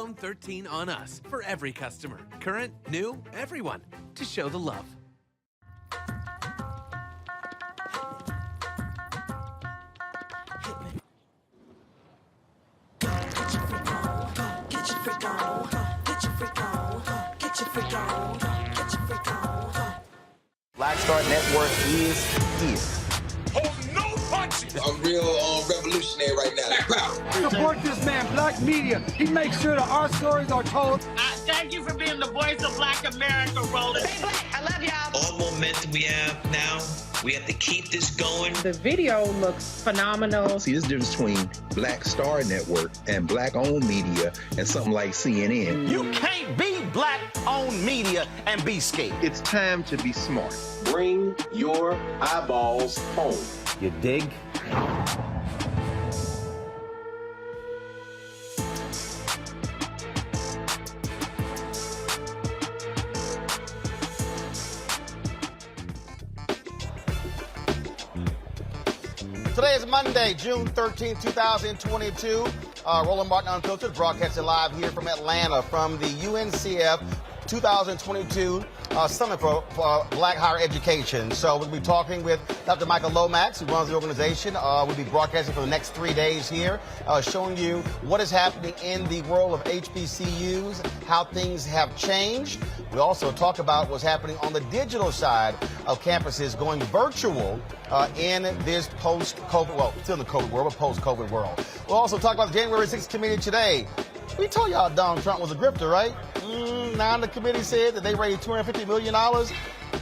iPhone 13 on us for every customer. Current, new, everyone. To show the love. Black Star Network is here. Oh, no punches! I'm real revolutionary right now. Support this man, Black Media. He makes sure that our stories are told. Thank you for being the voice of Black America, Roland. Stay black. I love y'all. All momentum we have now, we have to keep this going. The video looks phenomenal. See, there's a difference between Black Star Network and Black-owned media and something like CNN. You can't be Black-owned media and be scared. It's time to be smart. Bring your eyeballs home. You dig? Today is Monday, June 13, 2022. Roland Martin Unfiltered, broadcasting live here from Atlanta from the UNCF 2022 Summit for Black Higher Education. So we'll be talking with Dr. Michael Lomax, who runs the organization. We'll be broadcasting for the next 3 days here, showing you what is happening in the world of HBCUs, how things have changed. We also talk about what's happening on the digital side of campuses going virtual in this post-COVID, well, still in the COVID world, but post-COVID world. We'll also talk about the January 6th committee today. We told y'all Donald Trump was a grifter, right? Now the committee said that they raised $250 million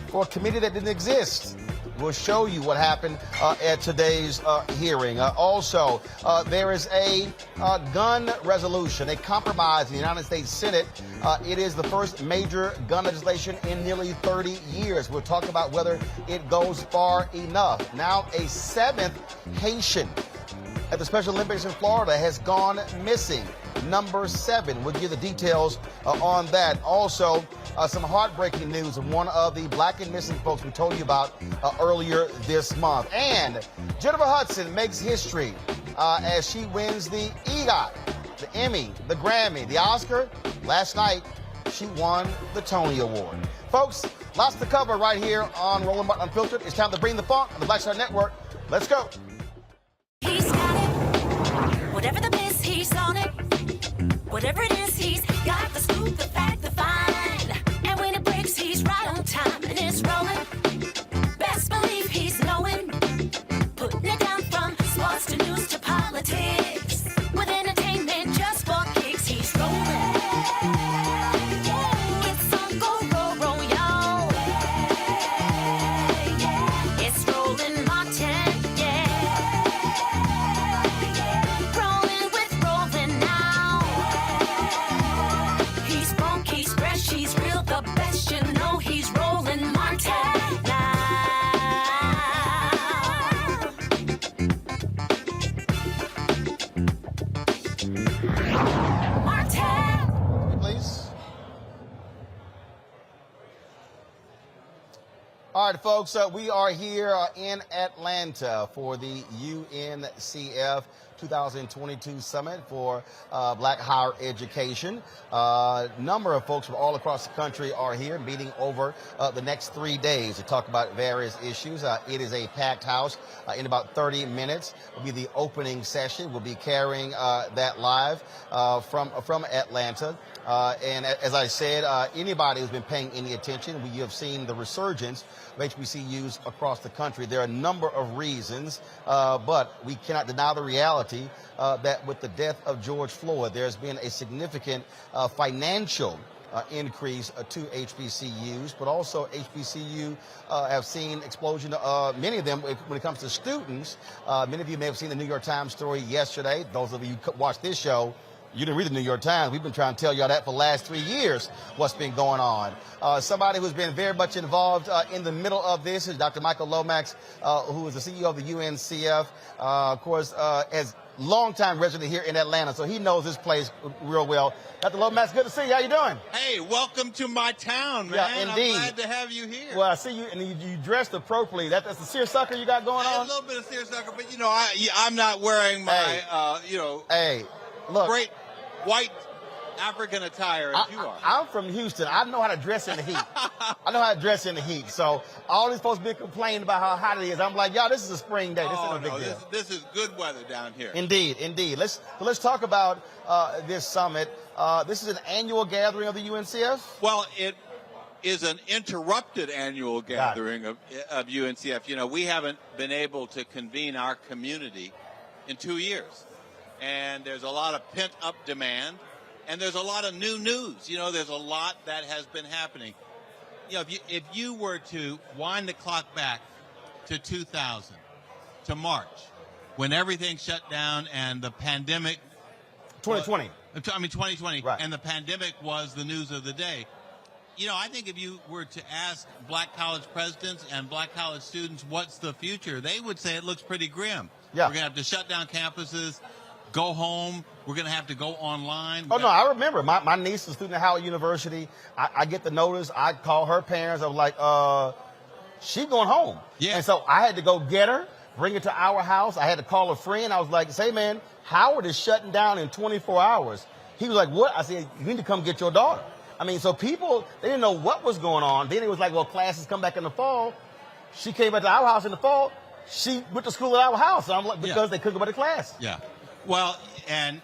for a committee that didn't exist. We'll show you what happened at today's hearing. Also, there is a gun resolution, a compromise in the United States Senate. It is the first major gun legislation in nearly 30 years. We'll talk about whether it goes far enough. Now, a seventh Haitian at the Special Olympics in Florida has gone missing. Number 7. We'll give the details on that. Also, some heartbreaking news of one of the black and missing folks we told you about earlier this month. And Jennifer Hudson makes history as she wins the EGOT, the Emmy, the Grammy, the Oscar. Last night, she won the Tony Award. Folks, lots to cover right here on Roland Martin Unfiltered. It's time to bring the funk on the Black Star Network. Let's go. He's got it. Whatever the miss, he's on it. Whatever it is, he's got the scoop, the fact, the find. And when it breaks, he's right on time and it's rolling. Best believe he's knowing. Putting it down from sports to news to politics. With entertainment just for kicks, he's rolling. It's on go, roll, roll, y'all. It's Roland Martin, rolling with Roland now. He's funky, he's fresh, he's real, the best, you know he's Roland Martin now. Martin! Please. All right, folks, we are here in Atlanta for the UNCF 2022 Summit for Black Higher Education. Number of folks from all across the country are here meeting over the next 3 days to talk about various issues. It is a packed house. In about 30 minutes will be the opening session. We'll be carrying that live from Atlanta. And as I said, anybody who's been paying any attention, you have seen the resurgence of HBCUs across the country. There are a number of reasons, but we cannot deny the reality that with the death of George Floyd, there's been a significant financial increase to HBCUs, but also HBCU have seen explosion. Many of them, when it comes to students, many of you may have seen the New York Times story yesterday. Those of you who watched this show, you didn't read the New York Times. We've been trying to tell y'all that for the last 3 years, what's been going on. Somebody who's been very much involved in the middle of this is Dr. Michael Lomax, who is the CEO of the UNCF. Of course, as longtime resident here in Atlanta, so he knows this place real well. Dr. Lomax, good to see you. How you doing? Hey, welcome to my town, man. Yeah, indeed. I'm glad to have you here. Well, I see you, and you dressed appropriately. That's the seersucker you got going on? A little bit of seersucker, but, you know, I'm not wearing my, Hey, look. great white African attire as you are. I'm from Houston. I know how to dress in the heat. I know how to dress in the heat. So all these folks been complaining about how hot it is. I'm like, y'all, this is a spring day. This isn't a big deal. This is good weather down here. Indeed, indeed. Let's talk about this summit. This is an annual gathering of the UNCF? Well, it is an interrupted annual gathering of UNCF. You know, we haven't been able to convene our community in 2 years. And there's a lot of pent-up demand, and there's a lot of new news. You know, there's a lot that has been happening. You know, if you were to wind the clock back to 2000, to March, when everything shut down and the pandemic... 2020. 2020, right. And the pandemic was the news of the day. You know, I think if you were to ask black college presidents and black college students what's the future, they would say it looks pretty grim. Yeah. We're going to have to shut down campuses, go home. We're going to have to go online. Oh, no, I remember. My niece is a student at Howard University. I get the notice. I call her parents. I was like, she's going home. Yeah. And so I had to go get her, bring her to our house. I had to call a friend. I was like, say, man, Howard is shutting down in 24 hours. He was like, what? I said, you need to come get your daughter. I mean, so people, they didn't know what was going on. Then it was like, well, classes come back in the fall. She came back to our house in the fall. She went to school at our house. I'm like, because they couldn't go back to class. Yeah. Well, and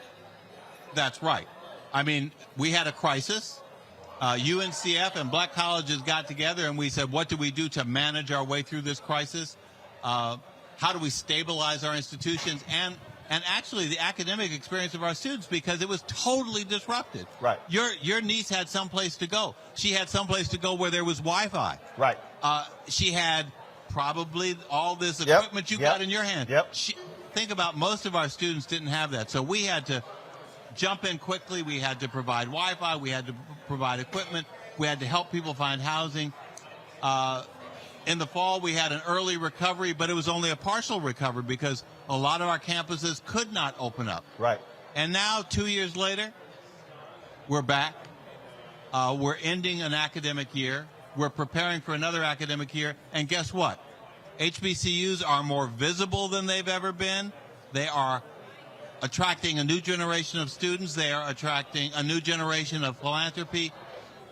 that's right. I mean, we had a crisis. UNCF and black colleges got together and we said, what do we do to manage our way through this crisis? How do we stabilize our institutions and actually the academic experience of our students, because it was totally disrupted. Right. Your niece had someplace to go. She had someplace to go where there was Wi-Fi. Right. She had probably all this equipment you got in your hand. Yep. Think about most of our students didn't have that. So we had to jump in quickly. We had to provide Wi-Fi. We had to provide equipment. We had to help people find housing. In the fall, we had an early recovery, but it was only a partial recovery because a lot of our campuses could not open up. Right. And now, 2 years later, we're back. We're ending an academic year. We're preparing for another academic year. And guess what? HBCUs are more visible than they've ever been. They are attracting a new generation of students. They are attracting a new generation of philanthropy.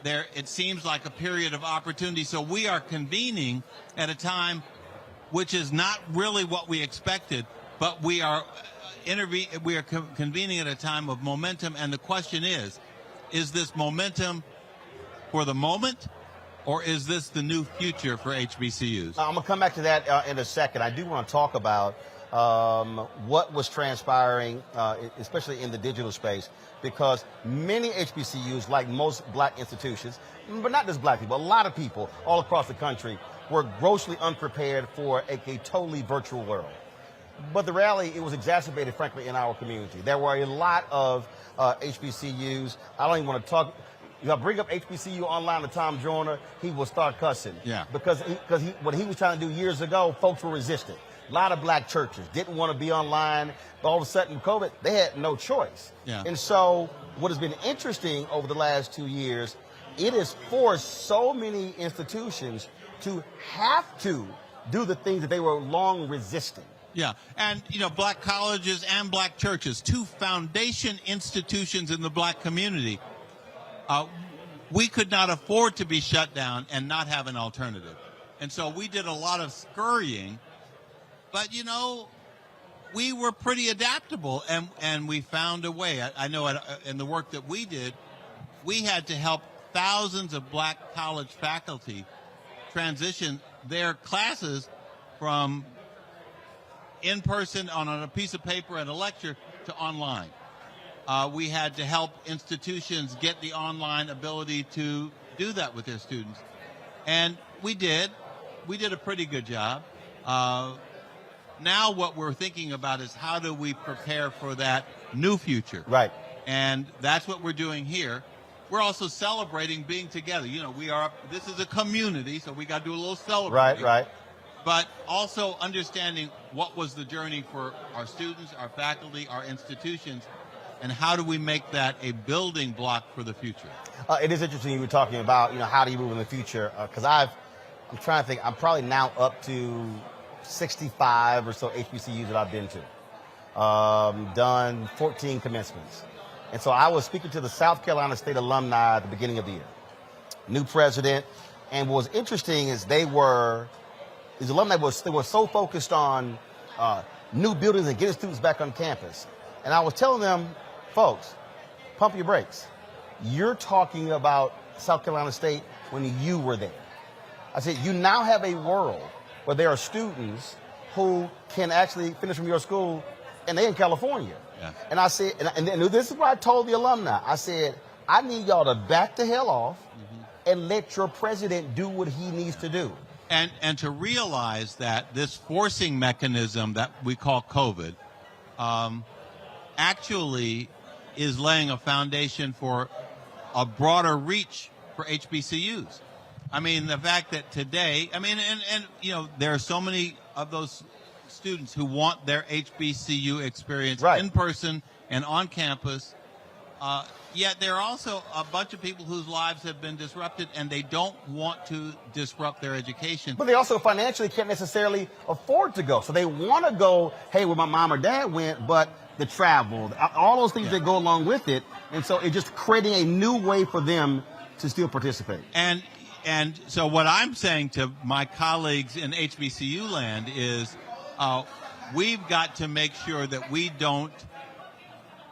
It seems like a period of opportunity. So we are convening at a time which is not really what we expected, but we are convening at a time of momentum. And the question is this momentum for the moment, or is this the new future for HBCUs? I'm going to come back to that in a second. I do want to talk about what was transpiring, especially in the digital space, because many HBCUs, like most black institutions, but not just black people, a lot of people all across the country were grossly unprepared for a totally virtual world. But the reality, it was exacerbated, frankly, in our community. There were a lot of HBCUs. I don't even want to talk. If I bring up HBCU online to Tom Joyner, he will start cussing. Yeah. Because what he was trying to do years ago, folks were resistant. A lot of black churches didn't want to be online. But all of a sudden, COVID, they had no choice. Yeah. And so what has been interesting over the last 2 years, it has forced so many institutions to have to do the things that they were long resisting. Yeah, and, you know, black colleges and black churches, two foundation institutions in the black community, we could not afford to be shut down and not have an alternative. And so we did a lot of scurrying, but, you know, we were pretty adaptable, and we found a way. I know in the work that we did, we had to help thousands of black college faculty transition their classes from in-person on a piece of paper and a lecture to online. We had to help institutions get the online ability to do that with their students. And we did. We did a pretty good job. Now what we're thinking about is how do we prepare for that new future? Right. And that's what we're doing here. We're also celebrating being together. You know, this is a community, so we got to do a little celebrating. Right. But also understanding what was the journey for our students, our faculty, our institutions, and how do we make that a building block for the future? It is interesting you were talking about, how do you move in the future? Because I'm trying to think, I'm probably now up to 65 or so HBCUs that I've been to. Done 14 commencements. And so I was speaking to the South Carolina State alumni at the beginning of the year. New president. And what was interesting is these alumni they were so focused on new buildings and getting students back on campus. And I was telling them, folks, pump your brakes. You're talking about South Carolina State when you were there. I said, you now have a world where there are students who can actually finish from your school, and they're in California. Yeah. And I said, and this is what I told the alumni. I said, I need y'all to back the hell off and let your president do what he needs to do. And to realize that this forcing mechanism that we call COVID actually is laying a foundation for a broader reach for HBCUs. I mean, the fact that today, and you know, there are so many of those students who want their HBCU experience in person and on campus, yet there are also a bunch of people whose lives have been disrupted and they don't want to disrupt their education. But they also financially can't necessarily afford to go. So they want to go, hey, where my mom or dad went, but the travel, all those things that go along with it. And so it's just creating a new way for them to still participate. And so what I'm saying to my colleagues in HBCU land is we've got to make sure that we don't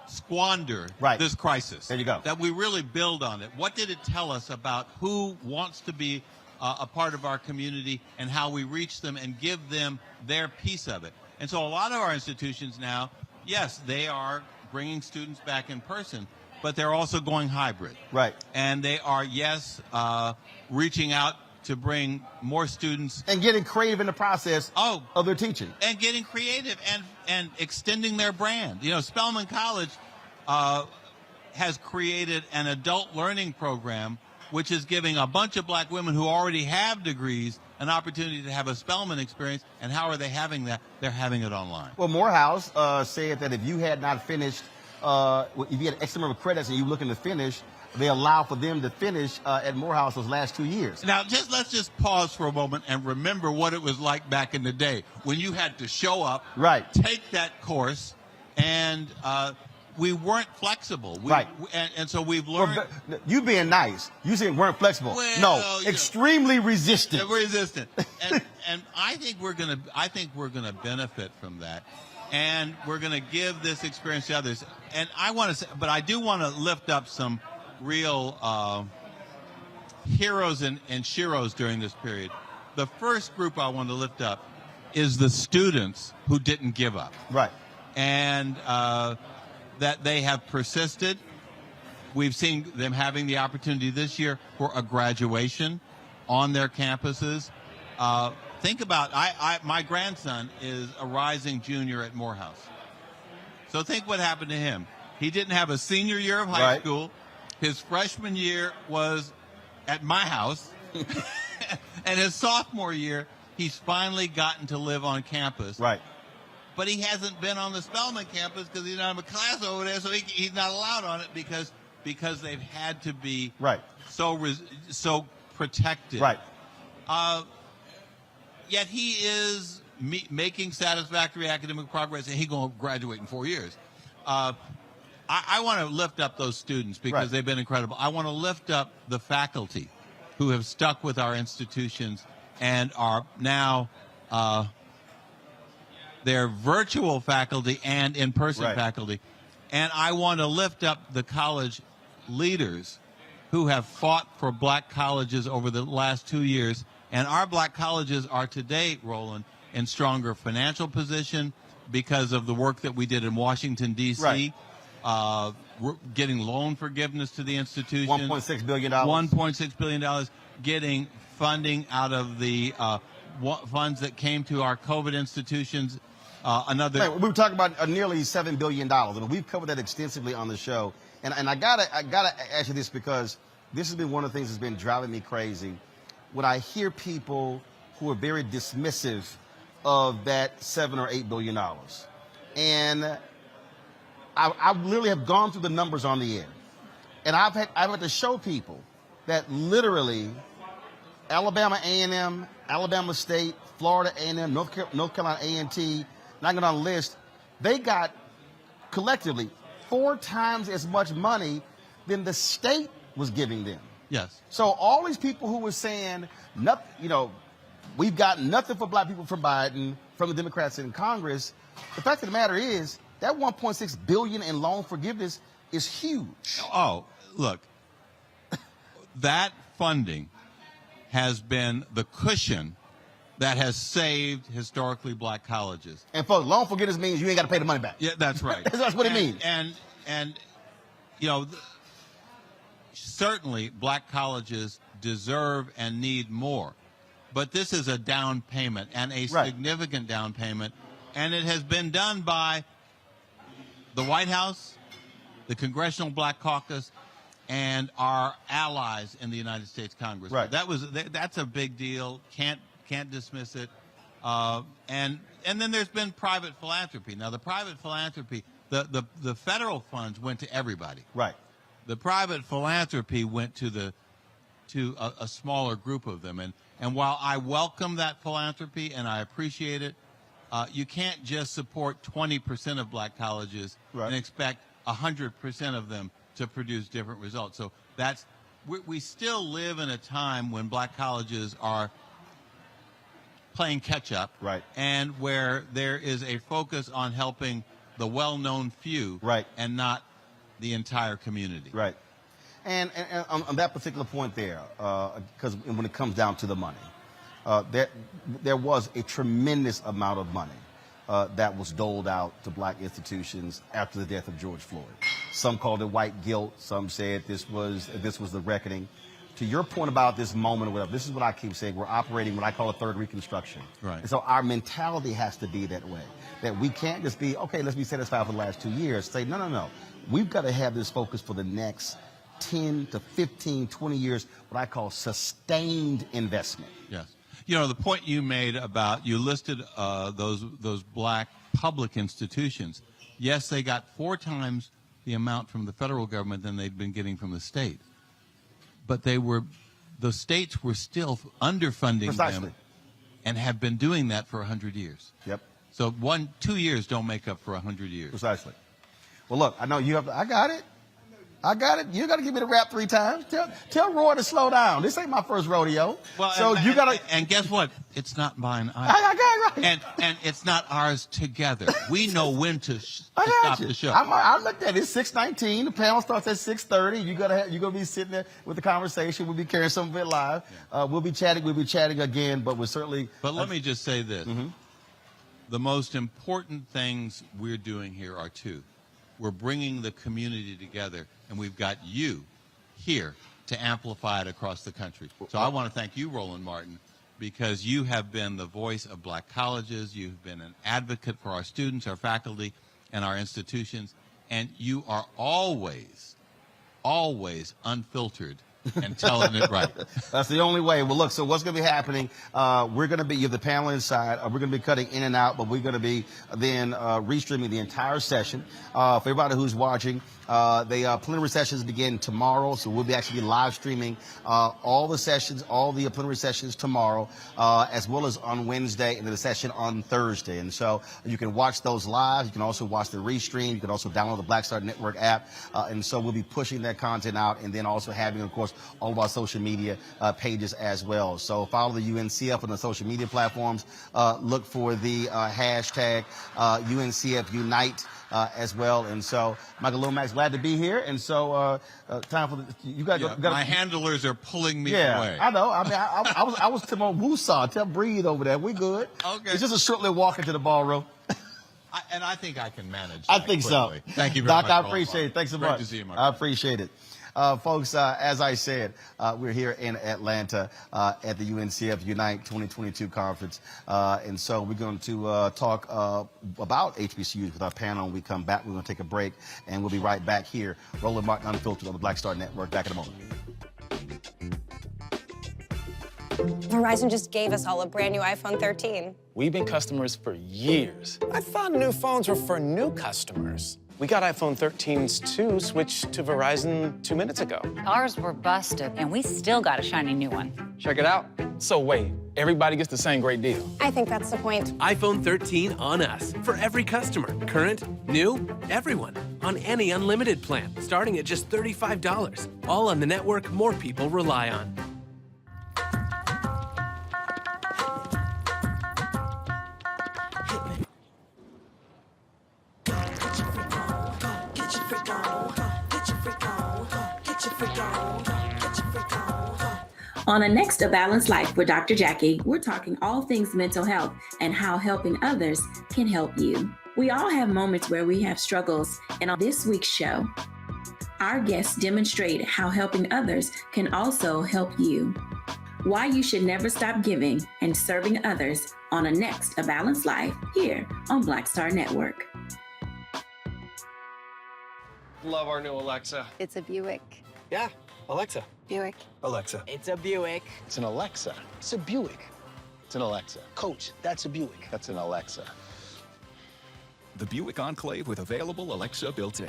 squander this crisis. There you go. That we really build on it. What did it tell us about who wants to be a part of our community and how we reach them and give them their piece of it? And so a lot of our institutions now, yes, they are bringing students back in person, but they're also going hybrid. Right. And they are, reaching out to bring more students. And getting creative in the process of their teaching. And getting creative and extending their brand. You know, Spelman College has created an adult learning program which is giving a bunch of black women who already have degrees an opportunity to have a Spelman experience. And how are they having that? They're having it online. Well, Morehouse said that if you had not finished, if you had X number of credits and you were looking to finish, they allow for them to finish at Morehouse those last 2 years. Now, let's just pause for a moment and remember what it was like back in the day when you had to show up, take that course, and we weren't flexible. And so we've learned. Well, you being nice, you saying weren't flexible. Well, no, extremely resistant. Resistant. And I think we're gonna benefit from that. And we're going to give this experience to others. And but I do want to lift up some real heroes and sheroes during this period. The first group I want to lift up is the students who didn't give up. Right. And that they have persisted. We've seen them having the opportunity this year for a graduation on their campuses. Think about, my grandson is a rising junior at Morehouse. So think what happened to him. He didn't have a senior year of high school. His freshman year was at my house. And his sophomore year, he's finally gotten to live on campus. Right. But he hasn't been on the Spelman campus because he's not in a class over there, so he's not allowed on it because they've had to be so protected. Right. Yet he is making satisfactory academic progress, and he's going to graduate in 4 years. I want to lift up those students because they've been incredible. I want to lift up the faculty who have stuck with our institutions and are now they're virtual faculty and in-person faculty. And I want to lift up the college leaders who have fought for black colleges over the last 2 years. And our black colleges are today, Roland, in stronger financial position because of the work that we did in Washington, D.C., getting loan forgiveness to the institutions. $1.6 billion. $1.6 billion, getting funding out of the funds that came to our COVID institutions. We were talking about nearly $7 billion, and we've covered that extensively on the show. And I gotta ask you this because this has been one of the things that's been driving me crazy. When I hear people who are very dismissive of that $7 or $8 billion, and I literally have gone through the numbers on the air, and I've had to show people that literally Alabama A&M, Alabama State, Florida A&M, North Carolina A&T, not going down the list, they got collectively 4 times as much money than the state was giving them. Yes. So all these people who were saying, nothing, we've got nothing for black people from Biden, from the Democrats in Congress, the fact of the matter is that $1.6 billion in loan forgiveness is huge. Oh, look, that funding has been the cushion that has saved historically black colleges. And folks, loan forgiveness means you ain't got to pay the money back. Yeah, that's right. That's what it means. And certainly black colleges deserve and need more. But this is a down payment, and a significant down payment. And it has been done by the White House, the Congressional Black Caucus, and our allies in the United States Congress. Right. That's a big deal. Can't dismiss it. And then there's been private philanthropy. Now, the private philanthropy, the federal funds went to everybody. Right. The private philanthropy went to a smaller group of them. And while I welcome that philanthropy and I appreciate it, you can't just support 20% of black colleges and expect 100% of them to produce different results. So we still live in a time when black colleges are playing catch up, and where there is a focus on helping the well-known few, and not the entire community. Right. And on that particular point there, because when it comes down to the money, there was a tremendous amount of money that was doled out to black institutions after the death of George Floyd. Some called it white guilt. Some said this was the reckoning. To your point about this moment or whatever, this is what I keep saying. We're operating what I call a third Reconstruction. Right. And so our mentality has to be that way. That we can't just be, okay, let's be satisfied for the last 2 years. Say, no. We've got to have this focus for the next 10 to 15, 20 years, what I call sustained investment. Yes. The point you made about, you listed those black public institutions. Yes, they got 4 times the amount from the federal government than they'd been getting from the state. But the states were still underfunding them and have been doing that for 100 years. Yep. So 2 years don't make up for 100 years. Precisely. Well, look, I know you have I got it. You got to give me the rap 3 times. Tell Roy to slow down. This ain't my first rodeo. Well, so you got to. And guess what? It's not mine either. I got it right. And it's not ours together. We know when to stop the show. I looked at it. It's 6:19. The panel starts at 6:30. You're gonna be sitting there with the conversation. We'll be carrying some of it live. Yeah. We'll be chatting again. But we're certainly. But let me just say this: the most important things we're doing here are 2. We're bringing the community together, and we've got you here to amplify it across the country. So I want to thank you, Roland Martin, because you have been the voice of black colleges. You've been an advocate for our students, our faculty, and our institutions, and you are always unfiltered and telling it right. That's the only way. Well, look, so what's going to be happening, we're going to be, you have the panel inside, we're going to be cutting in and out, but we're going to be then restreaming the entire session. For everybody who's watching, the plenary sessions begin tomorrow, so we'll be actually live streaming all the sessions, all the plenary sessions tomorrow, as well as on Wednesday, and then the session on Thursday. And so you can watch those live. You can also watch the restream. You can also download the Black Star Network app. And so we'll be pushing that content out, and then also having, of course, all of our social media pages as well. So follow the UNCF on the social media platforms. Look for the hashtag UNCF Unite as well. And so, Michael Lomax, glad to be here. And so, time for you guys. My handlers are pulling me away. I know. I mean, I was Timon Woosah. Tell Breathe over there. We good. Okay. It's just a short little walk into the ballroom. And I think I can manage. I think quickly. So. Thank you very much, Doc. I appreciate it. Thanks so much. Great to see you, Mark. I appreciate it. Folks, as I said, we're here in Atlanta at the UNCF Unite 2022 conference. And so we're going to talk about HBCUs with our panel. When we come back, we're going to take a break, and we'll be right back here. Roland Martin Unfiltered on the Black Star Network. Back in a moment. Verizon just gave us all a brand new iPhone 13. We've been customers for years. I thought new phones were for new customers. We got iPhone 13s too, switched to Verizon 2 minutes ago. Ours were busted, and we still got a shiny new one. Check it out. So wait, everybody gets the same great deal? I think that's the point. iPhone 13 on us for every customer. Current, new, everyone. On any unlimited plan, starting at just $35. All on the network more people rely on. On the next A Balanced Life with Dr. Jackie, we're talking all things mental health and how helping others can help you. We all have moments where we have struggles, and on this week's show, our guests demonstrate how helping others can also help you. Why you should never stop giving and serving others on a next A Balanced Life here on Black Star Network. Love our new Alexa. It's a Buick. Yeah, Alexa. Buick. Alexa. It's a Buick. It's an Alexa. It's a Buick. It's an Alexa. Coach, that's a Buick. That's an Alexa. The Buick Enclave with available Alexa built in.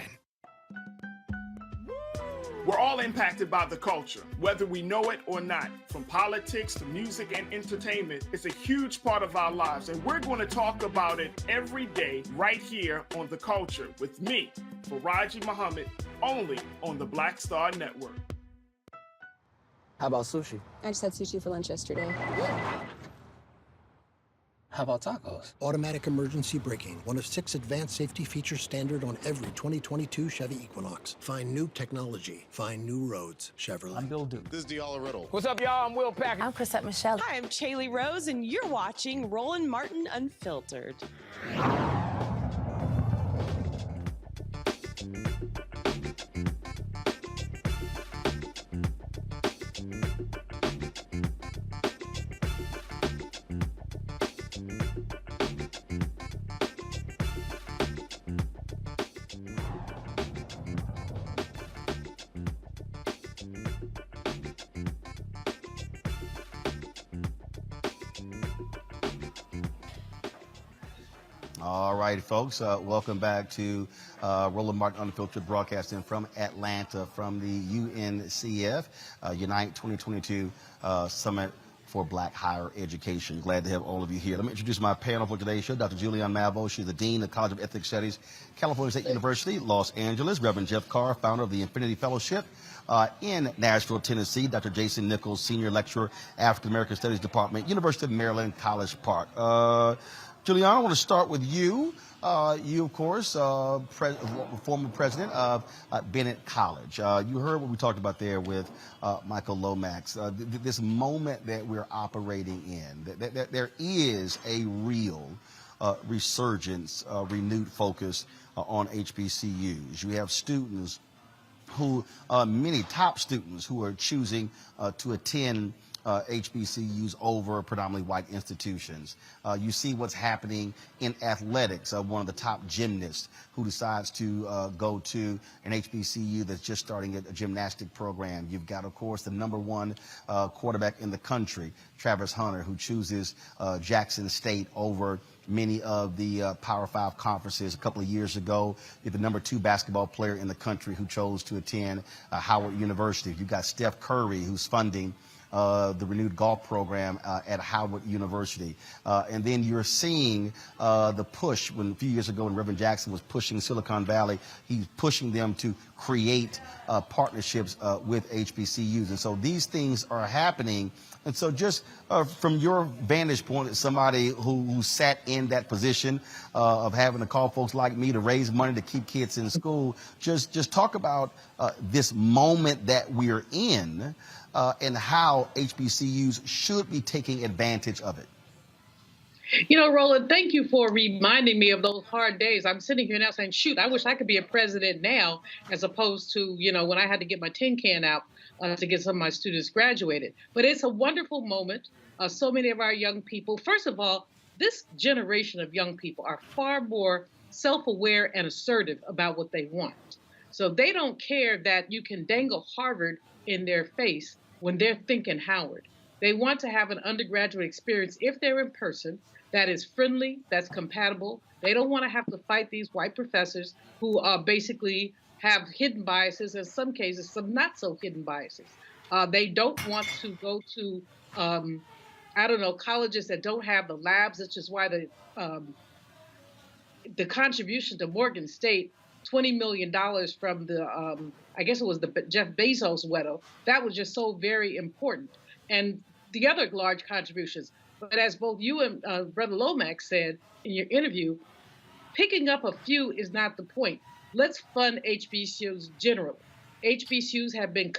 We're all impacted by the culture, whether we know it or not. From politics to music and entertainment, it's a huge part of our lives, and we're going to talk about it every day right here on The Culture with me, Faraji Muhammad, only on the Black Star Network. How about sushi? I just had sushi for lunch yesterday. How about tacos? Automatic emergency braking, one of 6 advanced safety features standard on every 2022 Chevy Equinox. Find new technology. Find new roads. Chevrolet. I'm Bill Duke. This is Diala Riddle. What's up, y'all? I'm Will Packer. I'm Chrisette Michelle. Hi, I'm Chaley Rose, and you're watching Roland Martin Unfiltered. All right, folks, welcome back to Roland Martin Unfiltered, broadcasting from Atlanta from the UNCF Unite 2022 Summit for Black Higher Education. Glad to have all of you here. Let me introduce my panel for today's show. Dr. Julianne Malvo, she's the Dean of College of Ethics Studies, California State University, Los Angeles. Reverend Jeff Carr, founder of the Infinity Fellowship in Nashville, Tennessee. Dr. Jason Nichols, Senior Lecturer, African American Studies Department, University of Maryland, College Park. Julianne, I want to start with you. You, of course, former president of Bennett College. You heard what we talked about there with Michael Lomax. This moment that we're operating in, that there is a real resurgence, renewed focus on HBCUs. You have students who, many top students who are choosing to attend HBCUs over predominantly white institutions. You see what's happening in athletics. One of the top gymnasts who decides to go to an HBCU that's just starting a gymnastic program. You've got, of course, the #1 quarterback in the country, Travis Hunter, who chooses Jackson State over many of the Power 5 conferences. A couple of years ago, you're the #2 basketball player in the country who chose to attend Howard University. You've got Steph Curry, who's funding the renewed golf program at Howard University. And then you're seeing the push when a few years ago when Reverend Jackson was pushing Silicon Valley, he's pushing them to create partnerships with HBCUs. And so these things are happening. And so just from your vantage point as somebody who sat in that position of having to call folks like me to raise money to keep kids in school, just talk about this moment that we're in and how HBCUs should be taking advantage of it. You know, Roland, thank you for reminding me of those hard days. I'm sitting here now saying, shoot, I wish I could be a president now, as opposed to, you know, when I had to get my tin can out to get some of my students graduated. But it's a wonderful moment. So many of our young people, first of all, this generation of young people are far more self-aware and assertive about what they want. So they don't care that you can dangle Harvard in their face when they're thinking Howard. They want to have an undergraduate experience, if they're in person, that is friendly, that's compatible. They don't want to have to fight these white professors who basically have hidden biases, in some cases, some not so hidden biases. They don't want to go to I don't know, colleges that don't have the labs, which is why the contribution to Morgan State, $20 million from the, I guess it was the Jeff Bezos widow, that was just so very important. And the other large contributions. But as both you and Brother Lomax said in your interview, picking up a few is not the point. Let's fund HBCUs generally. HBCUs have been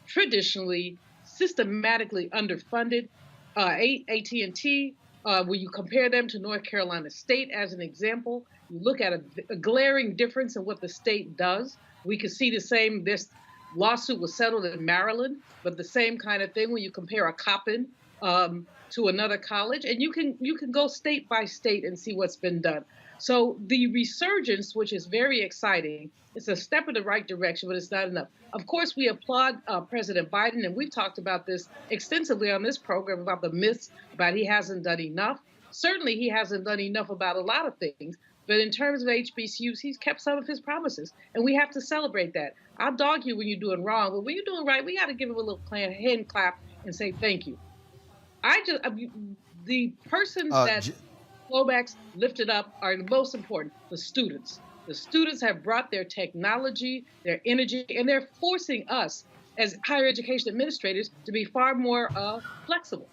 traditionally, systematically underfunded. AT&T, when you compare them to North Carolina State as an example, you look at a glaring difference in what the state does. We could see the same, this lawsuit was settled in Maryland, but the same kind of thing when you compare a Coppin to another college, and you can go state by state and see what's been done. So the resurgence, which is very exciting, it's a step in the right direction, but it's not enough. Of course, we applaud President Biden, and we've talked about this extensively on this program about the myths about he hasn't done enough. Certainly, he hasn't done enough about a lot of things, but in terms of HBCUs, he's kept some of his promises, and we have to celebrate that. I'll dog you when you're doing wrong, but when you're doing right, we got to give him a little hand clap and say thank you. The persons that Lomax lifted up are the most important, the students. The students have brought their technology, their energy, and they're forcing us as higher education administrators to be far more flexible.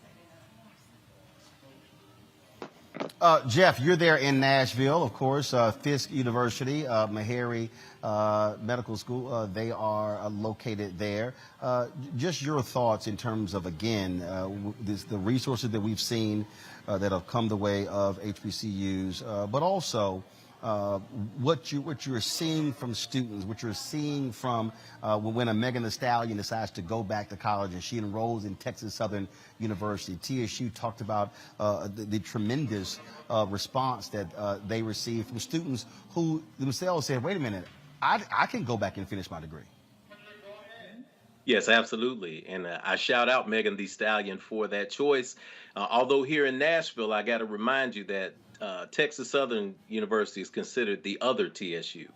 Jeff, you're there in Nashville, of course. Fisk University, Meharry Medical School, they are located there. Just your thoughts in terms of, again, the resources that we've seen that have come the way of HBCUs, but also what you're seeing from students, what you're seeing from when a Megan Thee Stallion decides to go back to college and she enrolls in Texas Southern University. TSU talked about the tremendous response that they received from students who themselves said, wait a minute, I can go back and finish my degree. Yes, absolutely. And I shout out Megan Thee Stallion for that choice. Although here in Nashville, I got to remind you that Texas Southern University is considered the other TSU.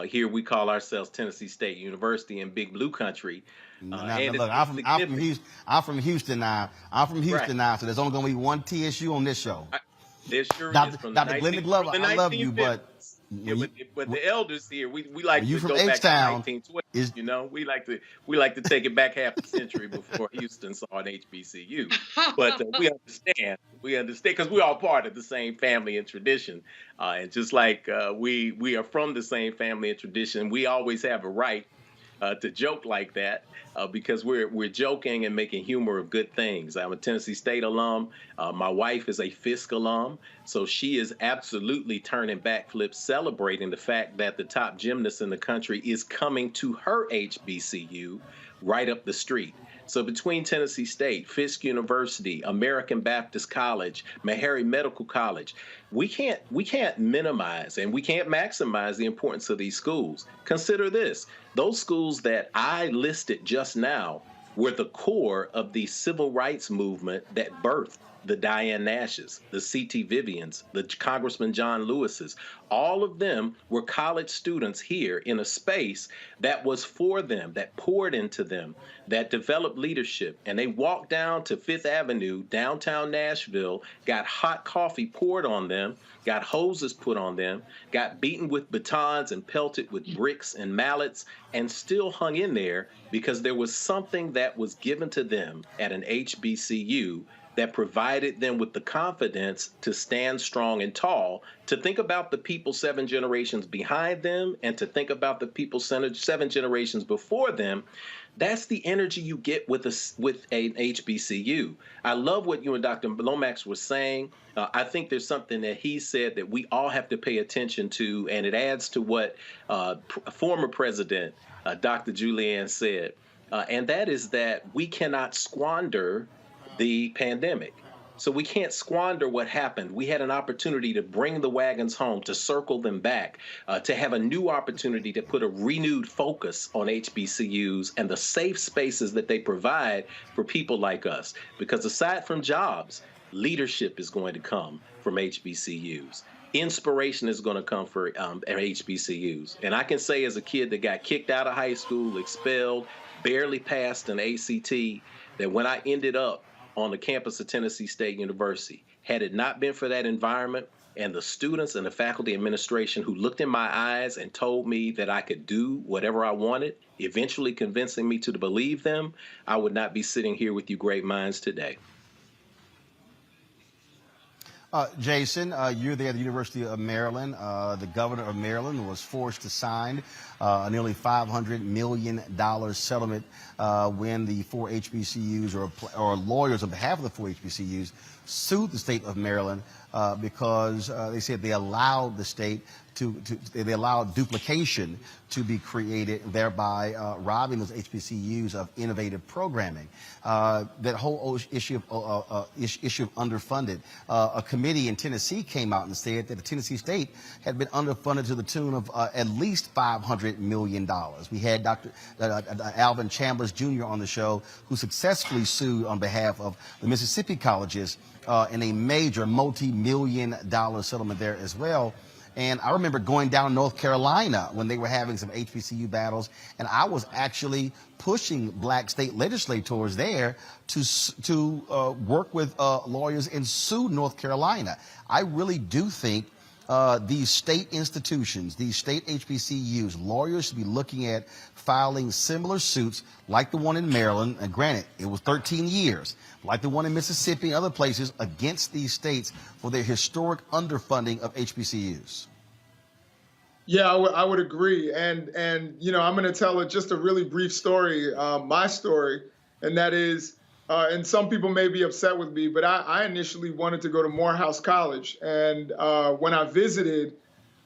Here we call ourselves Tennessee State University in Big Blue Country. Look, I'm from Houston now. So there's only going to be one TSU on this show. There sure is. From Dr. Glenda Glover, I love you, but the elders here, we like to go back to 1920. You know, we like to take it back half a century before Houston saw an HBCU. But we understand because we're all part of the same family and tradition. And just like we are from the same family and tradition, we always have a right to joke like that because we're joking and making humor of good things. I'm a Tennessee State alum. My wife is a Fisk alum, so she is absolutely turning backflips, celebrating the fact that the top gymnast in the country is coming to her HBCU right up the street. So between Tennessee State, Fisk University, American Baptist College, Meharry Medical College, we can't minimize and we can't maximize the importance of these schools. Consider this. Those schools that I listed just now were the core of the civil rights movement that birthed the Diane Nashes, the C.T. Vivians, the Congressman John Lewises. All of them were college students here in a space that was for them, that poured into them, that developed leadership. And they walked down to Fifth Avenue, downtown Nashville, got hot coffee poured on them, got hoses put on them, got beaten with batons and pelted with bricks and mallets, and still hung in there because there was something that was given to them at an HBCU that provided them with the confidence to stand strong and tall, to think about the people 7 generations behind them and to think about the people 7 generations before them. That's the energy you get with an HBCU. I love what you and Dr. Lomax were saying. I think there's something that he said that we all have to pay attention to, and it adds to what former President Dr. Julianne said, and that is that we cannot squander the pandemic. So we can't squander what happened. We had an opportunity to bring the wagons home, to circle them back, to have a new opportunity to put a renewed focus on HBCUs and the safe spaces that they provide for people like us. Because aside from jobs, leadership is going to come from HBCUs. Inspiration is going to come for HBCUs. And I can say as a kid that got kicked out of high school, expelled, barely passed an ACT, that when I ended up on the campus of Tennessee State University. Had it not been for that environment and the students and the faculty administration who looked in my eyes and told me that I could do whatever I wanted, eventually convincing me to believe them, I would not be sitting here with you great minds today. Jason, you're there at the University of Maryland. The governor of Maryland was forced to sign a nearly $500 million settlement when the 4 HBCUs or lawyers on behalf of the 4 HBCUs sued the state of Maryland because they said they allowed the state they allowed duplication to be created, thereby robbing those HBCUs of innovative programming. That whole issue of underfunded. A committee in Tennessee came out and said that the Tennessee State had been underfunded to the tune of at least $500 million. We had Dr. Alvin Chambers Jr. on the show, who successfully sued on behalf of the Mississippi colleges in a major multi-million-dollar settlement there as well. And I remember going down North Carolina when they were having some HBCU battles, and I was actually pushing black state legislators there to work with lawyers and sue North Carolina. I really do think these state institutions, these state HBCUs, lawyers should be looking at filing similar suits like the one in Maryland, and granted, it was 13 years, like the one in Mississippi and other places, against these states for their historic underfunding of HBCUs. Yeah, I would agree. And you know, I'm going to tell just a really brief story, my story, and that is, and some people may be upset with me, but I initially wanted to go to Morehouse College. And when I visited,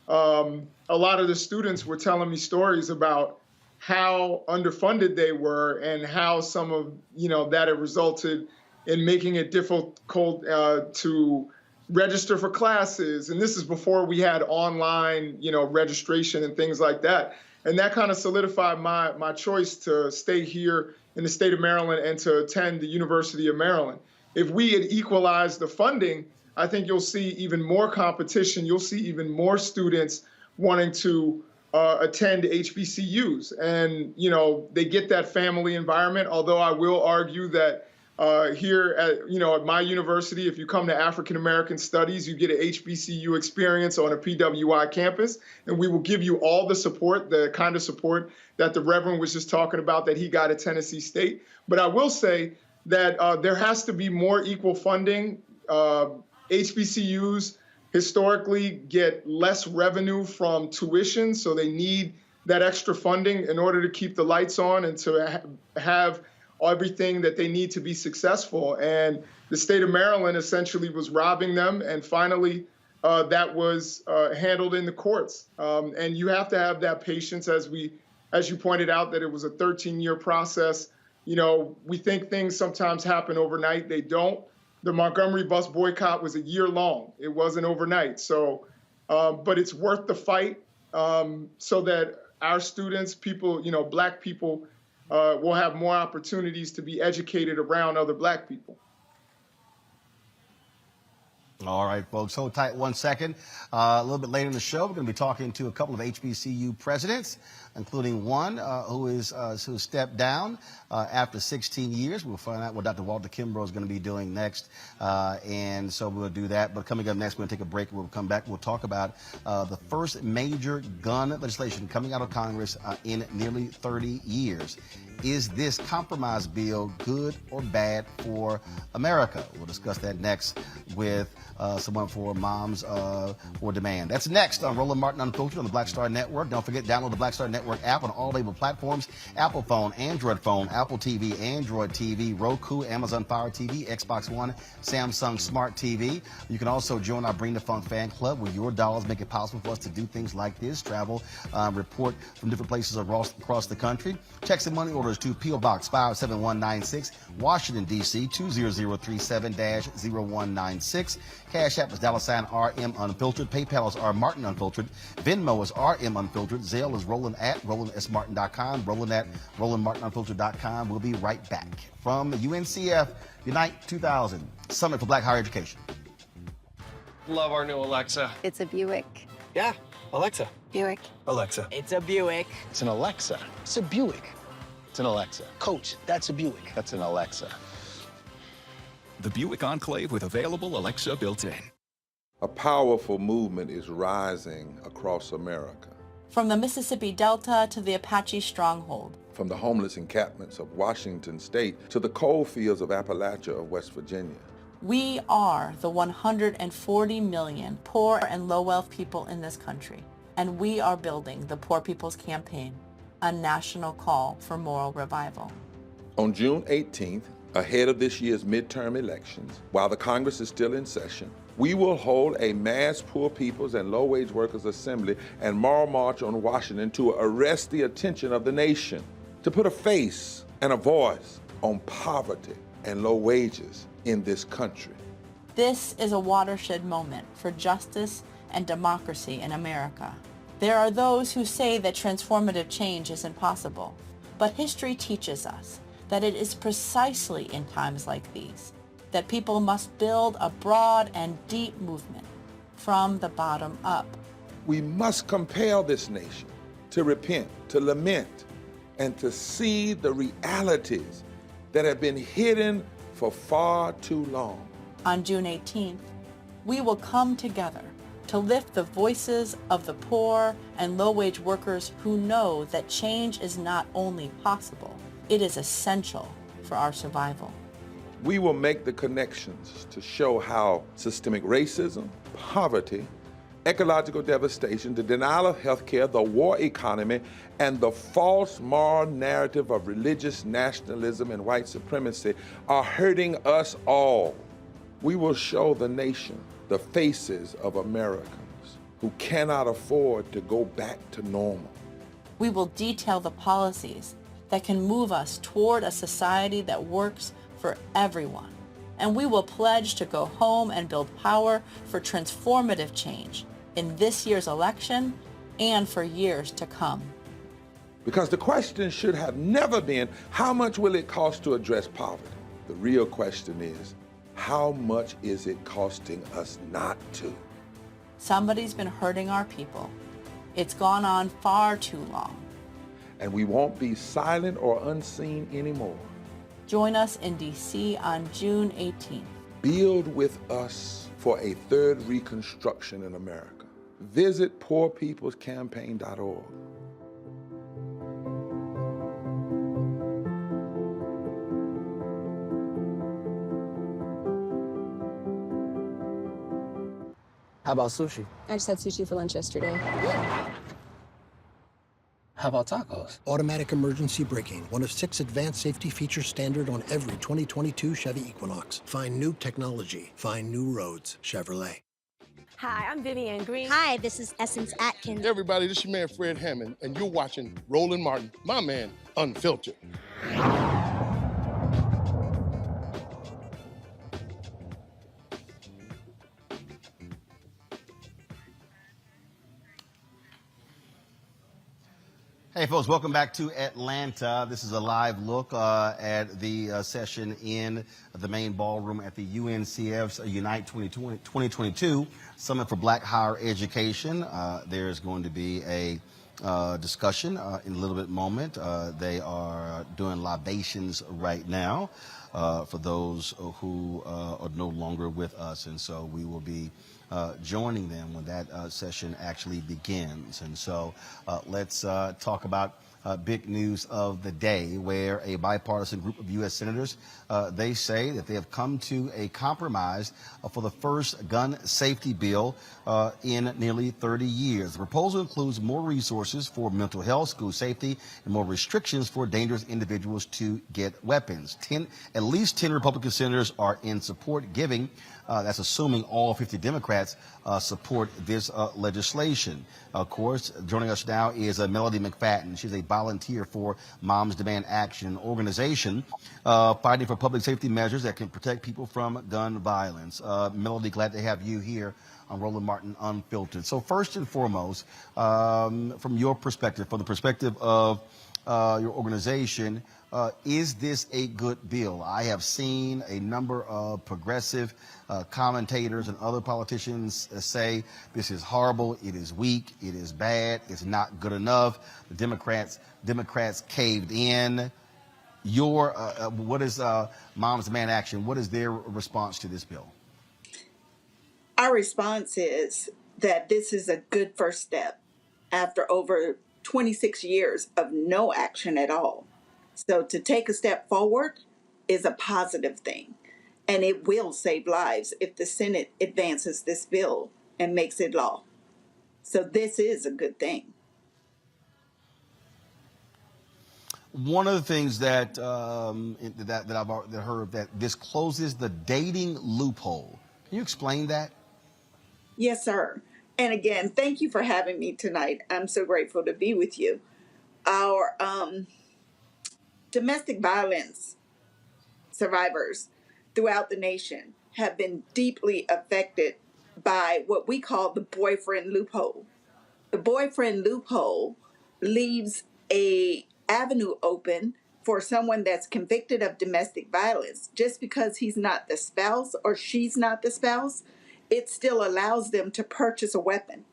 a lot of the students were telling me stories about how underfunded they were and how some of, you know, that it resulted in making it difficult to register for classes. And this is before we had online, you know, registration and things like that. And that kind of solidified my choice to stay here in the state of Maryland and to attend the University of Maryland. If we had equalized the funding, I think you'll see even more competition. You'll see even more students wanting to attend HBCUs. And, you know, they get that family environment, although I will argue that here at, you know, at my university, if you come to African American Studies, you get an HBCU experience on a PWI campus, and we will give you all the support, the kind of support that the Reverend was just talking about that he got at Tennessee State. But I will say that there has to be more equal funding. HBCUs historically get less revenue from tuition, so they need that extra funding in order to keep the lights on and to have everything that they need to be successful. And the state of Maryland essentially was robbing them. And finally, that was handled in the courts. And you have to have that patience, as you pointed out, that it was a 13-year process. You know, we think things sometimes happen overnight. They don't. The Montgomery bus boycott was a year long. It wasn't overnight. So, but it's worth the fight so that our students, people, you know, black people, will have more opportunities to be educated around other black people. All right, folks, hold tight 1 second. A little bit later in the show, we're going to be talking to a couple of HBCU presidents, including one who stepped down after 16 years. We'll find out what Dr. Walter Kimbrough is going to be doing next, and so we'll do that. But coming up next, we're going to take a break. We'll come back. We'll talk about the first major gun legislation coming out of Congress in nearly 30 years. Is this compromise bill good or bad for America? We'll discuss that next with someone for Moms for Demand. That's next on Roland Martin Unfiltered on the Black Star Network. Don't forget, download the Black Star Network app on all label platforms: Apple phone, Android phone, Apple TV, Android TV, Roku, Amazon Fire TV, Xbox One, Samsung Smart TV. You can also join our Bring the Funk fan club, where your dollars make it possible for us to do things like this: travel, report from different places across the country. Checks and money orders to P.O. Box 57196, Washington, D.C. 20037-0196. Cash App is $RM Unfiltered. PayPal is R Martin Unfiltered. Venmo is RM Unfiltered. Zelle is Roland at RolandSMartin.com. Roland at RolandMartinUnfiltered.com. We'll be right back from the UNCF Unite 2000 Summit for Black Higher Education. Love our new Alexa. It's a Buick. Yeah, Alexa. Buick. Alexa. It's a Buick. It's an Alexa. It's a Buick. It's an Alexa. Coach, that's a Buick. That's an Alexa. The Buick Enclave with available Alexa built-in. A powerful movement is rising across America. From the Mississippi Delta to the Apache Stronghold. From the homeless encampments of Washington State to the coal fields of Appalachia of West Virginia. We are the 140 million poor and low-wealth people in this country, and we are building the Poor People's Campaign, a national call for moral revival. On June 18th, ahead of this year's midterm elections, while the Congress is still in session, we will hold a mass poor people's and low-wage workers assembly and moral march on Washington to arrest the attention of the nation, to put a face and a voice on poverty and low wages in this country. This is a watershed moment for justice and democracy in America. There are those who say that transformative change isn't possible, but history teaches us that it is precisely in times like these that people must build a broad and deep movement from the bottom up. We must compel this nation to repent, to lament, and to see the realities that have been hidden for far too long. On June 18th, we will come together to lift the voices of the poor and low-wage workers who know that change is not only possible, it is essential for our survival. We will make the connections to show how systemic racism, poverty, ecological devastation, the denial of health care, the war economy, and the false moral narrative of religious nationalism and white supremacy are hurting us all. We will show the nation the faces of Americans who cannot afford to go back to normal. We will detail the policies that can move us toward a society that works for everyone. And we will pledge to go home and build power for transformative change in this year's election and for years to come. Because the question should have never been, how much will it cost to address poverty? The real question is, how much is it costing us not to? Somebody's been hurting our people. It's gone on far too long. And we won't be silent or unseen anymore. Join us in D.C. on June 18th. Build with us for a third reconstruction in America. Visit poorpeoplescampaign.org. How about sushi? I just had sushi for lunch yesterday. How about tacos? Automatic emergency braking, one of 6 advanced safety features standard on every 2022 Chevy Equinox. Find new technology. Find new roads. Chevrolet. Hi, I'm Vivian Green. Hi, this is Essence Atkins. Hey everybody, this is your man Fred Hammond, and you're watching Roland Martin, my man, Unfiltered. Hey folks, welcome back to Atlanta. This is a live look at the session in the main ballroom at the UNCF's Unite 2022 Summit for Black Higher Education. There's going to be a discussion in a little bit moment. They are doing libations right now for those who are no longer with us, and so we will be joining them when that session actually begins. And so let's talk about big news of the day, where a bipartisan group of U.S. senators, they say that they have come to a compromise for the first gun safety bill in nearly 30 years. The proposal includes more resources for mental health, school safety, and more restrictions for dangerous individuals to get weapons. At least 10 Republican senators are in support, that's assuming all 50 Democrats support this legislation. Of course, joining us now is Melody McFadden. She's a volunteer for Moms Demand Action, an organization fighting for public safety measures that can protect people from gun violence. Melody, glad to have you here on Roland Martin Unfiltered. So first and foremost, from your perspective, from the perspective of your organization, is this a good bill? I have seen a number of progressive commentators and other politicians say this is horrible, it is weak, it is bad, it's not good enough. The Democrats caved in. what is Moms Demand Action? What is their response to this bill? Our response is that this is a good first step after over 26 years of no action at all. So to take a step forward is a positive thing, and it will save lives if the Senate advances this bill and makes it law. So this is a good thing. One of the things that I've heard, that this closes the dating loophole. Can you explain that? Yes, sir. And again, thank you for having me tonight. I'm so grateful to be with you. Our domestic violence survivors throughout the nation have been deeply affected by what we call the boyfriend loophole. The boyfriend loophole leaves an avenue open for someone that's convicted of domestic violence. Just because he's not the spouse or she's not the spouse, it still allows them to purchase a weapon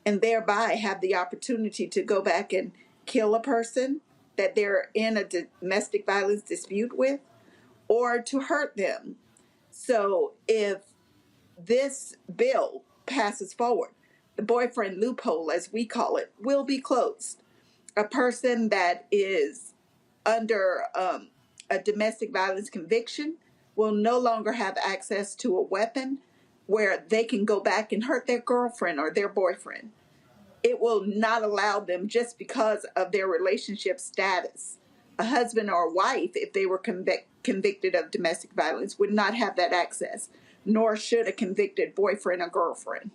and thereby have the opportunity to go back and kill a person that they're in a domestic violence dispute with, or to hurt them. So if this bill passes forward, the boyfriend loophole, as we call it, will be closed. A person that is under a domestic violence conviction will no longer have access to a weapon where they can go back and hurt their girlfriend or their boyfriend. It will not allow them, just because of their relationship status. A husband or a wife, if they were convicted of domestic violence, would not have that access, nor should a convicted boyfriend or girlfriend.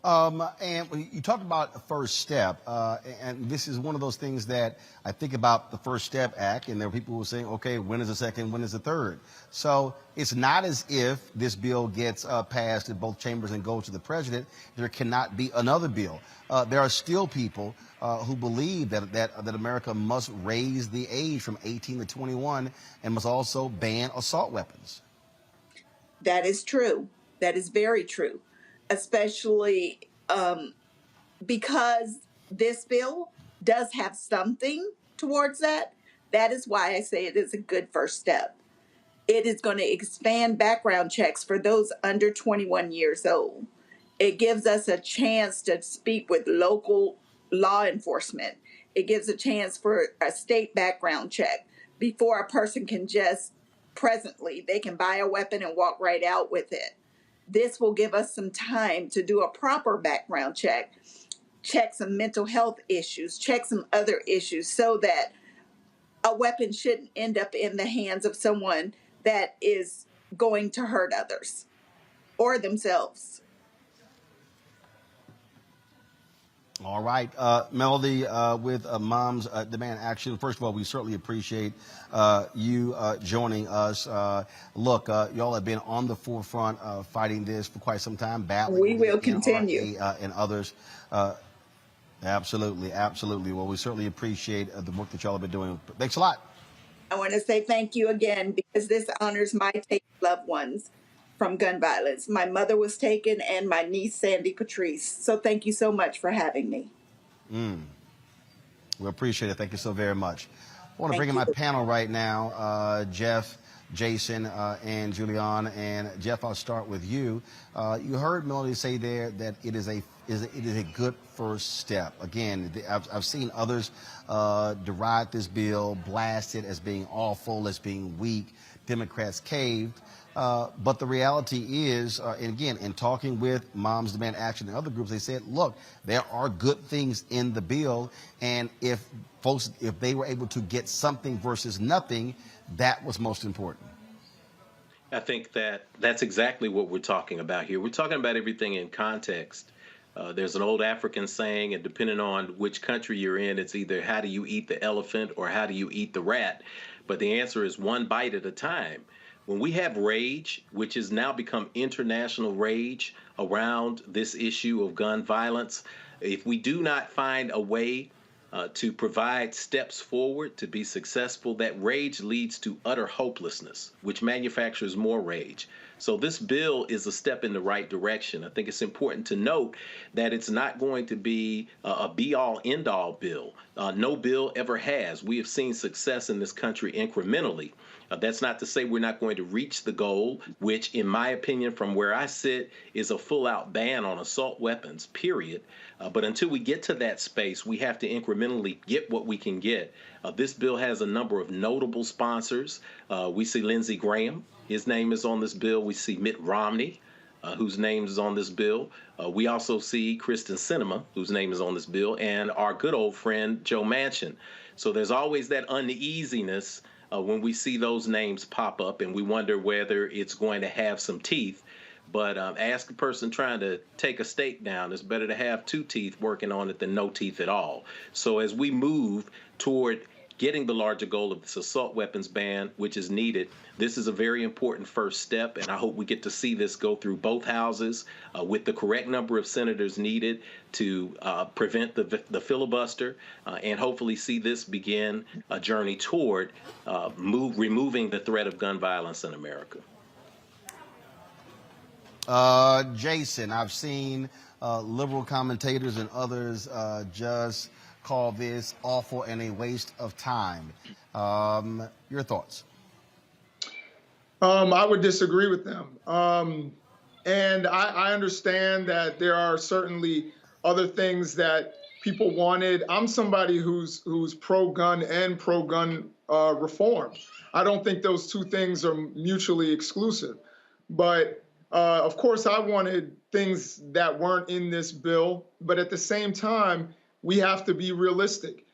And you talked about the First Step, and this is one of those things that I think about the First Step Act, and there are people who are saying, okay, when is the second, when is the third? So it's not as if this bill gets passed in both chambers and goes to the president. There cannot be another bill. There are still people who believe that America must raise the age from 18 to 21 and must also ban assault weapons. That is true. That is very true. Especially because this bill does have something towards that. That is why I say it is a good first step. It is going to expand background checks for those under 21 years old. It gives us a chance to speak with local law enforcement. It gives a chance for a state background check before a person can just presently, they can buy a weapon and walk right out with it. This will give us some time to do a proper background check some mental health issues, check some other issues, so that a weapon shouldn't end up in the hands of someone that is going to hurt others or themselves. All right, Melody, with Moms Demand Action. First of all, we certainly appreciate you joining us. Look, y'all have been on the forefront of fighting this for quite some time. Battling we will continue. And others. Absolutely, absolutely. Well, we certainly appreciate the work that y'all have been doing. Thanks a lot. I want to say thank you again, because this honors my loved ones from gun violence. My mother was taken, and my niece, Sandy Patrice. So thank you so much for having me. We appreciate it. Thank you so very much. I want to bring in my panel right now, Jeff, Jason, and Julian. And Jeff, I'll start with you. You heard Melody say there that it is a good first step. Again, I've seen others deride this bill, blast it as being awful, as being weak. Democrats caved. But the reality is, and again, in talking with Moms Demand Action and other groups, they said, look, there are good things in the bill. And if they were able to get something versus nothing, that was most important. I think that's exactly what we're talking about here. We're talking about everything in context. There's an old African saying, and depending on which country you're in, it's either how do you eat the elephant or how do you eat the rat? But the answer is one bite at a time. When we have rage, which has now become international rage around this issue of gun violence, if we do not find a way to provide steps forward to be successful, that rage leads to utter hopelessness, which manufactures more rage. So this bill is a step in the right direction. I think it's important to note that it's not going to be a be-all, end-all bill. No bill ever has. We have seen success in this country incrementally. That's not to say we're not going to reach the goal, which, in my opinion, from where I sit, is a full-out ban on assault weapons, period. But until we get to that space, we have to incrementally get what we can get. This bill has a number of notable sponsors. We see Lindsey Graham. His name is on this bill. We see Mitt Romney, whose name is on this bill. We also see Kristen Sinema, whose name is on this bill, and our good old friend Joe Manchin. So there's always that uneasiness when we see those names pop up, and we wonder whether it's going to have some teeth. But ask a person trying to take a steak down, it's better to have two teeth working on it than no teeth at all. So as we move toward getting the larger goal of this assault weapons ban, which is needed, this is a very important first step, and I hope we get to see this go through both houses with the correct number of senators needed to prevent the filibuster, and hopefully see this begin a journey toward removing the threat of gun violence in America. Jason, I've seen liberal commentators and others just call this awful and a waste of time. Your thoughts? I would disagree with them. And I understand that there are certainly other things that people wanted. I'm somebody who's pro-gun and pro-gun reform. I don't think those two things are mutually exclusive. But of course, I wanted things that weren't in this bill. But at the same time, we have to be realistic.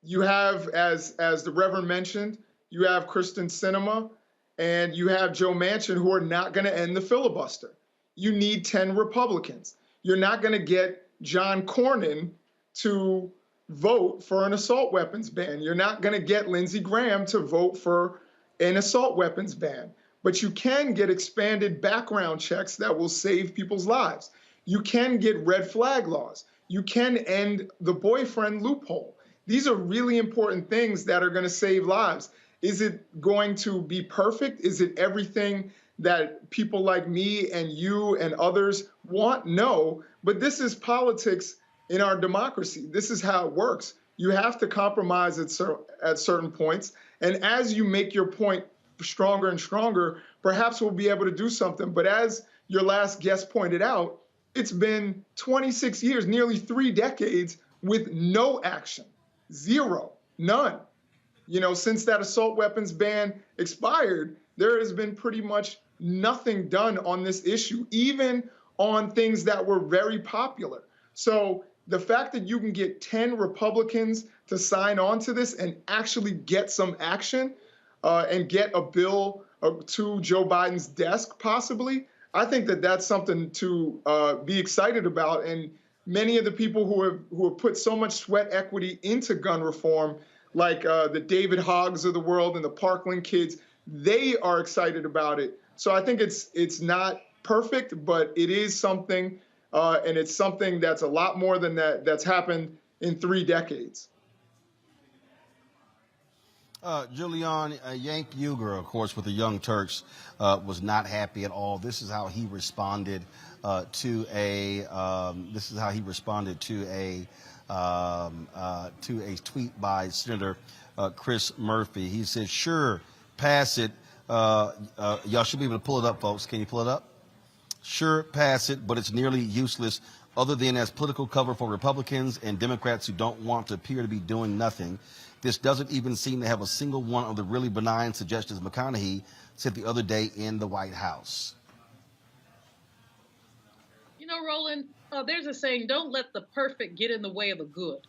You have, as the Reverend mentioned, you have Kristen Sinema and you have Joe Manchin, who are not going to end the filibuster. You need 10 Republicans. You're not going to get John Cornyn to vote for an assault weapons ban. You're not going to get Lindsey Graham to vote for an assault weapons ban. But you can get expanded background checks that will save people's lives. You can get red flag laws. You can end the boyfriend loophole. These are really important things that are going to save lives. Is it going to be perfect? Is it everything that people like me and you and others want? No, but this is politics in our democracy. This is how it works. You have to compromise at certain points. And as you make your point stronger and stronger, perhaps we'll be able to do something. But as your last guest pointed out, it's been 26 years, nearly 3 decades with no action, zero, none. You know, since that assault weapons ban expired, there has been pretty much nothing done on this issue, even on things that were very popular. So the fact that you can get 10 Republicans to sign on to this and actually get some action and get a bill to Joe Biden's desk, possibly, I think that that's something to be excited about. And many of the people who have put so much sweat equity into gun reform, like the David Hoggs of the world and the Parkland kids, they are excited about it. So I think it's not perfect, but it is something, and it's something that's a lot more than that's happened in 3 decades. Julian, Yank Uger, of course, with the Young Turks, was not happy at all. This is how he responded to a tweet by Senator Chris Murphy. He said, "Sure, pass it. Y'all should be able to pull it up, folks. Can you pull it up? Sure, pass it, but it's nearly useless, other than as political cover for Republicans and Democrats who don't want to appear to be doing nothing. This doesn't even seem to have a single one of the really benign suggestions McConaughey said the other day in the White House." You know, Roland, there's a saying, don't let the perfect get in the way of the good.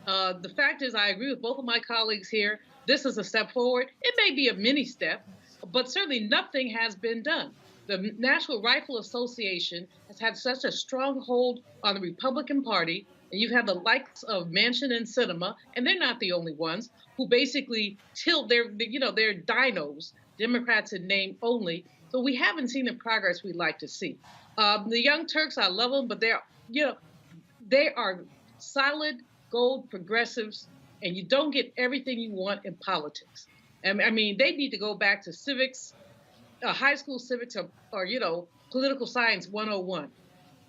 The fact is, I agree with both of my colleagues here. This is a step forward. It may be a mini step, but certainly nothing has been done. The National Rifle Association has had such a strong hold on the Republican Party, and you've had the likes of Manchin and Sinema, and they're not the only ones, who basically tilt their dinos, Democrats in name only. So we haven't seen the progress we'd like to see. The Young Turks, I love them, but they are solid gold progressives, and you don't get everything you want in politics. I mean, they need to go back to civics, high school civics or political science 101.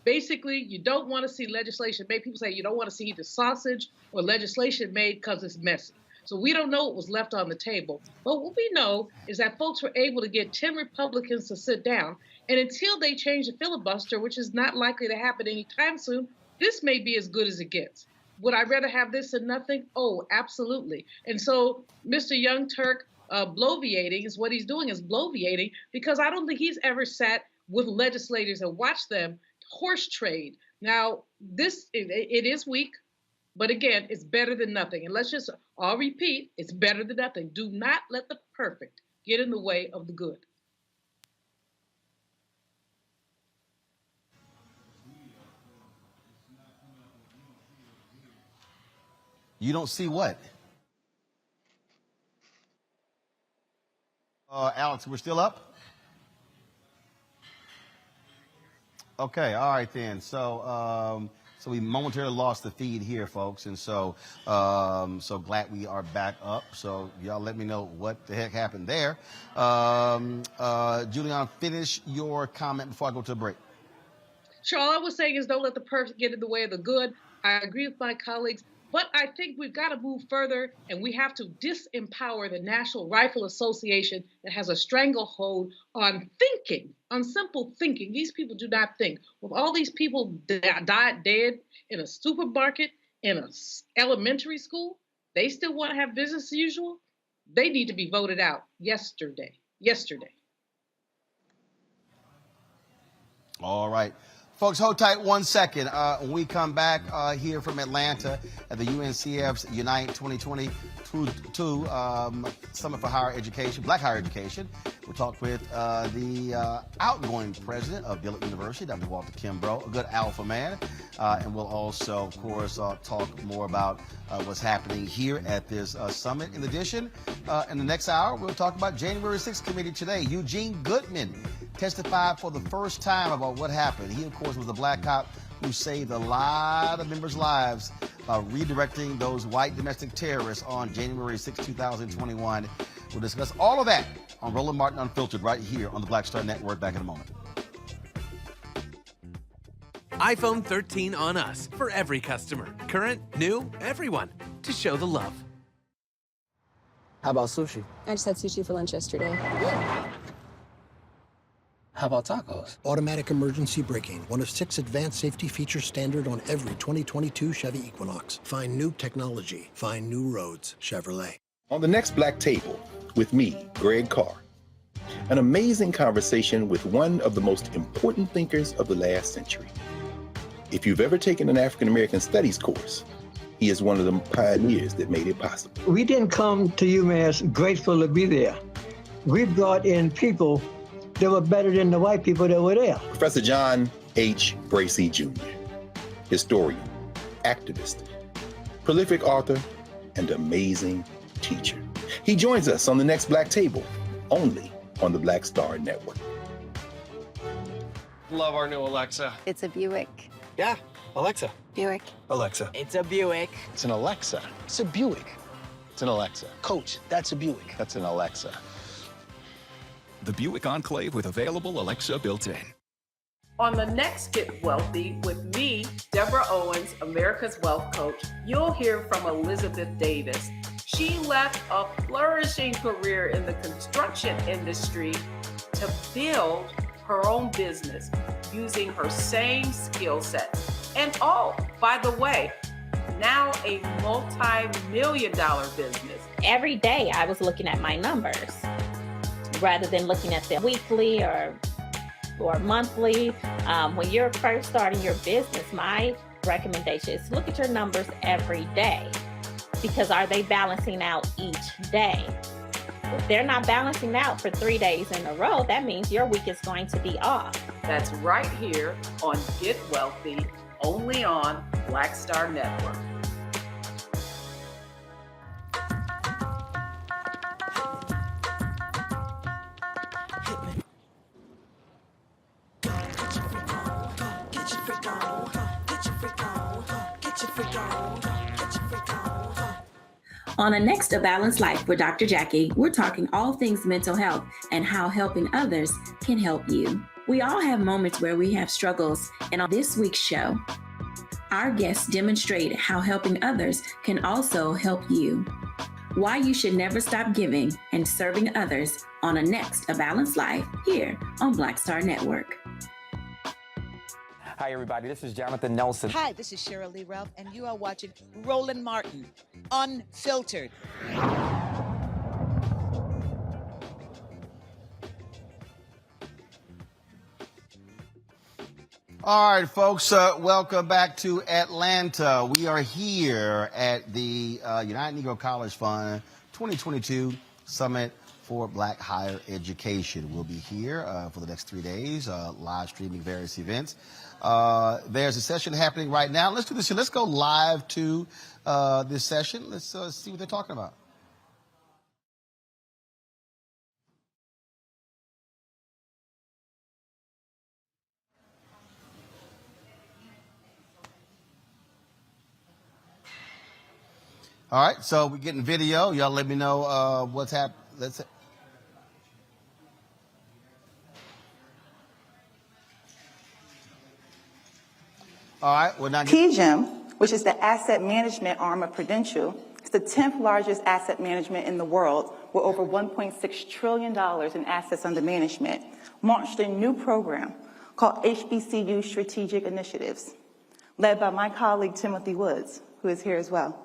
Basically, you don't want to see legislation made. People say you don't want to see either sausage or legislation made because it's messy. So we don't know what was left on the table. But what we know is that folks were able to get 10 Republicans to sit down. And until they change the filibuster, which is not likely to happen anytime soon, this may be as good as it gets. Would I rather have this than nothing? Oh, absolutely. And so Mr. Young Turk bloviating is what he's doing, is bloviating, because I don't think he's ever sat with legislators and watched them horse trade. Now, it is weak. But again, it's better than nothing. And let's just all repeat, it's better than nothing. Do not let the perfect get in the way of the good. You don't see what? Alex, we're still up? Okay, all right then. So we momentarily lost the feed here, folks, and so glad we are back up. So y'all let me know what the heck happened there. Julian, finish your comment before I go to a break. Sure, all I was saying is don't let the perfect get in the way of the good. I agree with my colleagues, but I think we've got to move further, and we have to disempower the National Rifle Association that has a stranglehold on thinking, on simple thinking. These people do not think. With all these people died dead in a supermarket, in an elementary school, they still want to have business as usual? They need to be voted out yesterday. All right. Folks, hold tight 1 second. When we come back here from Atlanta at the UNCF's Unite 2022 Summit for Higher Education, Black Higher Education, we'll talk with the outgoing president of Dillard University, Dr. Walter Kimbrough, a good alpha man. And we'll also, of course, talk more about what's happening here at this summit. In addition, in the next hour, we'll talk about January 6th committee today. Eugene Goodman testified for the first time about what happened. He, of course, was the black cop who saved a lot of members' lives by redirecting those white domestic terrorists on January 6, 2021. We'll discuss all of that on Roland Martin Unfiltered right here on the Black Star Network. Back in a moment. iPhone 13 on us for every customer. Current, new, everyone. To show the love. How about sushi? I just had sushi for lunch yesterday. How about tacos? Automatic emergency braking, one of 6 advanced safety features standard on every 2022 Chevy Equinox. Find new technology. Find new roads. Chevrolet. On the next Black Table, with me, Greg Carr. An amazing conversation with one of the most important thinkers of the last century. If you've ever taken an African American Studies course, he is one of the pioneers that made it possible. We didn't come to UMass grateful to be there. We brought in people that were better than the white people that were there. Professor John H. Bracey Jr., historian, activist, prolific author, and amazing teacher. He joins us on the next Black Table, only on the Black Star Network. Love our new Alexa. It's a Buick. Yeah, Alexa. Buick. Alexa. It's a Buick. It's an Alexa. It's a Buick. It's an Alexa. Coach, that's a Buick. That's an Alexa. The Buick Enclave with available Alexa built in. On the next Get Wealthy with me, Deborah Owens, America's Wealth Coach, you'll hear from Elizabeth Davis. She left a flourishing career in the construction industry to build her own business using her same skill sets. And oh, by the way, now a multi-million-dollar business. Every day I was looking at my numbers rather than looking at them weekly or monthly. When you're first starting your business, my recommendation is look at your numbers every day, because are they balancing out each day? If they're not balancing out for 3 days in a row, that means your week is going to be off. That's right here on Get Wealthy, only on Black Star Network. On the next A Balanced Life with Dr. Jackie, we're talking all things mental health and how helping others can help you. We all have moments where we have struggles, and on this week's show, our guests demonstrate how helping others can also help you. Why you should never stop giving and serving others on the next A Balanced Life here on Black Star Network. Hi, everybody. This is Jonathan Nelson. Hi, this is Cheryl Lee Ralph, and you are watching Roland Martin Unfiltered. All right, folks, welcome back to Atlanta. We are here at the United Negro College Fund 2022 Summit for Black Higher Education. We'll be here for the next 3 days, live streaming various events. There's a session happening right now. Let's do this. Let's go live to this session. Let's see what they're talking about. All right, so we're getting video. Y'all let me know what's happening. Let's. All right, we're not. PGIM, which is the asset management arm of Prudential, is the 10th largest asset management in the world, with over $1.6 trillion in assets under management, launched a new program called HBCU Strategic Initiatives, led by my colleague Timothy Woods, who is here as well.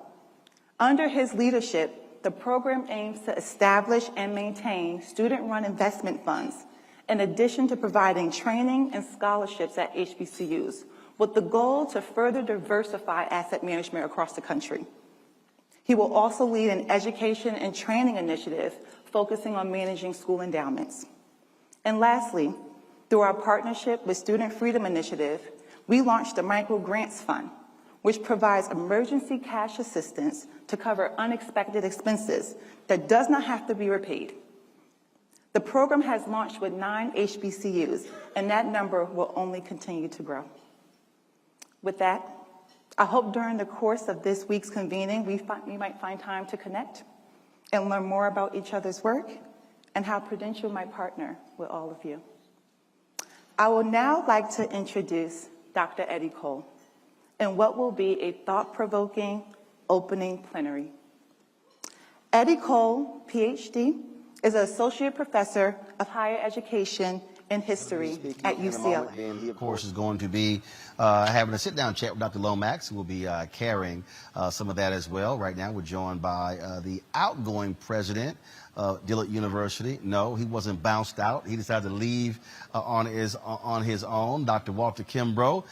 Under his leadership, the program aims to establish and maintain student-run investment funds, in addition to providing training and scholarships at HBCUs, with the goal to further diversify asset management across the country. He will also lead an education and training initiative focusing on managing school endowments. And lastly, through our partnership with Student Freedom Initiative, we launched the Micro Grants Fund, which provides emergency cash assistance to cover unexpected expenses that does not have to be repaid. The program has launched with 9 HBCUs, and that number will only continue to grow. With that, I hope during the course of this week's convening, we might find time to connect and learn more about each other's work and how Prudential might partner with all of you. I would now like to introduce Dr. Eddie Cole in what will be a thought-provoking opening plenary. Eddie Cole, PhD, is an associate professor of higher education and history at UCLA. And he, of course, is going to be having a sit-down chat with Dr. Lomax, who will be carrying some of that as well. Right now, we're joined by the outgoing president of Dillard University. No, he wasn't bounced out. He decided to leave on his own. Dr. Walter Kimbrough.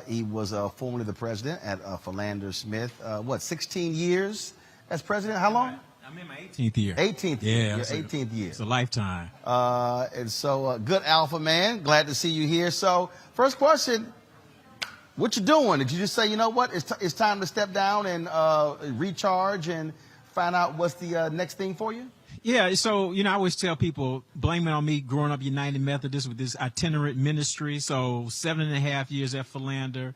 He was formerly the president at Philander Smith. 16 years as president? How long? I'm in my 18th year. 18th year. Yeah, your 18th year. It's a lifetime. And so, good alpha man. Glad to see you here. So, first question, what you doing? Did you just say, you know what, it's time to step down and recharge and find out what's the next thing for you? Yeah, so, I always tell people, blame it on me growing up United Methodist with this itinerant ministry. So 7.5 years at Philander,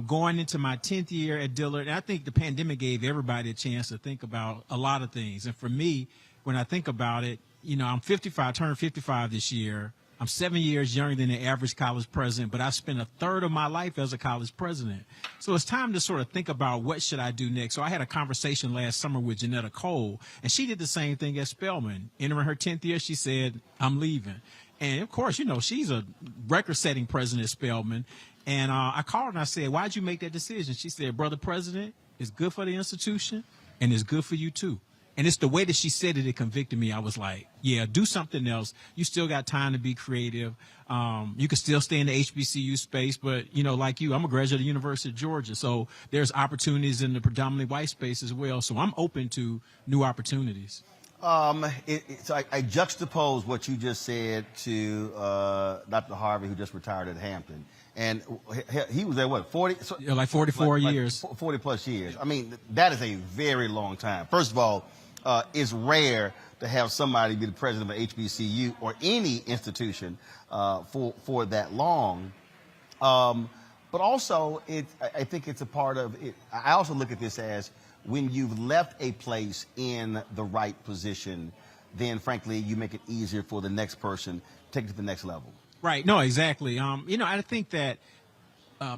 going into my 10th year at Dillard. And I think the pandemic gave everybody a chance to think about a lot of things. And for me, when I think about it, I'm 55, turned 55 this year. I'm 7 years younger than the average college president, but I spent a third of my life as a college president. So it's time to sort of think about what should I do next. So I had a conversation last summer with Janetta Cole, and she did the same thing at Spelman. Entering her 10th year, she said, I'm leaving. And, of course, she's a record-setting president at Spelman. And I called her and I said, why'd you make that decision? She said, Brother President, it's good for the institution, and it's good for you, too. And it's the way that she said it that convicted me. I was like, yeah, do something else. You still got time to be creative. You can still stay in the HBCU space, but, like you, I'm a graduate of the University of Georgia. So there's opportunities in the predominantly white space as well. So I'm open to new opportunities. So I juxtapose what you just said to Dr. Harvey, who just retired at Hampton. And he was there, 40? So, yeah, like 44 years. 40 plus years. I mean, that is a very long time. First of all, it's rare to have somebody be the president of an HBCU or any institution for that long. But also, I think it's a part of it. I also look at this as when you've left a place in the right position, then frankly, you make it easier for the next person to take it to the next level. Right. No, exactly. You know, I think that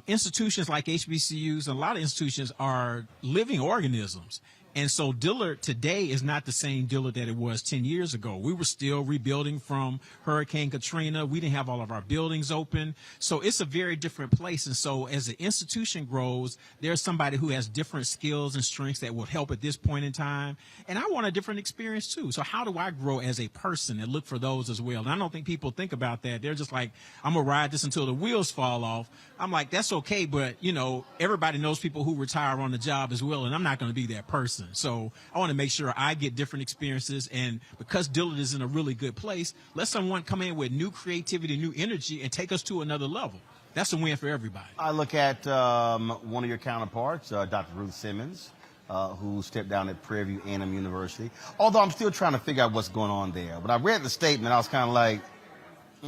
institutions like HBCUs and a lot of institutions are living organisms. And so Dillard today is not the same Dillard that it was 10 years ago. We were still rebuilding from Hurricane Katrina. We didn't have all of our buildings open. So it's a very different place. And so as the institution grows, there's somebody who has different skills and strengths that will help at this point in time. And I want a different experience too. So how do I grow as a person and look for those as well? And I don't think people think about that. They're just like, I'm going to ride this until the wheels fall off. I'm like, that's okay. But, you know, everybody knows people who retire on the job as well. And I'm not going to be that person. So I want to make sure I get different experiences. And because Dillard is in a really good place, let someone come in with new creativity, new energy, and take us to another level. That's a win for everybody. I look at one of your counterparts, Dr. Ruth Simmons, who stepped down at Prairie View A&M University. Although I'm still trying to figure out what's going on there. When I read the statement, I was kind of like,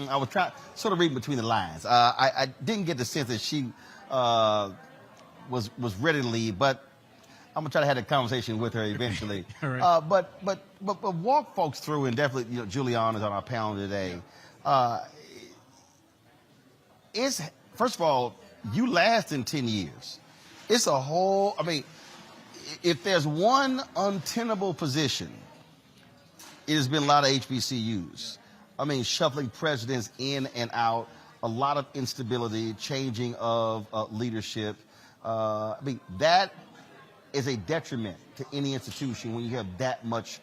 I was trying sort of reading between the lines. I didn't get the sense that she was ready to leave, but I'm gonna try to have a conversation with her eventually. Right. But walk folks through, and definitely, you know, Julian is on our panel today. First of all, you last in 10 years. It's a whole. I mean, if there's one untenable position, it has been a lot of HBCUs. I mean, shuffling presidents in and out, a lot of instability, changing of leadership. I mean, that is a detriment to any institution when you have that much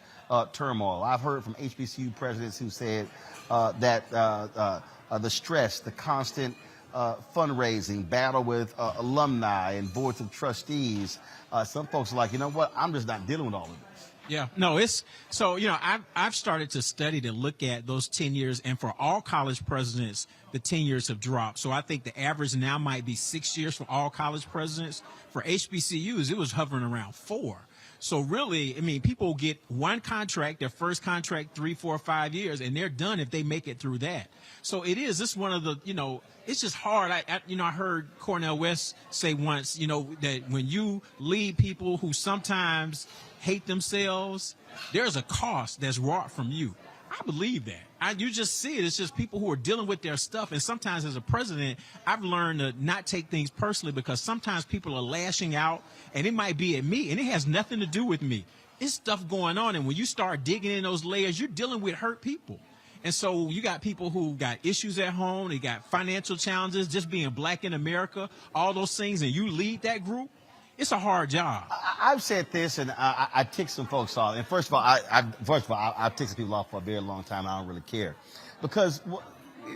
turmoil. I've heard from HBCU presidents who said that the stress, the constant fundraising, battle with alumni and boards of trustees, some folks are like, you know what, I'm just not dealing with all of this. Yeah, no, it's so, you know, I've started to study to look at those 10 years, and for all college presidents, the 10 years have dropped. So I think the average now might be 6 years for all college presidents. For HBCUs, it was hovering around 4. So really, I mean, people get one contract, their first contract, 3, 4, 5 years, and they're done if they make it through that. So this is one of the, you know, it's just hard. I heard Cornel West say once, you know, that when you lead people who sometimes hate themselves, there's a cost that's wrought from you. I believe that. You just see it. It's just people who are dealing with their stuff. And sometimes as a president, I've learned to not take things personally, because sometimes people are lashing out, and it might be at me, and it has nothing to do with me. It's stuff going on. And when you start digging in those layers, you're dealing with hurt people. And so you got people who got issues at home. They got financial challenges, just being black in America, all those things. And you lead that group. It's a hard job. I've said this, and I tick some folks off. And first of all, I've ticked some people off for a very long time. I don't really care, because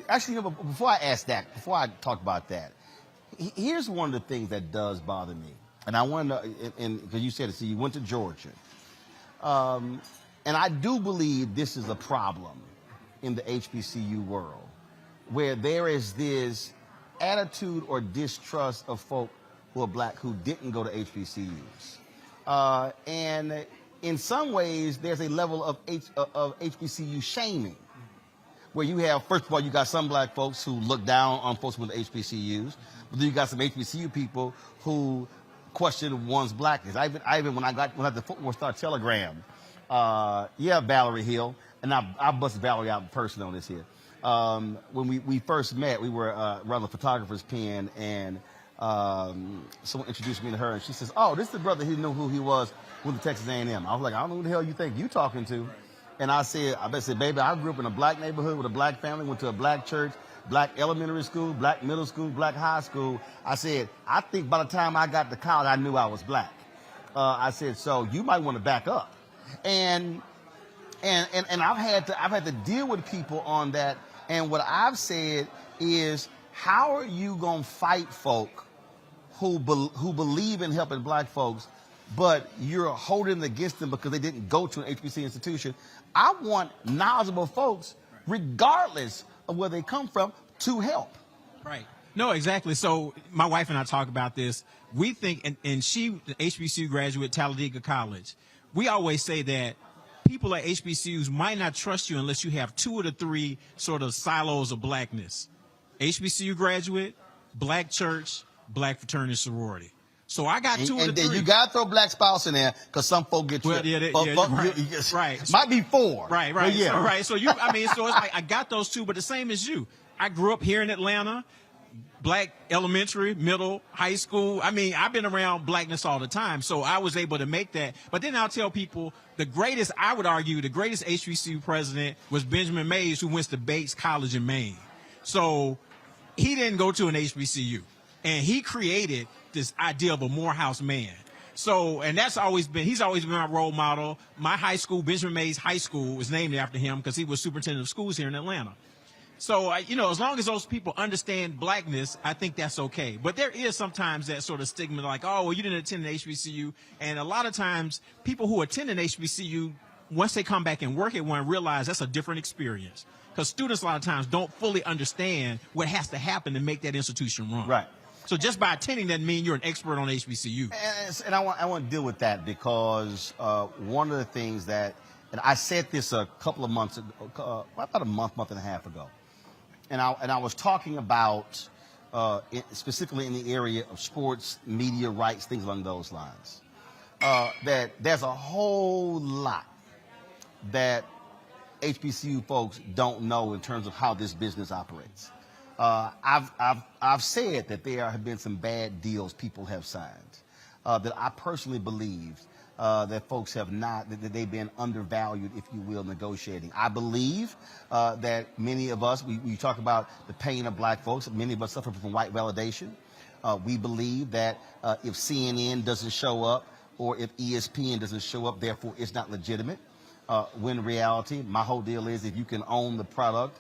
actually, before I ask that, before I talk about that, here's one of the things that does bother me. And I want to, and because you said it, so you went to Georgia, and I do believe this is a problem in the HBCU world, where there is this attitude or distrust of folk who are black who didn't go to HBCUs. And in some ways, there's a level of HBCU shaming, where you have, first of all, you got some black folks who look down on folks with HBCUs, but then you got some HBCU people who question one's blackness. I even when I had the Fort Worth Star Telegram, Valerie Hill, and I busted Valerie out in person on this here. When we first met, we were around the photographer's pen, and someone introduced me to her, and she says, "Oh, this is the brother who knew who he was with the Texas A&M." I was like, "I don't know who the hell you think you talking to." And I said, "Baby, I grew up in a black neighborhood with a black family, went to a black church, black elementary school, black middle school, black high school." I said, "I think by the time I got to college, I knew I was black." I said, "So you might want to back up." And I've had to deal with people on that. And what I've said is, how are you gonna fight folk who believe in helping black folks, but you're holding against them because they didn't go to an HBCU institution? I want knowledgeable folks, regardless of where they come from, to help. Right. No, exactly. So my wife and I talk about this. We think, and she, the HBCU graduate, Talladega College, we always say that people at HBCUs might not trust you unless you have 2 of the 3 sort of silos of blackness. HBCU graduate, black church, black fraternity sorority. So I got two of the and then three. you got to throw black spouse in there because some folk get Well, tripped. right. Might be 4. Right. But yeah. So, right. So so it's like I got those two, but the same as you. I grew up here in Atlanta, black elementary, middle, high school. I mean, I've been around blackness all the time, so I was able to make that. But then I'll tell people I would argue the greatest HBCU president was Benjamin Mays, who went to Bates College in Maine. So he didn't go to an HBCU, and he created this idea of a Morehouse man. So, and he's always been my role model. My high school, Benjamin Mays High School, was named after him because he was superintendent of schools here in Atlanta. So, as long as those people understand blackness, I think that's okay. But there is sometimes that sort of stigma like, oh, well, you didn't attend an HBCU. And a lot of times people who attend an HBCU, once they come back and work at one, realize that's a different experience. Because students a lot of times don't fully understand what has to happen to make that institution run. Right. So just by attending doesn't mean you're an expert on HBCU. And I want to deal with that because one of the things that, and I said this a couple of months ago, about a month and a half ago, and I was talking about specifically in the area of sports, media rights, things along those lines, that there's a whole lot that HBCU folks don't know in terms of how this business operates. I've said that there have been some bad deals people have signed that I personally believe that folks have not, that they've been undervalued, if you will, negotiating. I believe that many of us, we talk about the pain of black folks, many of us suffer from white validation. We believe that if CNN doesn't show up or if ESPN doesn't show up, therefore it's not legitimate. When in reality, my whole deal is if you can own the product,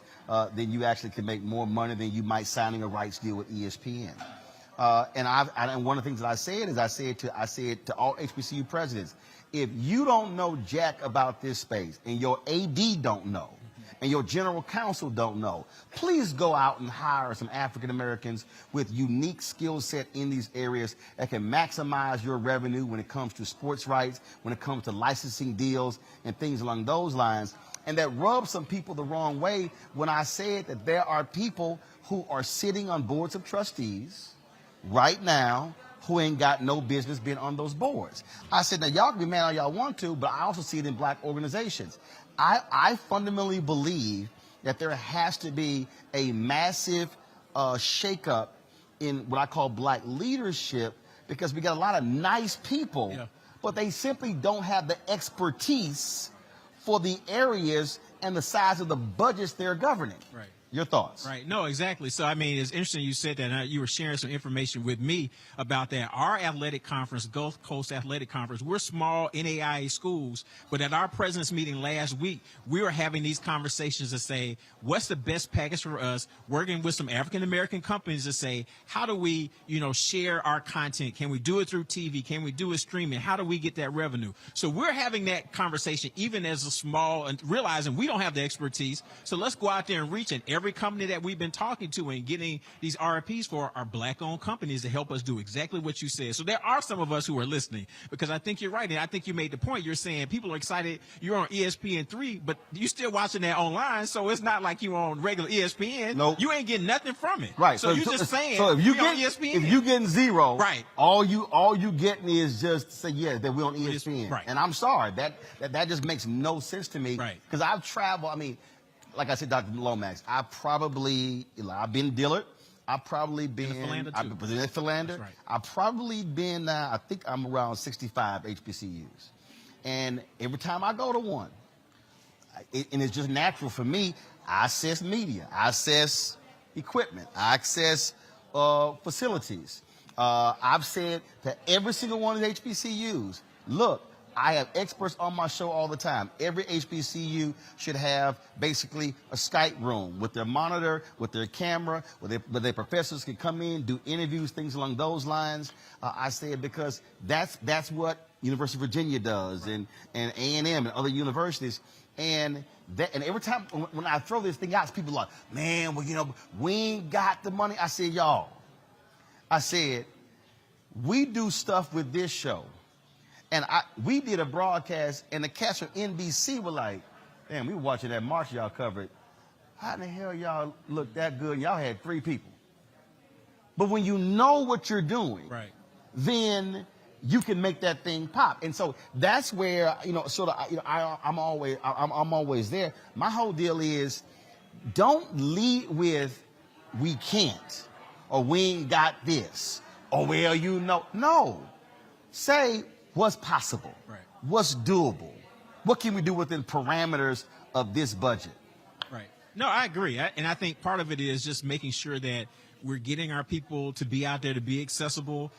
then you actually can make more money than you might signing a rights deal with ESPN. And one of the things that I said is I said to all HBCU presidents, if you don't know jack about this space and your AD don't know and your general counsel don't know, please go out and hire some African Americans with unique skill set in these areas that can maximize your revenue when it comes to sports rights, when it comes to licensing deals and things along those lines. And that rubs some people the wrong way when I said that there are people who are sitting on boards of trustees right now who ain't got no business being on those boards. I said, now y'all can be mad all y'all want to, but I also see it in black organizations. I fundamentally believe that there has to be a massive shakeup in what I call black leadership because we got a lot of nice people, but they simply don't have the expertise for the areas and the size of the budgets they're governing. Right. Your thoughts? Right. No, exactly. So, I mean, it's interesting you said that. You were sharing some information with me about that. Our athletic conference, Gulf Coast Athletic Conference, we're small NAIA schools, but at our president's meeting last week, we were having these conversations to say, what's the best package for us, working with some African-American companies to say, how do we, share our content? Can we do it through TV? Can we do it streaming? How do we get that revenue? So we're having that conversation even as a small, and realizing we don't have the expertise. So let's go out there and reach it. Every company that we've been talking to and getting these RFPs for are black-owned companies to help us do exactly what you said. So there are some of us who are listening because I think you're right. And I think you made the point. You're saying people are excited. You're on ESPN3, but you're still watching that online. So it's not like you're on regular ESPN. Nope. You ain't getting nothing from it. Right. So you're just saying so if you on ESPN. If you getting zero, right. all you getting is just say, yeah, that we're on ESPN. Right. And I'm sorry. That just makes no sense to me. Right. Because I've traveled, like I said, Dr. Lomax, I've been Dillard. I've probably been in Philander. Right. I've probably been, I think I'm around 65 HBCUs. And every time I go to one, and it's just natural for me, I access media, I access equipment, I access facilities. I've said to every single one of the HBCUs, look, I have experts on my show all the time. Every HBCU should have basically a Skype room with their monitor, with their camera, where their professors can come in, do interviews, things along those lines. I say it because that's what University of Virginia does, and A&M and other universities. And every time when I throw this thing out, people are like, man, well, we ain't got the money. I said, y'all, we do stuff with this show. And we did a broadcast, and the cast from NBC were like, damn, we were watching that march y'all covered. How in the hell y'all look that good? Y'all had 3 people. But when you know what you're doing, right. then you can make that thing pop. And so that's where, I'm always there. My whole deal is, don't lead with we can't, or we ain't got this, or well, no. Say what's possible, right? What's doable, what can we do within parameters of this budget? Right. No, I agree. And I think part of it is just making sure that we're getting our people to be out there, to be accessible.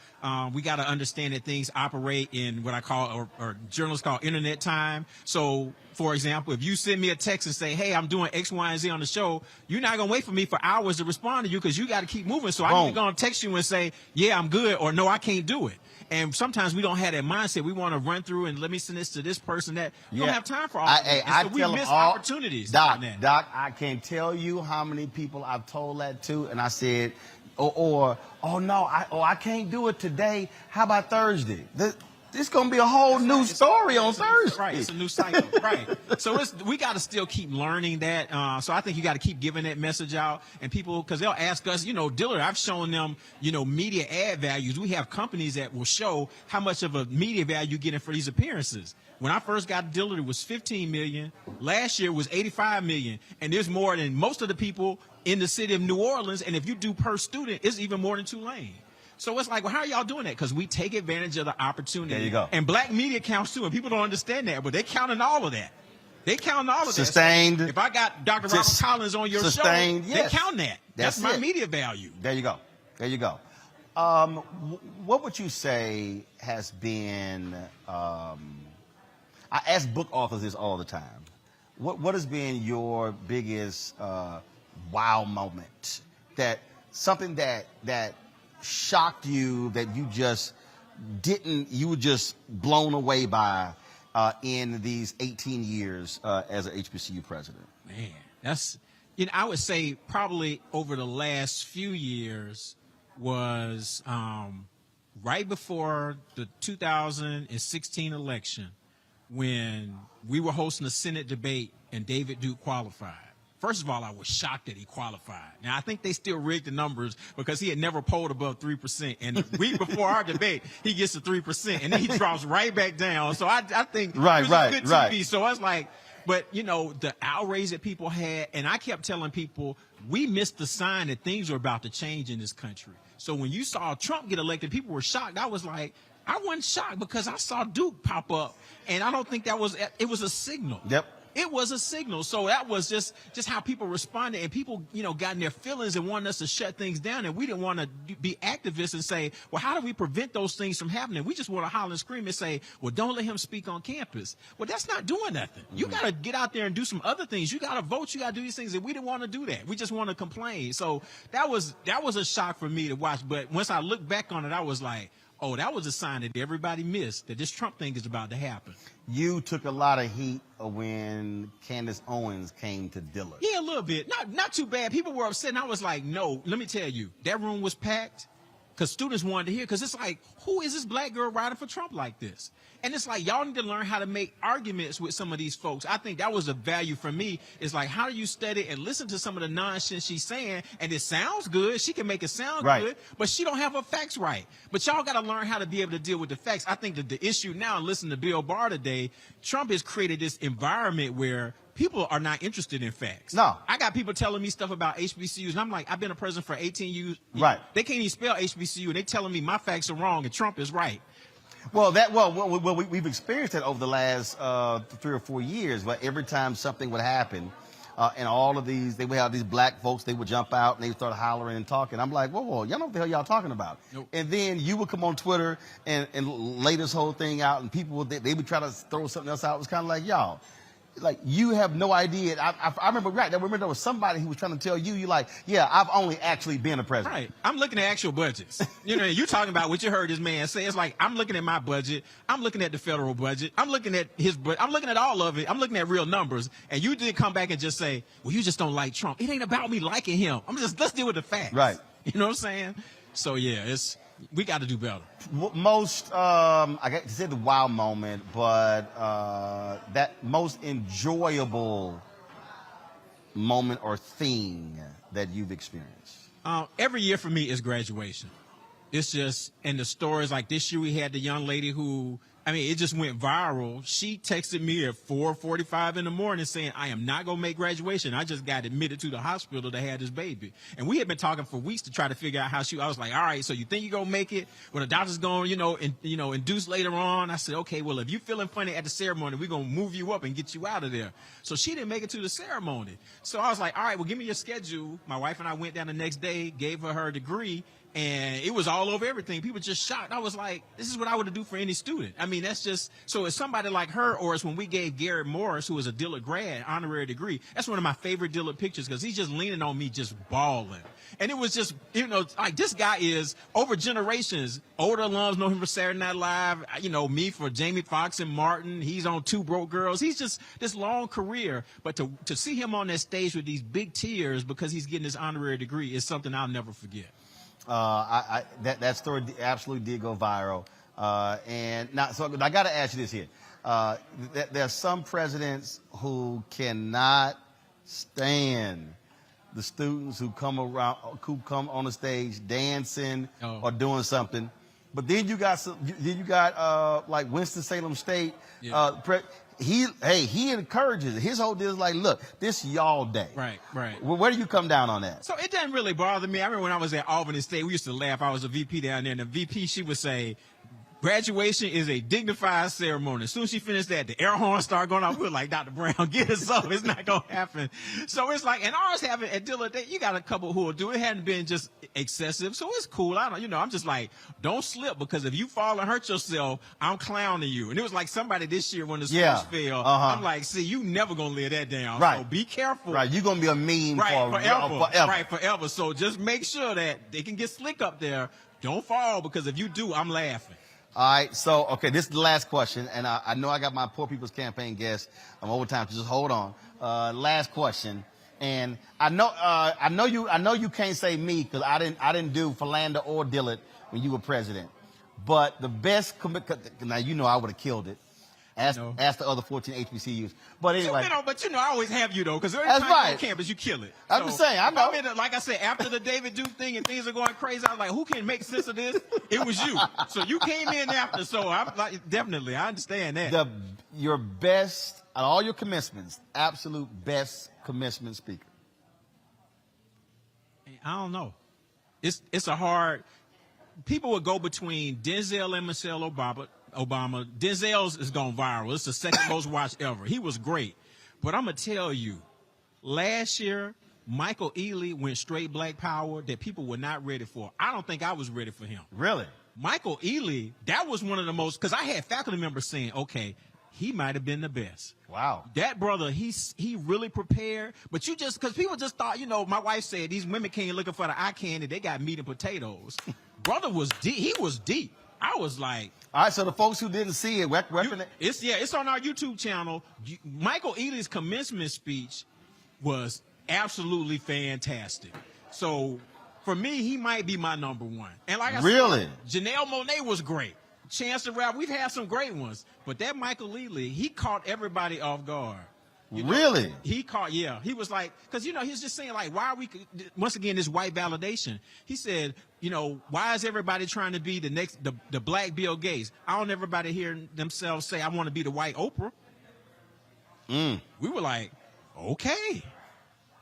We got to understand that things operate in what I call, or journalists call, internet time. So, for example, if you send me a text and say, hey, I'm doing X, Y, and Z on the show, you're not going to wait for me for hours to respond to you, because you got to keep moving. So I'm going to text you and say, yeah, I'm good, or no, I can't do it. And sometimes we don't have that mindset. We want to run through and let me send this to this person. That we don't have time for all that. So we miss opportunities. Doc, I can't tell you how many people I've told that to, and I said, I can't do it today. How about Thursday? This going to be a whole new story on Thursday. Right, it's a new cycle. Right. So we got to still keep learning that. So I think you got to keep giving that message out. And people, because they'll ask us, Dillard, I've shown them, media ad values. We have companies that will show how much of a media value you're getting for these appearances. When I first got Dillard, it was $15 million. Last year it was $85 million. And there's more than most of the people in the city of New Orleans. And if you do per student, it's even more than Tulane. So it's like, well, how are y'all doing that? Because we take advantage of the opportunity. There you go. And black media counts too, and people don't understand that, but they counting all of that. They count all of Sustained. that. So if I got Dr. Robert Collins on your show, yes. they count that. That's my media value. There you go. There you go. What would you say has been, I ask book authors this all the time. What has been your biggest wow moment? That something that shocked you, that you were just blown away by in these 18 years as an HBCU president? Man, that's, I would say probably over the last few years was right before the 2016 election, when we were hosting a Senate debate and David Duke qualified. First of all, I was shocked that he qualified. Now, I think they still rigged the numbers because he had never polled above 3%. And the week before our debate, he gets to 3%, and then he drops right back down. So I think it was good TV. So I was like, but, the outrage that people had, and I kept telling people, we missed the sign that things were about to change in this country. So when you saw Trump get elected, people were shocked. I was like, I wasn't shocked because I saw Duke pop up, and I don't think it was a signal. Yep. It was a signal. So that was just how people responded, and people, got in their feelings and wanted us to shut things down. And we didn't want to be activists and say, well, how do we prevent those things from happening? We just want to holler and scream and say, well, don't let him speak on campus. Well, that's not doing nothing. You got to get out there and do some other things. You got to vote. You got to do these things. And we didn't want to do that. We just want to complain. So that was a shock for me to watch. But once I look back on it, I was like, oh, that was a sign that everybody missed, that this Trump thing is about to happen. You took a lot of heat when Candace Owens came to Dillard. Yeah, a little bit. Not too bad. People were upset, and I was like, no, let me tell you, that room was packed because students wanted to hear, because it's like, who is this black girl riding for Trump like this? And it's like, y'all need to learn how to make arguments with some of these folks. I think that was a value for me. It's like, how do you study and listen to some of the nonsense she's saying? And it sounds good. She can make it sound good, but she don't have her facts right. But y'all got to learn how to be able to deal with the facts. I think that the issue now, listening to Bill Barr today, Trump has created this environment where people are not interested in facts. No. I got people telling me stuff about HBCUs, and I'm like, I've been a president for 18 years. Right. They can't even spell HBCU, and they telling me my facts are wrong and Trump is right. Well, we've experienced that over the last 3 or 4 years, where every time something would happen, and all of these, they would have these black folks, they would jump out and they would start hollering and talking. I'm like, whoa, y'all know what the hell y'all talking about? Nope. And then you would come on Twitter and lay this whole thing out, and people they would try to throw something else out. It was kind of like, y'all, like, you have no idea. I remember there was somebody who was trying to tell you like, yeah, I've only actually been a president. Right. I'm looking at actual budgets. You talking about what you heard this man say. It's like, I'm looking at my budget. I'm looking at the federal budget. I'm looking at his budget. I'm looking at all of it. I'm looking at real numbers. And you didn't come back and just say, well, you just don't like Trump. It ain't about me liking him. Let's deal with the facts. Right. You know what I'm saying? So, yeah, we got to do better. Most, I got to say the wow moment, but that most enjoyable moment or thing that you've experienced? Every year for me is graduation. It's just, and the stories, like this year we had the young lady who, I mean, it just went viral. She texted me at 4:45 in the morning saying, I am not going to make graduation. I just got admitted to the hospital to have this baby. And we had been talking for weeks to try to figure out how I was like, all right, so you think you're going to make it? Well, the doctor's going, induce later on. I said, okay, well, if you're feeling funny at the ceremony, we're going to move you up and get you out of there. So she didn't make it to the ceremony. So I was like, all right, well, give me your schedule. My wife and I went down the next day, gave her degree. And it was all over everything. People just shocked. I was like, this is what I would do for any student. I mean, that's just, so it's somebody like her, or it's when we gave Garrett Morris, who was a Dillard grad, honorary degree. That's one of my favorite Dillard pictures because he's just leaning on me, just bawling. And it was just, like this guy is over generations. Older alums know him for Saturday Night Live, me for Jamie Foxx and Martin. He's on Two Broke Girls. He's just this long career. But to see him on that stage with these big tears because he's getting this honorary degree is something I'll never forget. That story absolutely did go viral. And now, so I got to ask you this here. There are some presidents who cannot stand the students who come on the stage dancing or doing something. But then you got like Winston-Salem State. Yeah. He encourages it. His whole deal is like, look, this y'all day. Right. Well, where do you come down on that? So it doesn't really bother me. I remember when I was at Albany State, we used to laugh. I was a VP down there, and the VP, she would say, graduation is a dignified ceremony. As soon as she finished that, the air horn started going off. We were like, Dr. Brown, get us up. It's not going to happen. So it's like, and ours happened at Dillard. You got a couple who will do it. It hadn't been just excessive. So it's cool. I'm just like, don't slip, because if you fall and hurt yourself, I'm clowning you. And it was like somebody this year when the sports fell. I'm like, see, you never going to live that down. Right. So be careful. Right. You're going to be a meme forever. Right, forever. So just make sure that they can get slick up there. Don't fall, because if you do, I'm laughing. All right, so, okay, this is the last question, and I know I got my Poor People's Campaign guest. I'm over time, so just hold on. Last question, and I know you can't say me, because I didn't do Philander or Dillard when you were president. But the best now I would have killed it. Ask the other 14 HBCUs. But anyway. But I always have you, though, because every that's time right. you're on campus, you kill it. I'm just saying, I know. Like I said, after the David Duke thing and things are going crazy, I was like, who can make sense of this? It was you. So you came in after, so I'm like, definitely, I understand that. Your best, out of all your commencements, absolute best commencement speaker. I don't know. It's a hard, people would go between Denzel and Michelle Obama. Denzel's is gone viral. It's the second most watched ever. He was great. But I'm going to tell you, last year, Michael Ealy went straight black power that people were not ready for. I don't think I was ready for him. Really? Michael Ealy, that was one of the most, because I had faculty members saying, okay, he might have been the best. Wow. That brother, he really prepared. But because people just thought, my wife said, these women came looking for the eye candy. They got meat and potatoes. Brother was deep. He was deep. I was like, all right, so the folks who didn't see it, it's on our YouTube channel. Michael Ealy's commencement speech was absolutely fantastic. So for me, he might be my number one. And like I said, Janelle Monáe was great. Chance the Rapper, we've had some great ones. But that Michael Ealy, he caught everybody off guard. Really? He caught, He was like, because, he was just saying, like, why are we, once again, this white validation. He said, why is everybody trying to be the black Bill Gates? I don't everybody hear themselves say, I want to be the white Oprah. We were like, okay.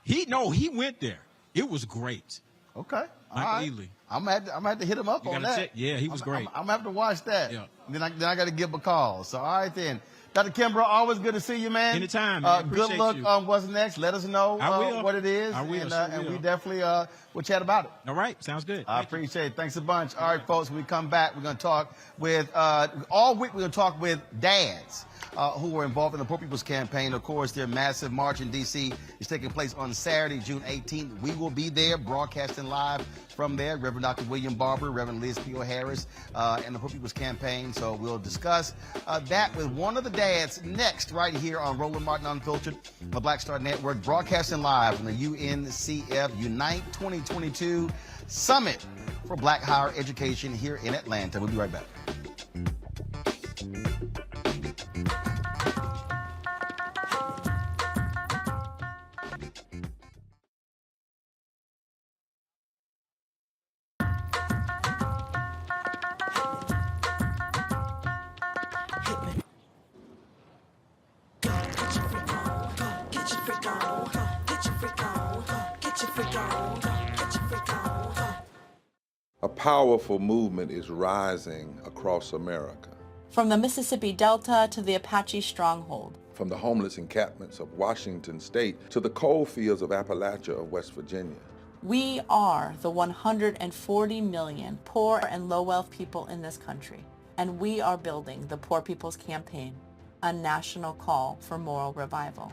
He went there. It was great. Okay. Michael Ealy. I'm gonna have to hit him up on that. Yeah, he was great. I'm gonna have to watch that. Yeah. Then I got to give him a call. So, all right, then. Dr. Kimbrough, always good to see you, man. Anytime, man. Good luck on what's next. Let us know what it is. I will. And we definitely will chat about it. All right. Sounds good. I appreciate it. Thanks a bunch. All right, folks, when we come back, we're going to talk with, all week we're going to talk with dads who were involved in the Poor People's Campaign. Of course, their massive march in D.C. is taking place on Saturday, June 18th. We will be there broadcasting live from there. Reverend Dr. William Barber, Reverend Liz P.O. Harris, and the Poor People's Campaign. So we'll discuss that with one of the dads next right here on Roland Martin Unfiltered, the Black Star Network, broadcasting live from the UNCF Unite 2022 Summit for Black Higher Education here in Atlanta. We'll be right back. A powerful movement is rising across America. From the Mississippi Delta to the Apache Stronghold. From the homeless encampments of Washington State to the coal fields of Appalachia of West Virginia. We are the 140 million poor and low-wealth people in this country, and we are building the Poor People's Campaign, a national call for moral revival.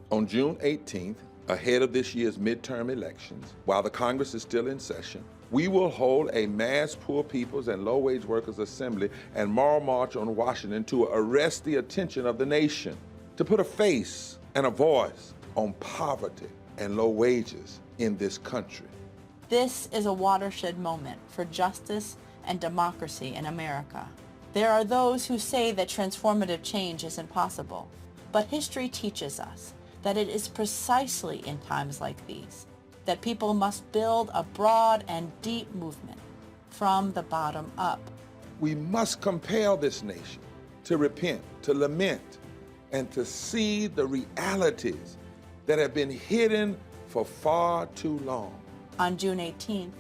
On June 18th, ahead of this year's midterm elections, while the Congress is still in session, we will hold a mass poor people's and low-wage workers assembly and moral march on Washington to arrest the attention of the nation, to put a face and a voice on poverty and low wages in this country. This is a watershed moment for justice and democracy in America. There are those who say that transformative change isn't possible, but history teaches us that it is precisely in times like these that people must build a broad and deep movement from the bottom up. We must compel this nation to repent, to lament, and to see the realities that have been hidden for far too long. On June 18th,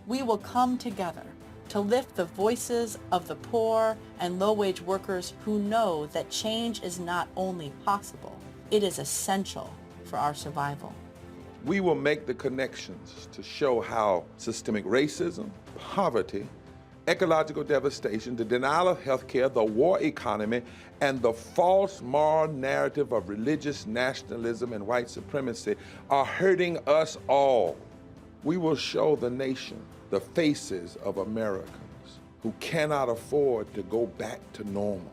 we will come together to lift the voices of the poor and low-wage workers who know that change is not only possible, it is essential for our survival. We will make the connections to show how systemic racism, poverty, ecological devastation, the denial of health care, the war economy, and the false moral narrative of religious nationalism and white supremacy are hurting us all. We will show the nation the faces of Americans who cannot afford to go back to normal.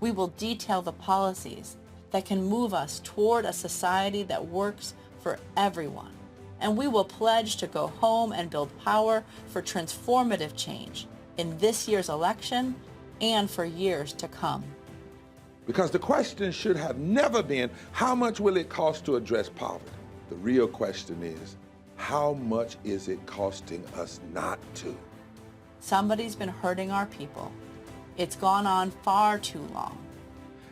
We will detail the policies that can move us toward a society that works for everyone. And we will pledge to go home and build power for transformative change in this year's election and for years to come. Because the question should have never been, how much will it cost to address poverty? The real question is, how much is it costing us not to? Somebody's been hurting our people. It's gone on far too long.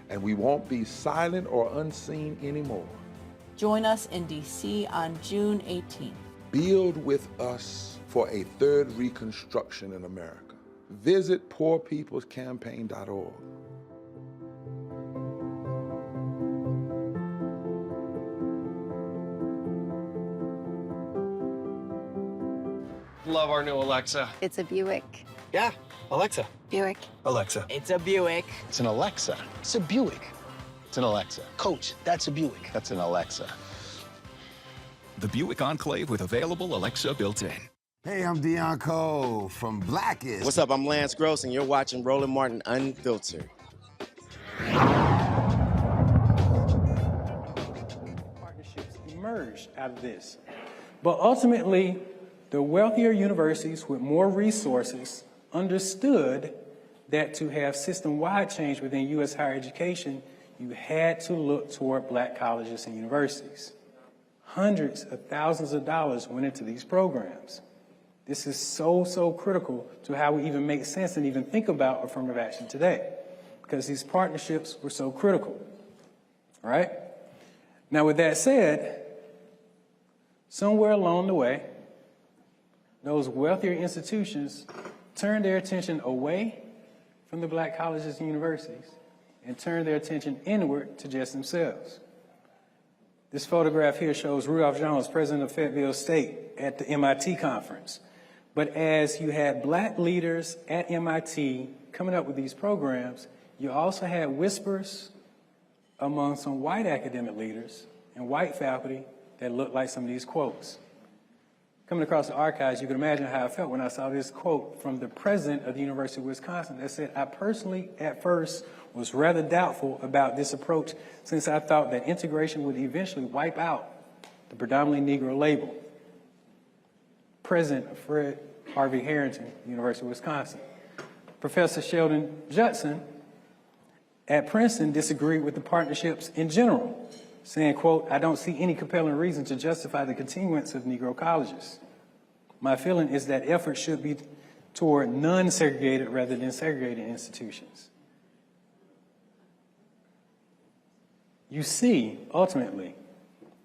And we won't be silent or unseen anymore. Join us in D.C. on June 18th. Build with us for a third reconstruction in America. Visit poorpeoplescampaign.org. Love our new Alexa. It's a Buick. Yeah, Alexa. Buick. Alexa. It's a Buick. It's an Alexa. It's a Buick. It's an Alexa. Coach, that's a Buick. That's an Alexa. The Buick Enclave with available Alexa built-in. Hey, I'm Deion Cole from Blackest. What's up? I'm Lance Gross, and you're watching Roland Martin Unfiltered. Partnerships emerged out of this. But ultimately, the wealthier universities with more resources understood that to have system-wide change within U.S. higher education, you had to look toward black colleges and universities. Hundreds of thousands of dollars went into these programs. This is so critical to how we even make sense and even think about affirmative action today, because these partnerships were so critical. All right? Now, with that said, somewhere along the way, those wealthier institutions turned their attention away from the black colleges and universities and turned their attention inward to just themselves. This photograph here shows Rudolph Jones, president of Fayetteville State, at the MIT conference. But as you had black leaders at MIT coming up with these programs, you also had whispers among some white academic leaders and white faculty that looked like some of these quotes. Coming across the archives, you can imagine how I felt when I saw this quote from the president of the University of Wisconsin that said, "I personally, at first, was rather doubtful about this approach since I thought that integration would eventually wipe out the predominantly Negro label." President Fred Harvey Harrington, University of Wisconsin. Professor Sheldon Judson at Princeton disagreed with the partnerships in general, saying, quote, "I don't see any compelling reason to justify the continuance of Negro colleges. My feeling is that effort should be toward non-segregated rather than segregated institutions." You see, ultimately,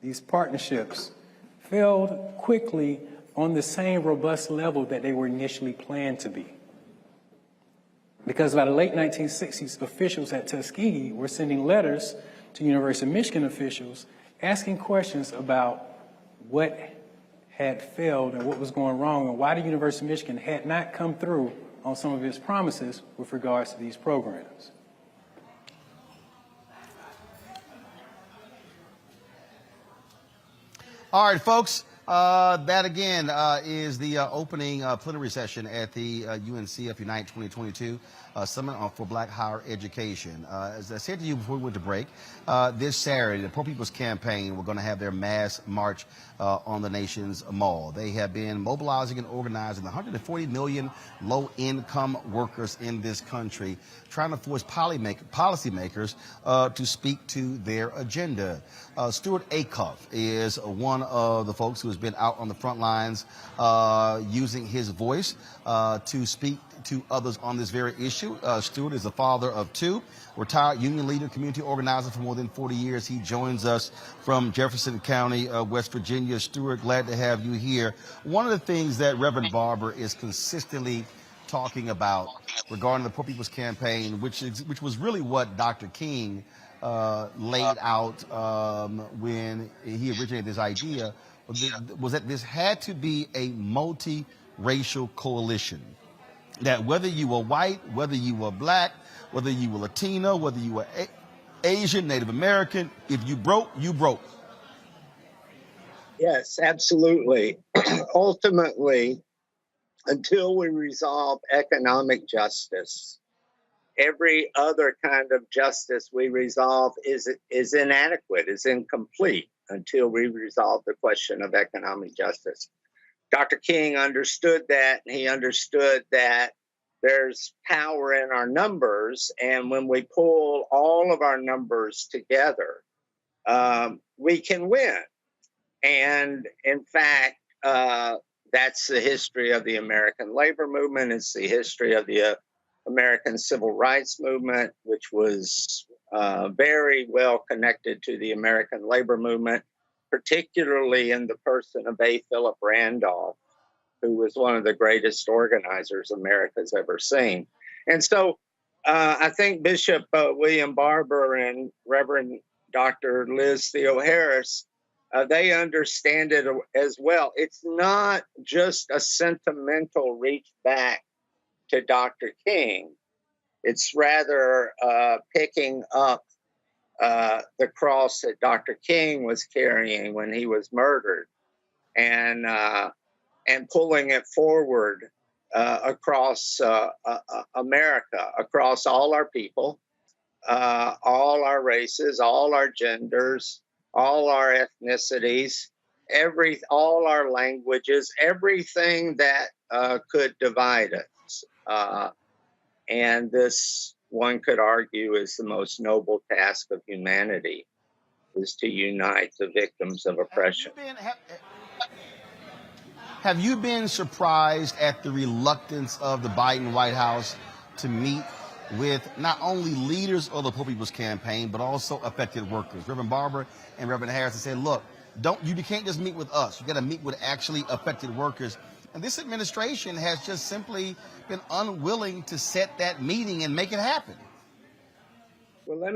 these partnerships failed quickly on the same robust level that they were initially planned to be. Because by the late 1960s, officials at Tuskegee were sending letters to University of Michigan officials asking questions about what had failed and what was going wrong and why the University of Michigan had not come through on some of its promises with regards to these programs. All right, folks, that again is the opening plenary session at the UNCF Unite 2022 Summit for Black Higher Education. As I said to you before we went to break, this Saturday, the Poor People's Campaign, we're going to have their mass march on the nation's mall. They have been mobilizing and organizing the 140 million low-income workers in this country, trying to force policymakers to speak to their agenda. Stuart Acuff is one of the folks who has been out on the front lines using his voice to speak to others on this very issue. Stuart is the father of two, retired union leader, community organizer for more than 40 years. He joins us from Jefferson County, West Virginia. Stuart, glad to have you here. One of the things that Reverend Barber is consistently talking about regarding the Poor People's Campaign, which was really what Dr. King laid out when he originated this idea, was that this had to be a multi-racial coalition. That whether you were white, whether you were black, whether you were Latino, whether you were Asian, Native American, if you broke, you broke. Yes, absolutely. Ultimately, until we resolve economic justice, every other kind of justice we resolve is inadequate, is incomplete until we resolve the question of economic justice. Dr. King understood that, and he understood that there's power in our numbers, and when we pull all of our numbers together, we can win. And in fact, that's the history of the American labor movement. It's the history of the American civil rights movement, which was very well connected to the American labor movement, particularly in the person of A. Philip Randolph, who was one of the greatest organizers America's ever seen. And so I think Bishop William Barber and Reverend Dr. Liz Theo-Harris, they understand it as well. It's not just a sentimental reach back to Dr. King. It's rather picking up the cross that Dr. King was carrying when he was murdered, and pulling it forward across America, across all our people, all our races, all our genders, all our ethnicities, all our languages, everything that could divide us. And this, one could argue, is the most noble task of humanity, is to unite the victims of oppression. Have you been surprised at the reluctance of the Biden White House to meet with not only leaders of the Poor People's Campaign, but also affected workers? Reverend Barber and Reverend Harris said, look, you can't just meet with us. You got to meet with actually affected workers. And this administration has just simply been unwilling to set that meeting and make it happen. Well,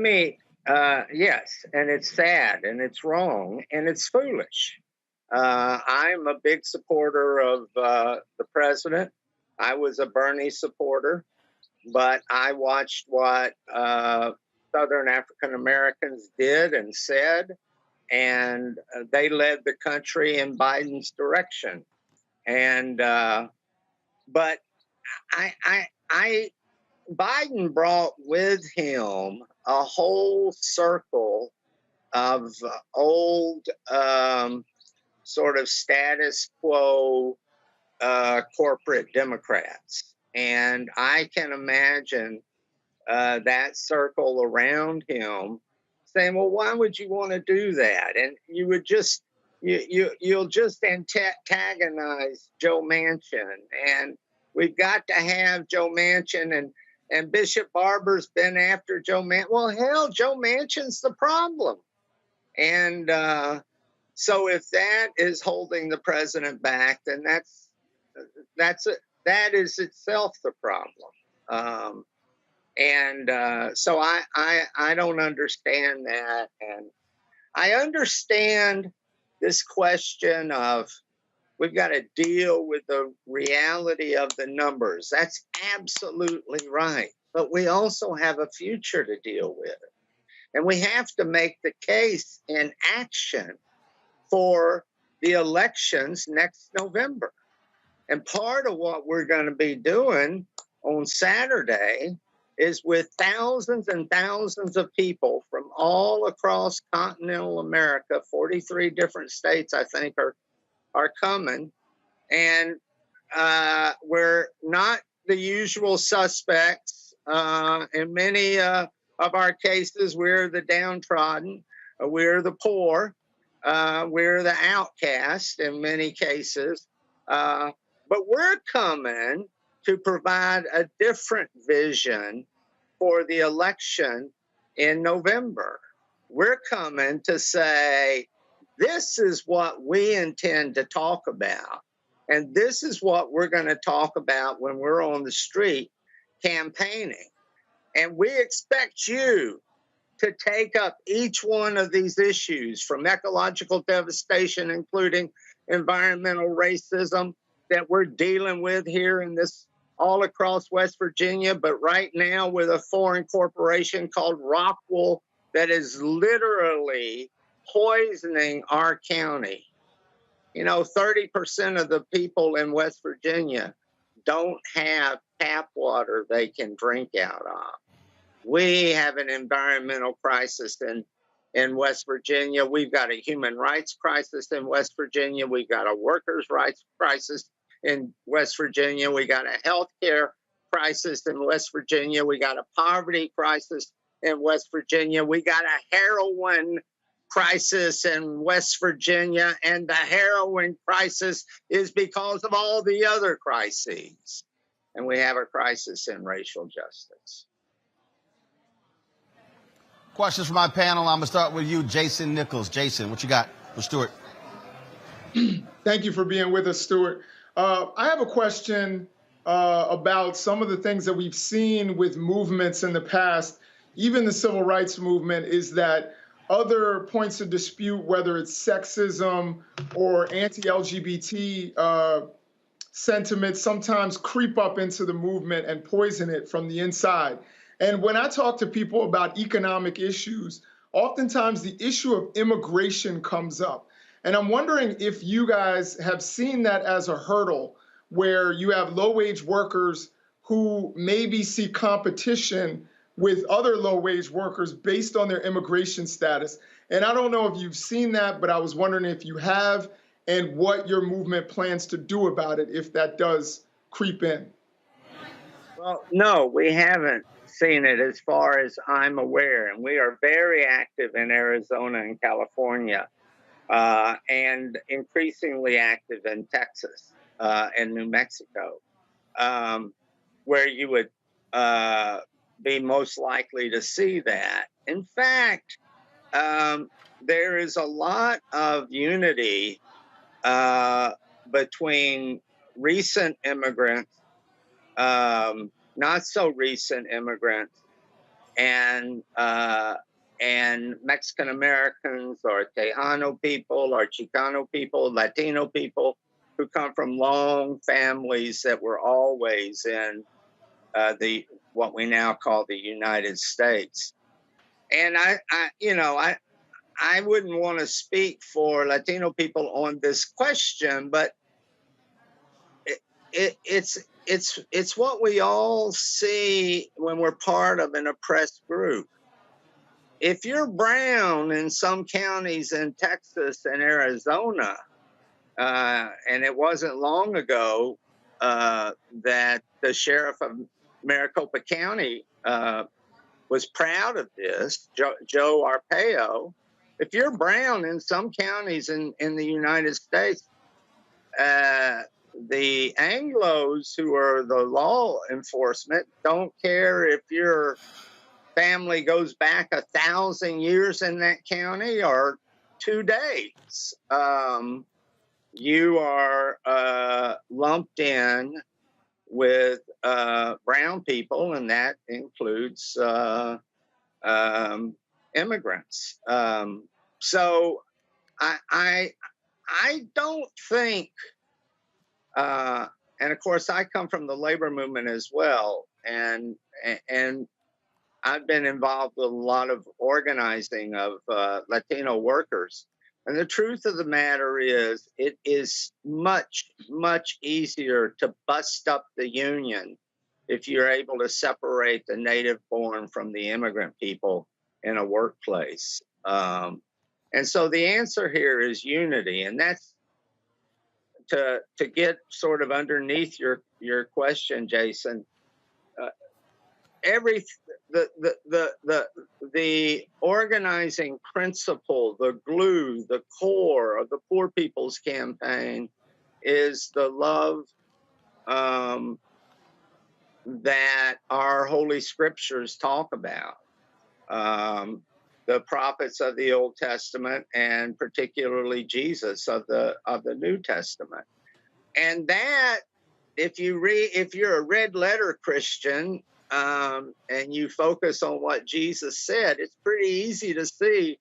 yes, and it's sad, and it's wrong, and it's foolish. I'm a big supporter of the president. I was a Bernie supporter, but I watched what Southern African Americans did and said, and they led the country in Biden's direction. And but Biden brought with him a whole circle of old sort of status quo corporate Democrats. And I can imagine that circle around him saying, well, why would you want to do that? And you would just, you'll just antagonize Joe Manchin. And we've got to have Joe Manchin, and Bishop Barber's been after Joe Manchin. Well, hell, Joe Manchin's the problem. And So if that is holding the president back, then that is itself the problem. So I don't understand that. And I understand this question of we've got to deal with the reality of the numbers. That's absolutely right. But we also have a future to deal with. And we have to make the case in action for the elections next November. And part of what we're going to be doing on Saturday is with thousands and thousands of people from all across continental America, 43 different states, I think, are coming. And we're not the usual suspects. In many of our cases, we're the downtrodden, we're the poor, we're the outcast in many cases. But we're coming to provide a different vision for the election in November. We're coming to say, this is what we intend to talk about. And this is what we're going to talk about when we're on the street campaigning. And we expect you to take up each one of these issues, from ecological devastation, including environmental racism that we're dealing with here in this all across West Virginia, but right now with a foreign corporation called Rockwool that is literally poisoning our county. You know, 30% of the people in West Virginia don't have tap water they can drink out of. We have an environmental crisis in West Virginia. We've got a human rights crisis in West Virginia. We've got a workers' rights crisis in West Virginia. We got a healthcare crisis in West Virginia. We got a poverty crisis in West Virginia. We got a heroin crisis in West Virginia, and the heroin crisis is because of all the other crises. And we have a crisis in racial justice. Questions from my panel. I'm going to start with you, Jason Nichols. Jason, what you got for Stuart? Thank you for being with us, Stuart. I have a question about some of the things that we've seen with movements in the past, even the civil rights movement, is that other points of dispute, whether it's sexism or anti-LGBT sentiments, sometimes creep up into the movement and poison it from the inside. And when I talk to people about economic issues, oftentimes the issue of immigration comes up. And I'm wondering if you guys have seen that as a hurdle, where you have low-wage workers who maybe see competition with other low-wage workers based on their immigration status. And I don't know if you've seen that, but I was wondering if you have, and what your movement plans to do about it if that does creep in. Well, no, we haven't seen it as far as I'm aware. And we are very active in Arizona and California, and increasingly active in Texas and New Mexico, where you would be most likely to see that. In fact, there is a lot of unity between recent immigrants, not so recent immigrants, and Mexican Americans, or Tejano people, or Chicano people, Latino people who come from long families that were always in what we now call the United States. And I wouldn't want to speak for Latino people on this question, but it's what we all see when we're part of an oppressed group. If you're brown in some counties in Texas and Arizona, and it wasn't long ago that the sheriff of Maricopa County was proud of this, Joe Arpaio. If you're brown in some counties in the United States, the Anglos, who are the law enforcement, don't care if your family goes back 1,000 years in that county, or 2 days. You are lumped in with brown people, and that includes immigrants. So I don't think, and of course I come from the labor movement as well, and I've been involved with a lot of organizing of Latino workers. And the truth of the matter is, it is much, much easier to bust up the union if you're able to separate the native born from the immigrant people in a workplace. And so the answer here is unity. And that's to get sort of underneath your question, Jason. The organizing principle, the glue, the core of the Poor People's Campaign is the love that our holy scriptures talk about, the prophets of the Old Testament, and particularly Jesus of the New Testament. And that, if you're a red letter Christian, and you focus on what Jesus said, it's pretty easy to see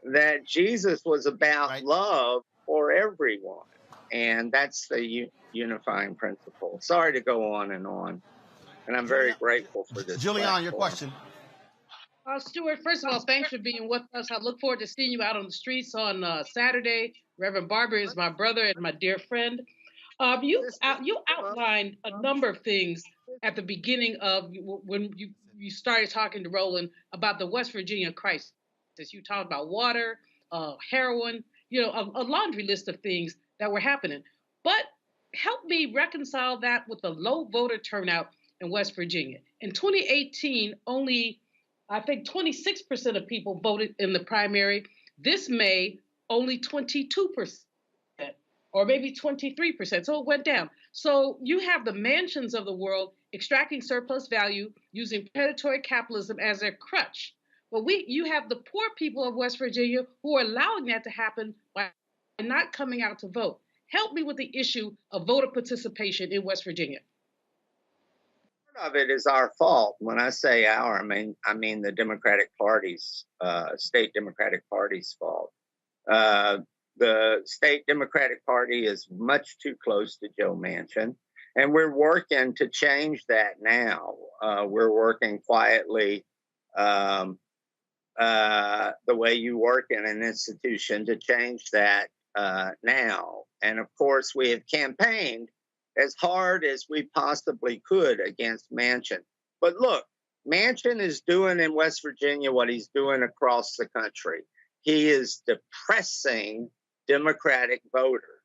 that Jesus was about love for everyone. And that's the unifying principle. Sorry to go on. And I'm very grateful for this. Julian, your question. Stuart, first of all, thanks for being with us. I look forward to seeing you out on the streets on Saturday. Reverend Barber is my brother and my dear friend. You outlined a number of things at the beginning of when you started talking to Roland about the West Virginia crisis. You talked about water, heroin, a laundry list of things that were happening. But help me reconcile that with the low voter turnout in West Virginia. In 2018, only, I think 26% of people voted in the primary. This May, only 22%. Or maybe 23%. So it went down. So you have the mansions of the world extracting surplus value using predatory capitalism as their crutch. But you have the poor people of West Virginia who are allowing that to happen by not coming out to vote. Help me with the issue of voter participation in West Virginia. Part of it is our fault. When I say our, I mean the Democratic Party's, state Democratic Party's fault. The state Democratic Party is much too close to Joe Manchin, and we're working to change that now. We're working quietly, the way you work in an institution, to change that now. And of course, we have campaigned as hard as we possibly could against Manchin. But look, Manchin is doing in West Virginia what he's doing across the country. He is depressing Democratic voters.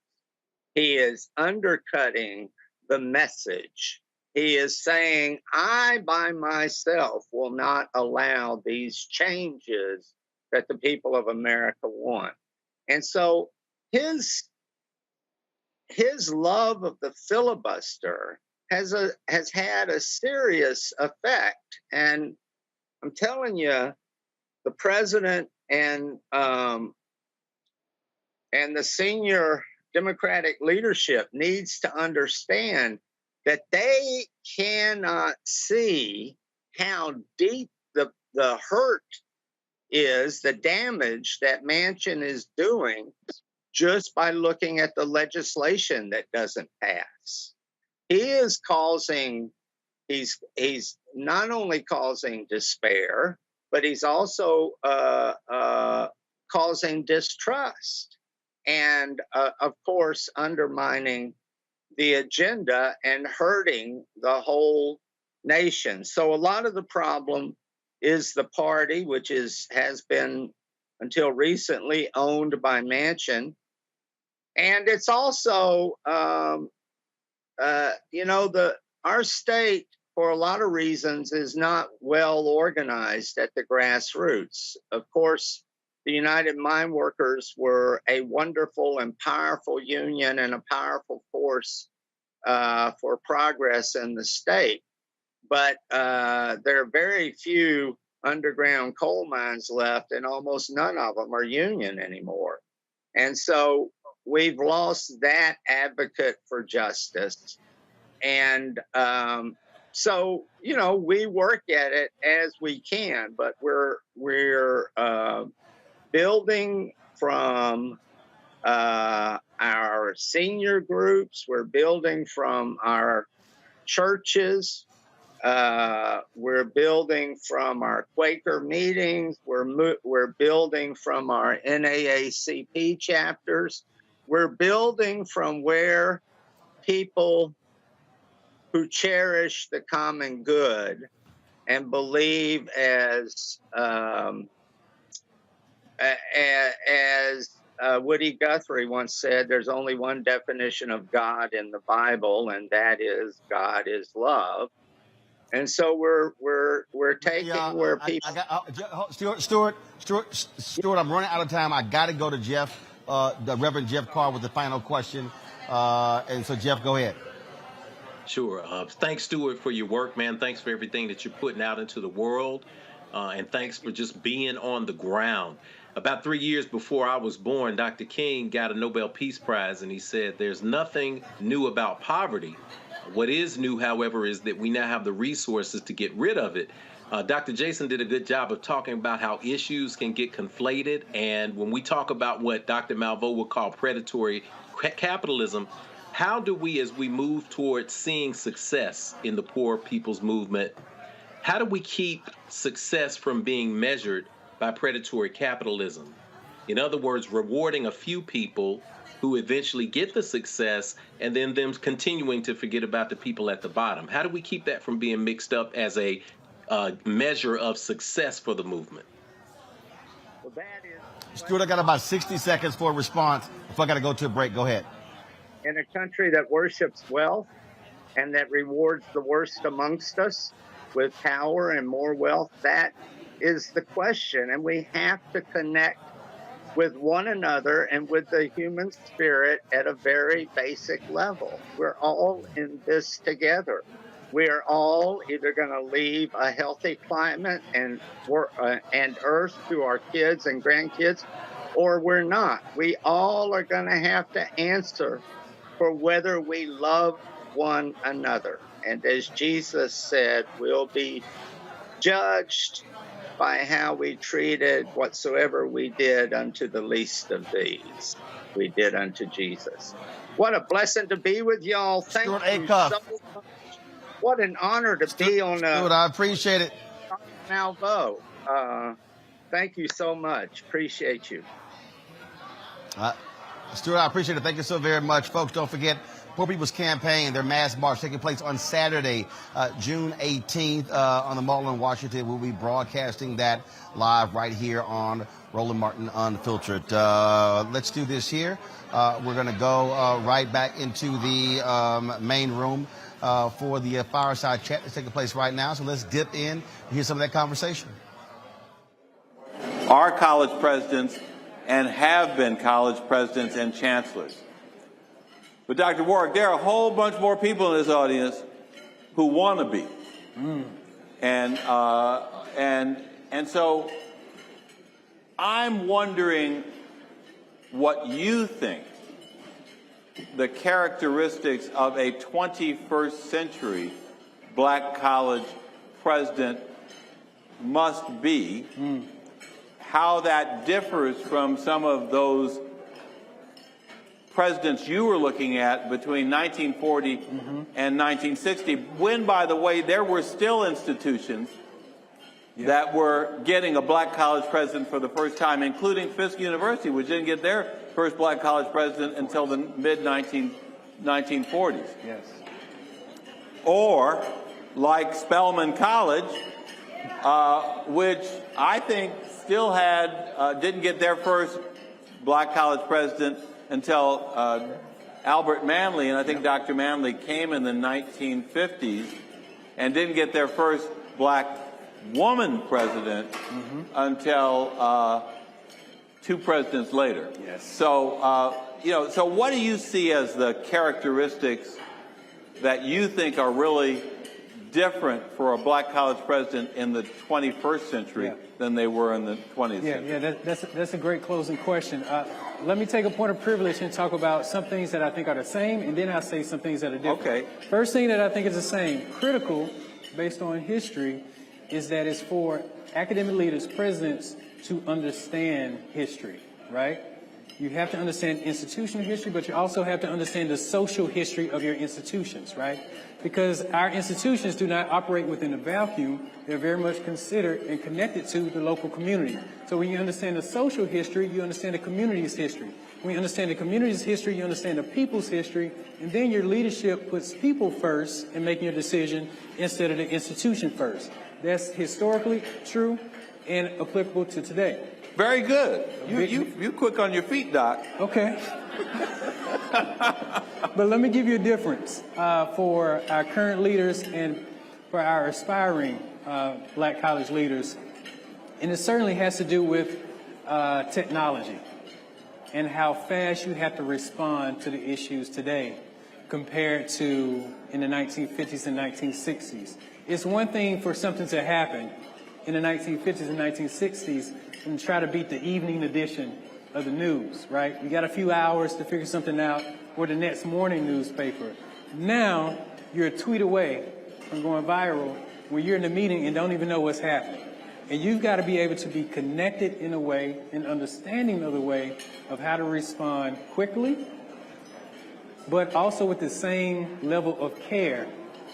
He is undercutting the message. He is saying, I by myself will not allow these changes that the people of America want. And so his love of the filibuster has had a serious effect. And I'm telling you, the president and the senior Democratic leadership needs to understand that they cannot see how deep the hurt is, the damage that Manchin is doing, just by looking at the legislation that doesn't pass. He's not only causing despair, but he's also causing distrust. And of course, undermining the agenda and hurting the whole nation. So a lot of the problem is the party, which has been until recently owned by Manchin. And it's also, our state, for a lot of reasons, is not well organized at the grassroots. Of course, the United Mine Workers were a wonderful and powerful union and a powerful force for progress in the state. But there are very few underground coal mines left, and almost none of them are union anymore. And so we've lost that advocate for justice. And so, you know, we work at it as we can, but we're building from our senior groups, we're building from our churches, we're building from our Quaker meetings, we're building from our NAACP chapters, we're building from where people who cherish the common good and believe as Woody Guthrie once said, there's only one definition of God in the Bible, and that is God is love. And so we're taking where people. Stuart, I'm running out of time. I got to go to Jeff, the Reverend Jeff Carr, with the final question. And so, Jeff, go ahead. Sure. Thanks, Stuart, for your work, man. Thanks for everything that you're putting out into the world. And thanks for just being on the ground. About 3 years before I was born, Dr. King got a Nobel Peace Prize, and he said, there's nothing new about poverty. What is new, however, is that we now have the resources to get rid of it. Dr. Jason did a good job of talking about how issues can get conflated. And when we talk about what Dr. Malveaux would call predatory capitalism, how do we, as we move towards seeing success in the poor people's movement, how do we keep success from being measured by predatory capitalism? In other words, rewarding a few people who eventually get the success and then them continuing to forget about the people at the bottom. How do we keep that from being mixed up as a measure of success for the movement? Well, that is. Stuart, I got about 60 seconds for a response. If I got to go to a break, go ahead. In a country that worships wealth and that rewards the worst amongst us with power and more wealth, that is the question. And we have to connect with one another and with the human spirit at a very basic level. We're all in this together. We are all either going to leave a healthy climate and earth to our kids and grandkids, or we're not. We all are going to have to answer for whether we love one another. And as Jesus said, we'll be judged by how we treated whatsoever we did unto the least of these, we did unto Jesus. What a blessing to be with y'all. Thank you so much. What an honor to be on Stuart, I appreciate it. Malveaux. Thank you so much. Appreciate you. Stuart, I appreciate it. Thank you so very much. Folks, don't forget, Poor People's Campaign, their mass march taking place on Saturday, June 18th on the Mall in Washington. We'll be broadcasting that live right here on Roland Martin Unfiltered. Let's do this here. We're going to go right back into the main room for the fireside chat that's taking place right now. So let's dip in and hear some of that conversation. Are college presidents and have been college presidents and chancellors. But Dr. Warwick, there are a whole bunch more people in this audience who want to be. And so I'm wondering what you think the characteristics of a 21st century black college president must be, how that differs from some of those presidents you were looking at between 1940 and 1960, when, by the way, there were still institutions that were getting a black college president for the first time, including Fisk University, which didn't get their first black college president until the mid-1940s. Yes. Or, like Spelman College, which I think still had, didn't get their first black college president until Albert Manley, and I think Dr. Manley came in the 1950s, and didn't get their first black woman president until 2 presidents later. Yes. So, so what do you see as the characteristics that you think are really different for a black college president in the 21st century than they were in the 20th century? Yeah, that's a great closing question. Let me take a point of privilege and talk about some things that I think are the same, and then I'll say some things that are different. Okay. First thing that I think is the same, critical, based on history, is that it's for academic leaders, presidents, to understand history, right? You have to understand institutional history, but you also have to understand the social history of your institutions, right? Because our institutions do not operate within a vacuum. They're very much considered and connected to the local community. So when you understand the social history, you understand the community's history. When you understand the community's history, you understand the people's history, and then your leadership puts people first in making your decision instead of the institution first. That's historically true and applicable to today. Very good. You quick on your feet, Doc. Okay. But let me give you a difference for our current leaders and for our aspiring black college leaders. And it certainly has to do with technology and how fast you have to respond to the issues today compared to in the 1950s and 1960s. It's one thing for something to happen in the 1950s and 1960s and try to beat the evening edition of the news, right? You got a few hours to figure something out, or the next morning newspaper. Now, you're a tweet away from going viral where you're in a meeting and don't even know what's happening. And you've got to be able to be connected in a way, and understanding of the way of how to respond quickly, but also with the same level of care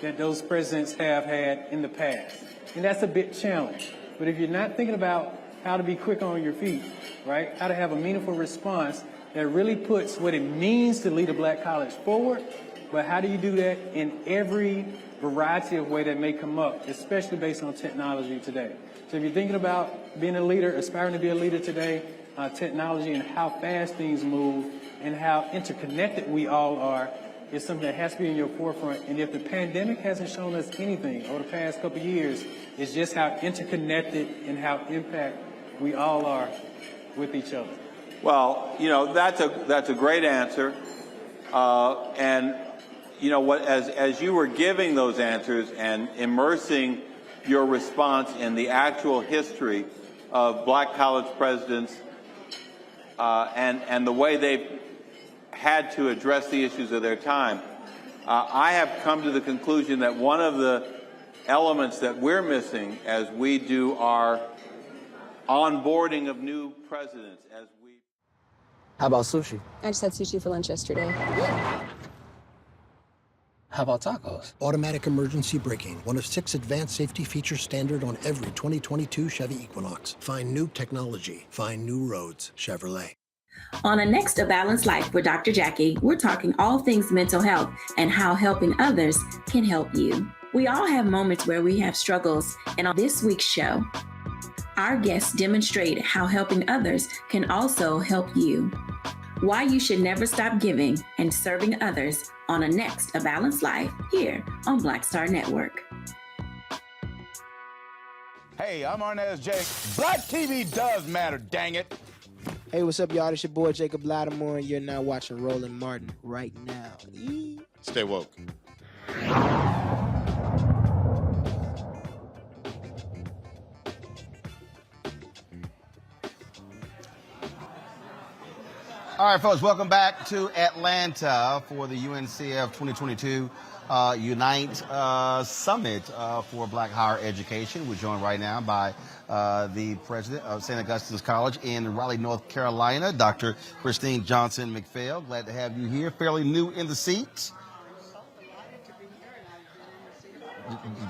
that those presidents have had in the past. And that's a big challenge. But if you're not thinking about how to be quick on your feet, right? How to have a meaningful response that really puts what it means to lead a black college forward, but how do you do that in every variety of way that may come up, especially based on technology today? So if you're thinking about being a leader, aspiring to be a leader today, technology and how fast things move and how interconnected we all are is something that has to be in your forefront. And if the pandemic hasn't shown us anything over the past couple of years, it's just how interconnected and how impact we all are with each other. Well, that's a great answer. And what, as you were giving those answers and immersing your response in the actual history of black college presidents and the way they've had to address the issues of their time, I have come to the conclusion that one of the elements that we're missing as we do our onboarding of new presidents, How about sushi? I just had sushi for lunch yesterday. How about tacos? Automatic emergency braking, one of 6 advanced safety features standard on every 2022 Chevy Equinox. Find new technology. Find new roads. Chevrolet. On A Next A Balanced Life with Dr. Jackie, we're talking all things mental health and how helping others can help you. We all have moments where we have struggles, and on this week's show, our guests demonstrate how helping others can also help you. Why you should never stop giving and serving others on A Next A Balanced Life here on Black Star Network. Hey, I'm Arnez J. Black TV does matter, dang it. Hey, what's up, y'all? It's your boy, Jacob Lattimore, and you're now watching Roland Martin right now. Stay woke. All right, folks, welcome back to Atlanta for the UNCF 2022 Unite Summit for Black Higher Education. We're joined right now by the president of St. Augustine's College in Raleigh, North Carolina, Dr. Christine Johnson McPhail. Glad to have you here. Fairly new in the seat.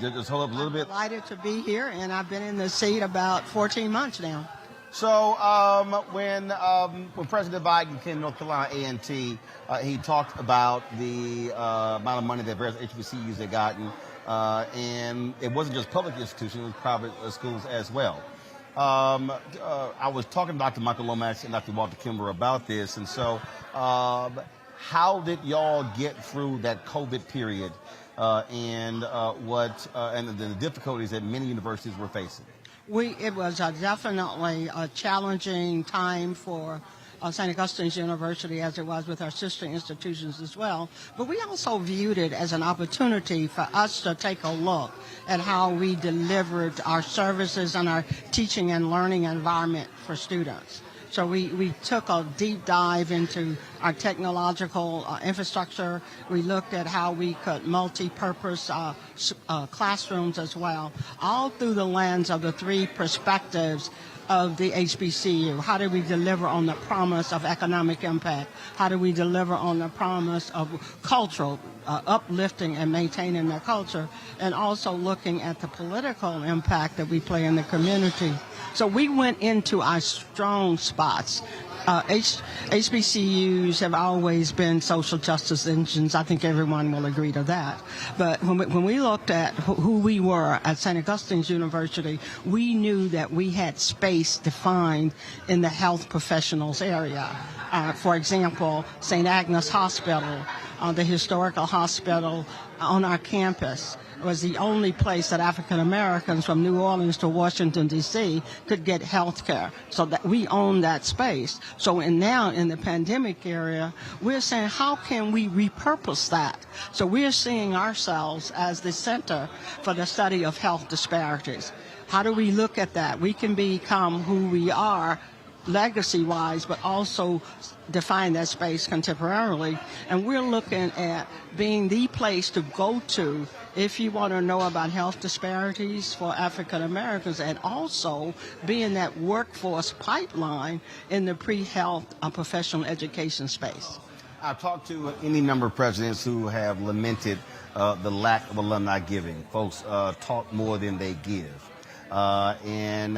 Just hold up a little bit. Delighted to be here, and I've been in the seat about 14 months now. So when President Biden came to North Carolina A&T, he talked about the amount of money that various HBCUs had gotten, and it wasn't just public institutions, it was private schools as well. I was talking to Dr. Michael Lomax and Dr. Walter Kimber about this, and so how did y'all get through that COVID period and the difficulties that many universities were facing? It was definitely a challenging time for St. Augustine's University as it was with our sister institutions as well. But we also viewed it as an opportunity for us to take a look at how we delivered our services and our teaching and learning environment for students. So we took a deep dive into our technological infrastructure. We looked at how we could multi-purpose classrooms as well, all through the lens of the three perspectives of the HBCU. How do we deliver on the promise of economic impact? How do we deliver on the promise of cultural uplifting and maintaining their culture? And also looking at the political impact that we play in the community. So we went into our strong spots. HBCUs have always been social justice engines. I think everyone will agree to that. But when we looked at who we were at St. Augustine's University, we knew that we had space defined in the health professionals area. For example, St. Agnes Hospital, the historical hospital on our campus, was the only place that African Americans from New Orleans to Washington, D.C. could get health care. So that we own that space. So now in the pandemic area, we're saying, how can we repurpose that? So we're seeing ourselves as the center for the study of health disparities. How do we look at that? We can become who we are legacy-wise, but also define that space contemporarily. And we're looking at being the place to go to if you want to know about health disparities for African Americans, and also being that workforce pipeline in the pre-health professional education space. I've talked to any number of presidents who have lamented the lack of alumni giving. Folks talk more than they give. In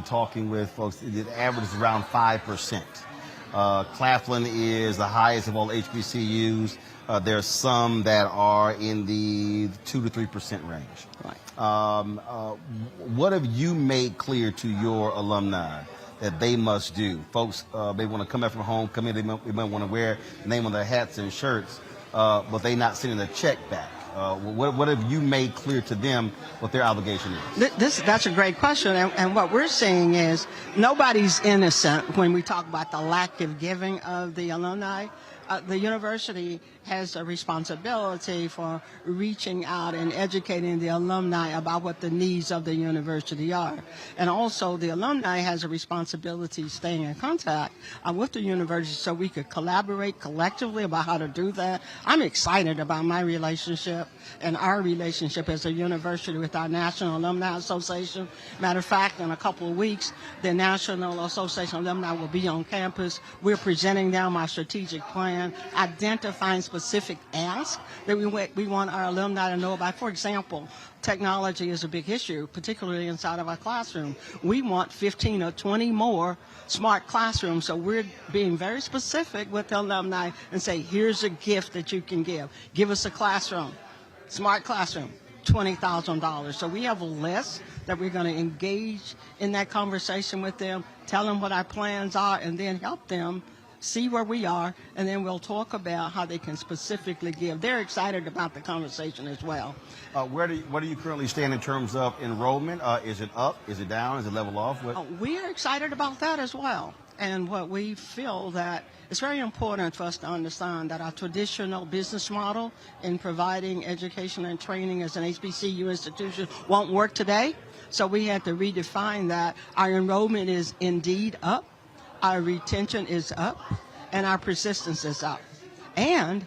talking with folks, the average is around 5%. Claflin is the highest of all HBCUs. There's some that are in the 2 to 3% range. Right. What have you made clear to your alumni that they must do? Folks, they want to come back from home, come in, they might want to wear the name on their hats and shirts, but they not sending a check back. What have you made clear to them what their obligation is? That's a great question. And what we're seeing is nobody's innocent when we talk about the lack of giving of the alumni. The university has a responsibility for reaching out and educating the alumni about what the needs of the university are. And also the alumni has a responsibility staying in contact with the university so we could collaborate collectively about how to do that. I'm excited about my relationship and our relationship as a university with our National Alumni Association. Matter of fact, in a couple of weeks, the National Association of Alumni will be on campus. We're presenting them our strategic plan, identifying specific asks that we want our alumni to know about. For example, technology is a big issue, particularly inside of our classroom. We want 15 or 20 more smart classrooms, so we're being very specific with the alumni and say, here's a gift that you can give. Give us a classroom, smart classroom, $20,000. So we have a list that we're going to engage in that conversation with them, tell them what our plans are, and then help them see where we are, and then we'll talk about how they can specifically give. They're excited about the conversation as well. Where do you currently stand in terms of enrollment? Is it up? Is it down? Is it level off? We are excited about that as well. And what we feel that it's very important for us to understand that our traditional business model in providing education and training as an HBCU institution won't work today. So we had to redefine that. Our enrollment is indeed up. Our retention is up, and our persistence is up. And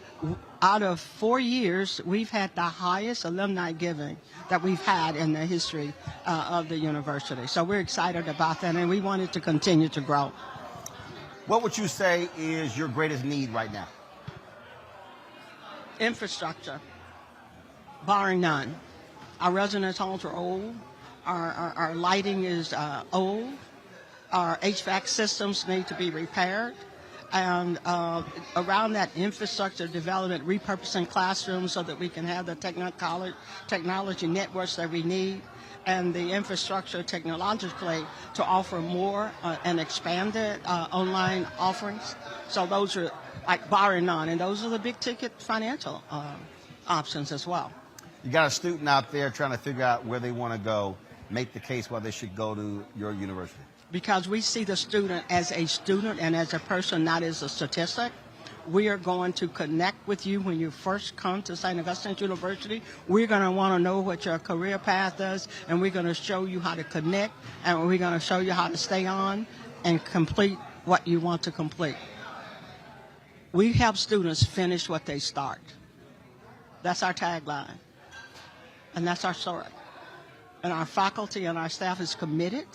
out of 4 years, we've had the highest alumni giving that we've had in the history of the university. So we're excited about that, and we want it to continue to grow. What would you say is your greatest need right now? Infrastructure, barring none. Our residence halls are old. Our lighting is old. Our HVAC systems need to be repaired. And around that infrastructure development, repurposing classrooms so that we can have the technology networks that we need, and the infrastructure technologically to offer more and expanded online offerings. So those are like barring none, and those are the big ticket financial options as well. You got a student out there trying to figure out where they want to go. Make the case why they should go to your university. because we see the student as a student and as a person, not as a statistic. We are going to connect with you when you first come to St. Augustine's University. We're going to want to know what your career path is, and we're going to show you how to connect, and we're going to show you how to stay on and complete what you want to complete. We help students finish what they start. That's our tagline, and that's our story. And our faculty and our staff is committed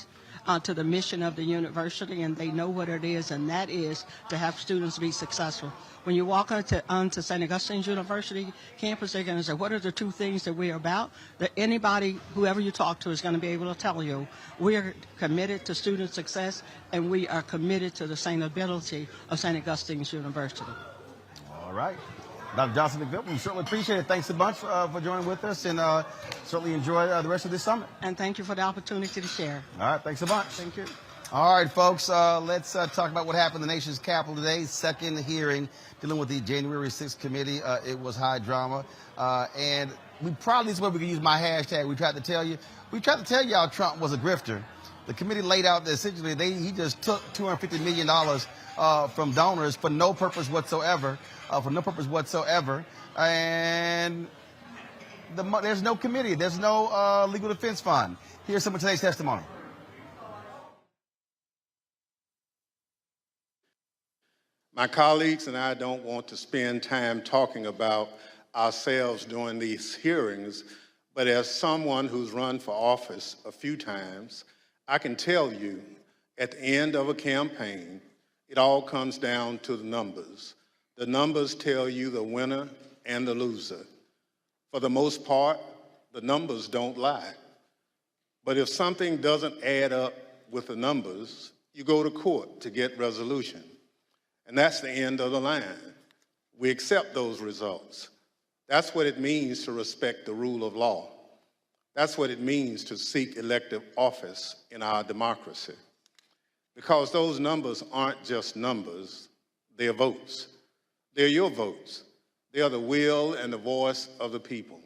to the mission of the university, and they know what it is, and that is to have students be successful. When you walk onto St. Augustine's University campus, they're going to say, what are the two things that we're about? That anybody, whoever you talk to, is going to be able to tell you. We are committed to student success, and we are committed to the sustainability of St. Augustine's University. All right. Dr. Johnson McVill, we certainly appreciate it. Thanks a bunch for joining with us, and certainly enjoy the rest of this summit. And thank you for the opportunity to share. All right, thanks a bunch. Thank you. All right, folks, let's talk about what happened in the nation's capital today. Second hearing dealing with the January 6th committee. It was high drama. And we probably, this is where we can use my hashtag. We tried to tell y'all Trump was a grifter. The committee laid out that essentially he just took $250 million from donors for no purpose whatsoever. And there's no committee. There's no legal defense fund. Here's some of today's testimony. My colleagues and I don't want to spend time talking about ourselves during these hearings, but as someone who's run for office a few times, I can tell you at the end of a campaign, it all comes down to the numbers. The numbers tell you the winner and the loser. For the most part, the numbers don't lie. But if something doesn't add up with the numbers, you go to court to get resolution. And that's the end of the line. We accept those results. That's what it means to respect the rule of law. That's what it means to seek elective office in our democracy. Because those numbers aren't just numbers, they're votes. They're your votes. They are the will and the voice of the people.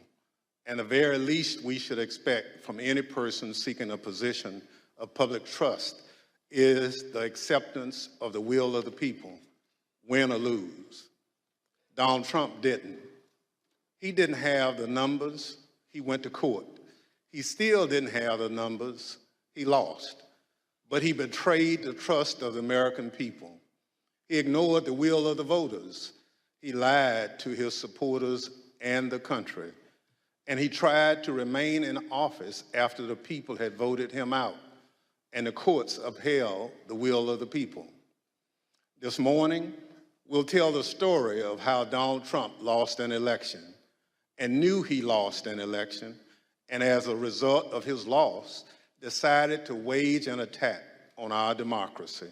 And the very least we should expect from any person seeking a position of public trust is the acceptance of the will of the people, win or lose. Donald Trump didn't. He didn't have the numbers. He went to court. He still didn't have the numbers. He lost. But he betrayed the trust of the American people. He ignored the will of the voters. He lied to his supporters and the country. And he tried to remain in office after the people had voted him out, and the courts upheld the will of the people. This morning, we'll tell the story of how Donald Trump lost an election and knew he lost an election, and as a result of his loss, decided to wage an attack on our democracy,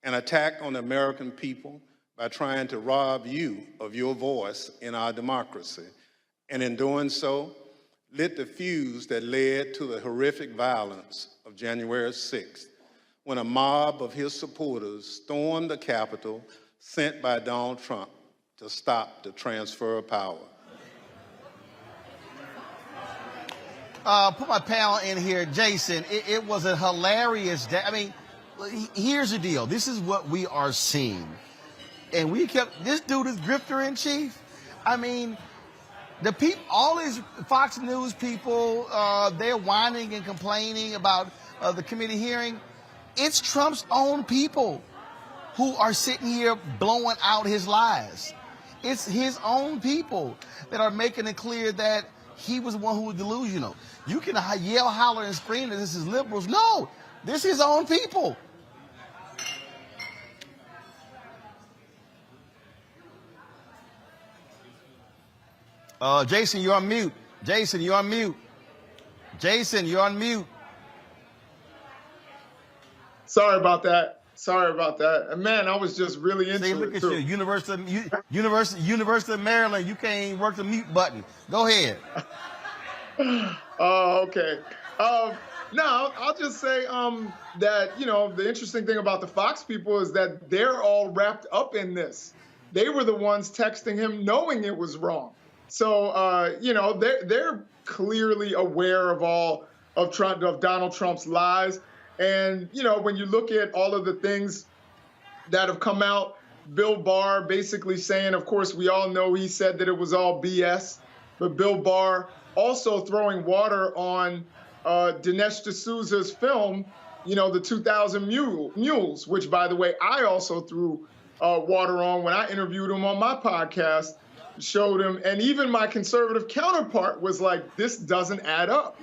an attack on the American people by trying to rob you of your voice in our democracy, and in doing so, lit the fuse that led to the horrific violence of January 6th, when a mob of his supporters stormed the Capitol sent by Donald Trump to stop the transfer of power. Put my panel in here. Jason, it was a hilarious day. I mean, here's the deal. This is what we are seeing. And this dude is grifter in chief. I mean, the people, all these Fox News people, they're whining and complaining about the committee hearing. It's Trump's own people who are sitting here blowing out his lies. It's his own people that are making it clear that he was the one who was delusional. You can yell, holler, and scream that this is liberals. No, this is his own people. Jason, you're on mute. Jason, you're on mute. Jason, you're on mute. Sorry about that. And man, I was just really into it. See, look at you, University of Maryland. You can't even work the mute button. Go ahead. Okay. No, I'll just say that, the interesting thing about the Fox people is that they're all wrapped up in this. They were the ones texting him knowing it was wrong. So, they're clearly aware of all of Donald Trump's lies. And, you know, when you look at all of the things that have come out, Bill Barr basically saying, of course, we all know he said that it was all BS, but Bill Barr also throwing water on Dinesh D'Souza's film, you know, the 2000 Mules, which, by the way, I also threw water on when I interviewed him on my podcast, showed him, and even my conservative counterpart was like, this doesn't add up.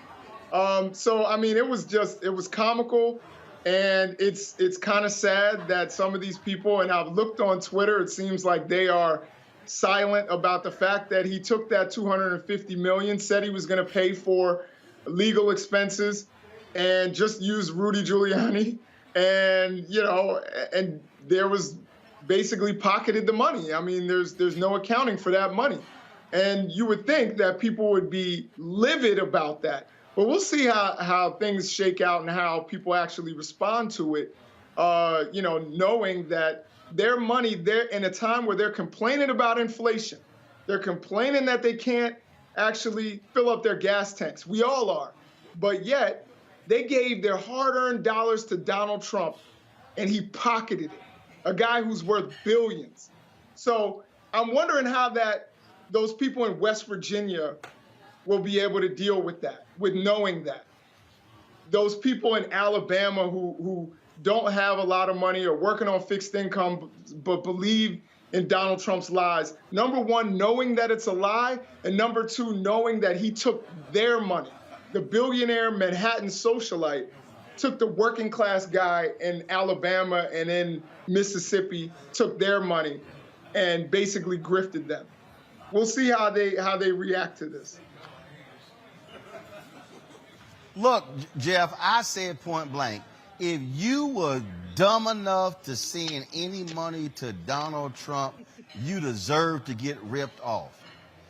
So, I mean, it was comical. And it's kind of sad that some of these people, and I've looked on Twitter, it seems like they are silent about the fact that he took that $250 million, said he was going to pay for legal expenses, and just used Rudy Giuliani, and, you know, and there was basically pocketed the money. I mean, there's no accounting for that money. And you would think that people would be livid about that. But we'll see how things shake out and how people actually respond to it, you know, knowing that their money, they're in a time where they're complaining about inflation. They're complaining that they can't actually fill up their gas tanks. We all are. But yet they gave their hard-earned dollars to Donald Trump, and he pocketed it, a guy who's worth billions. So I'm wondering how those people in West Virginia will be able to deal with that, with knowing that. Those people in Alabama who don't have a lot of money or working on fixed income but believe in Donald Trump's lies, number one, knowing that it's a lie, and number two, knowing that he took their money. The billionaire Manhattan socialite took the working class guy in Alabama and in Mississippi, took their money and basically grifted them. We'll see how they react to this. Look, Jeff, I said point blank, if you were dumb enough to send any money to Donald Trump, you deserve to get ripped off.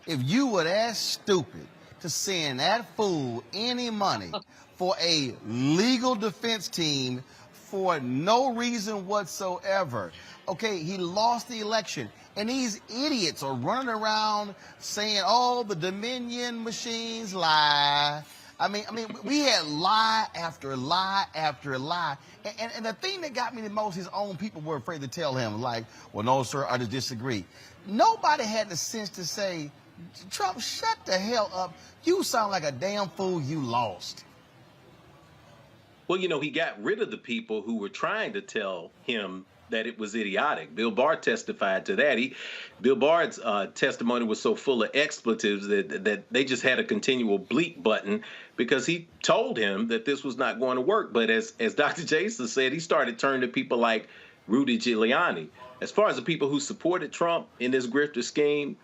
If you were that stupid to send that fool any money for a legal defense team for no reason whatsoever, okay, he lost the election. And these idiots are running around saying, oh, the Dominion machines lie. I mean, we had lie after lie after lie. And the thing that got me the most, his own people were afraid to tell him, like, well, no, sir, I just disagree. Nobody had the sense to say, Trump, shut the hell up. You sound like a damn fool. You lost. Well, you know, he got rid of the people who were trying to tell him that it was idiotic. Bill Barr testified to that. Bill Barr's testimony was so full of expletives that they just had a continual bleep button because he told him that this was not going to work. But as Dr. Jason said, he started turning to people like Rudy Giuliani. As far as the people who supported Trump in this grifter scheme,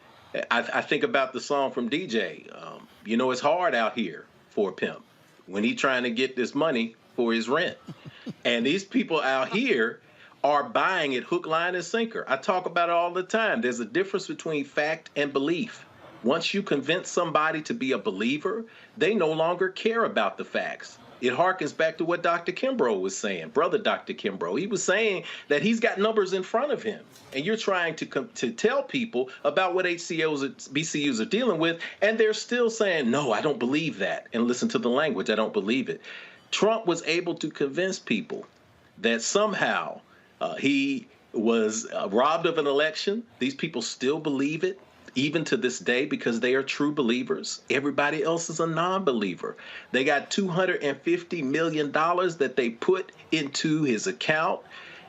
I think about the song from DJ. You know, it's hard out here for a pimp when he's trying to get this money for his rent. And these people out here are buying it hook, line, and sinker. I talk about it all the time. There's a difference between fact and belief. Once you convince somebody to be a believer, they no longer care about the facts. It harkens back to what Dr. Kimbrough was saying, brother Dr. Kimbrough. He was saying that he's got numbers in front of him, and you're trying to tell people about what BCUs are dealing with, and they're still saying, no, I don't believe that. And listen to the language, I don't believe it. Trump was able to convince people that somehow he was robbed of an election. These people still believe it, even to this day, because they are true believers. Everybody else is a non-believer. They got $250 million that they put into his account.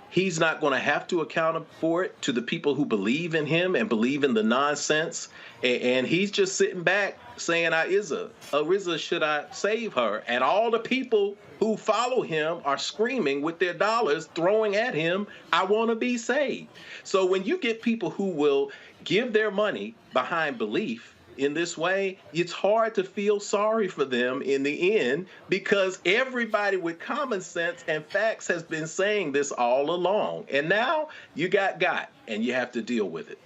He's not going to have to account for it to the people who believe in him and believe in the nonsense. And he's just sitting back saying, Ariza, should I save her? And all the people who follow him are screaming with their dollars, throwing at him, I want to be saved. So when you get people who will give their money behind belief in this way, it's hard to feel sorry for them in the end, because everybody with common sense and facts has been saying this all along. And now you got, and you have to deal with it.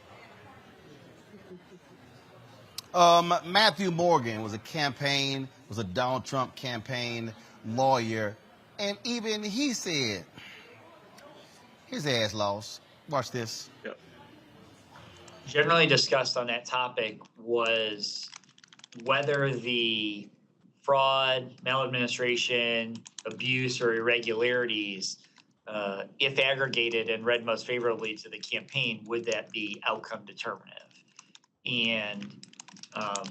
Matthew Morgan was a Donald Trump campaign lawyer, and even he said his ass lost. Watch this. Yep. Generally discussed on that topic was whether the fraud, maladministration, abuse, or irregularities, if aggregated and read most favorably to the campaign, would that be outcome determinative? And I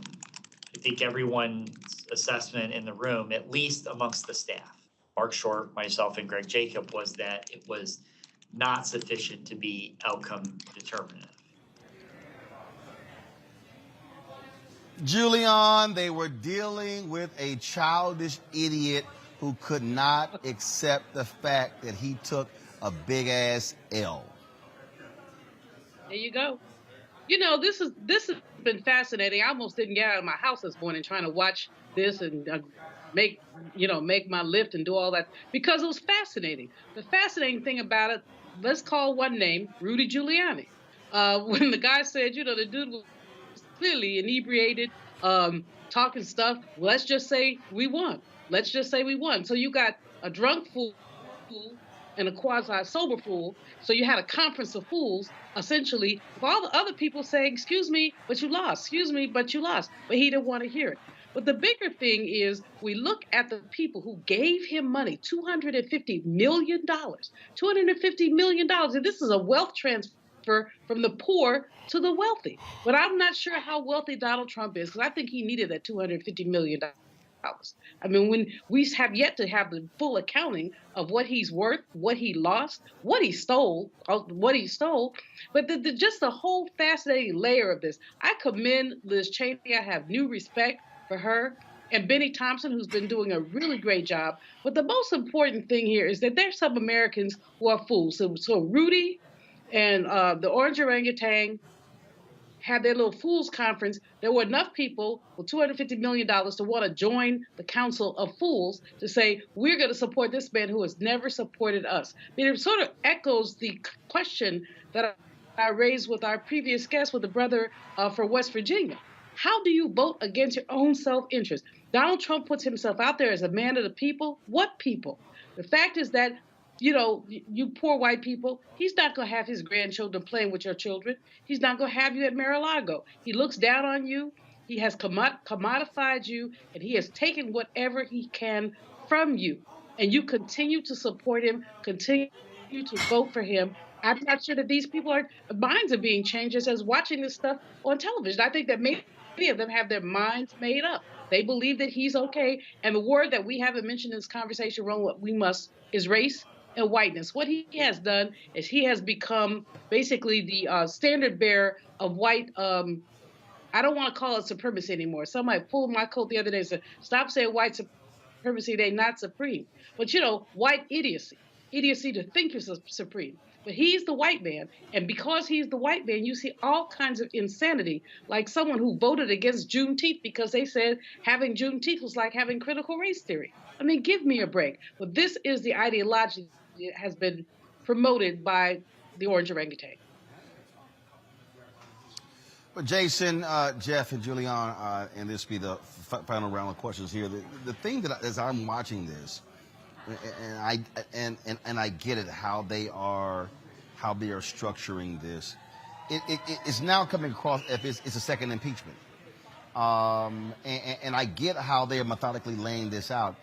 think everyone's assessment in the room, at least amongst the staff, Mark Short, myself, and Greg Jacob, was that it was not sufficient to be outcome determinative. Julian, they were dealing with a childish idiot who could not accept the fact that he took a big-ass L. There you go. You know, this has been fascinating. I almost didn't get out of my house this morning trying to watch this and make my lift and do all that because it was fascinating. The fascinating thing about it, let's call one name, Rudy Giuliani. When the guy said, the dude was clearly inebriated, talking stuff, let's just say we won. Let's just say we won. So you got a drunk fool and a quasi-sober fool. So you had a conference of fools, essentially, with all the other people saying, excuse me, but you lost. Excuse me, but you lost. But he didn't want to hear it. But the bigger thing is we look at the people who gave him money, $250 million. $250 million. And this is a wealth transfer from the poor to the wealthy. But I'm not sure how wealthy Donald Trump is, because I think he needed that $250 million. I mean, when we have yet to have the full accounting of what he's worth, what he lost, what he stole, but just the whole fascinating layer of this. I commend Liz Cheney. I have new respect for her, and Benny Thompson, who's been doing a really great job. But the most important thing here is that there's some Americans who are fools. So Rudy and the Orange Orangutan had their little fools conference. There were enough people with $250 million to want to join the Council of Fools to say, we're going to support this man who has never supported us. I mean, it sort of echoes the question that I raised with our previous guest, with the brother for West Virginia. How do you vote against your own self-interest? Donald Trump puts himself out there as a man of the people. What people? The fact is that you poor white people, he's not going to have his grandchildren playing with your children. He's not going to have you at Mar-a-Lago. He looks down on you. He has commodified you, and he has taken whatever he can from you. And you continue to support him, continue to vote for him. I'm not sure that these people minds are being changed as watching this stuff on television. I think that many of them have their minds made up. They believe that he's okay. And the word that we haven't mentioned in this conversation, Ron, what we must is race and whiteness. What he has done is he has become basically the standard bearer of white, I don't want to call it supremacy anymore. Somebody pulled my coat the other day and said, stop saying white supremacy, they're not supreme. But white idiocy to think you're supreme. But he's the white man, and because he's the white man, you see all kinds of insanity, like someone who voted against Juneteenth because they said having Juneteenth was like having critical race theory. I mean, give me a break. But this is the ideology that has been promoted by the Orange Orangutan. But Jason, Jeff, and Julian, and this will be the final round of questions here. The thing that as I'm watching this, and I get it how they are structuring this. It's now coming across if it's a second impeachment, and I get how they are methodically laying this out,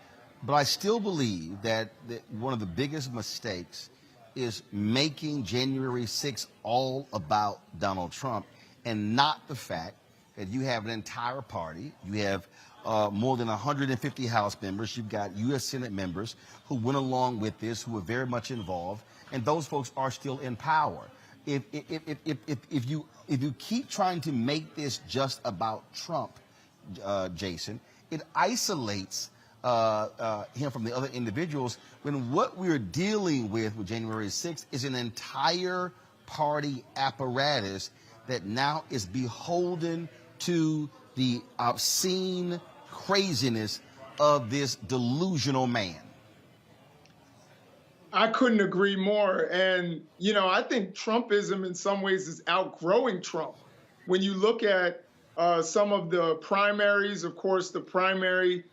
but I still believe that one of the biggest mistakes is making January 6th all about Donald Trump and not the fact that you have an entire party, you have more than 150 House members. You've got U.S. Senate members who went along with this, who were very much involved, and those folks are still in power. If you keep trying to make this just about Trump, Jason, it isolates him from the other individuals. When what we're dealing with January 6th is an entire party apparatus that now is beholden to the obscene craziness of this delusional man. I couldn't agree more. And, I think Trumpism in some ways is outgrowing Trump. When you look at some of the primaries, of course, the primary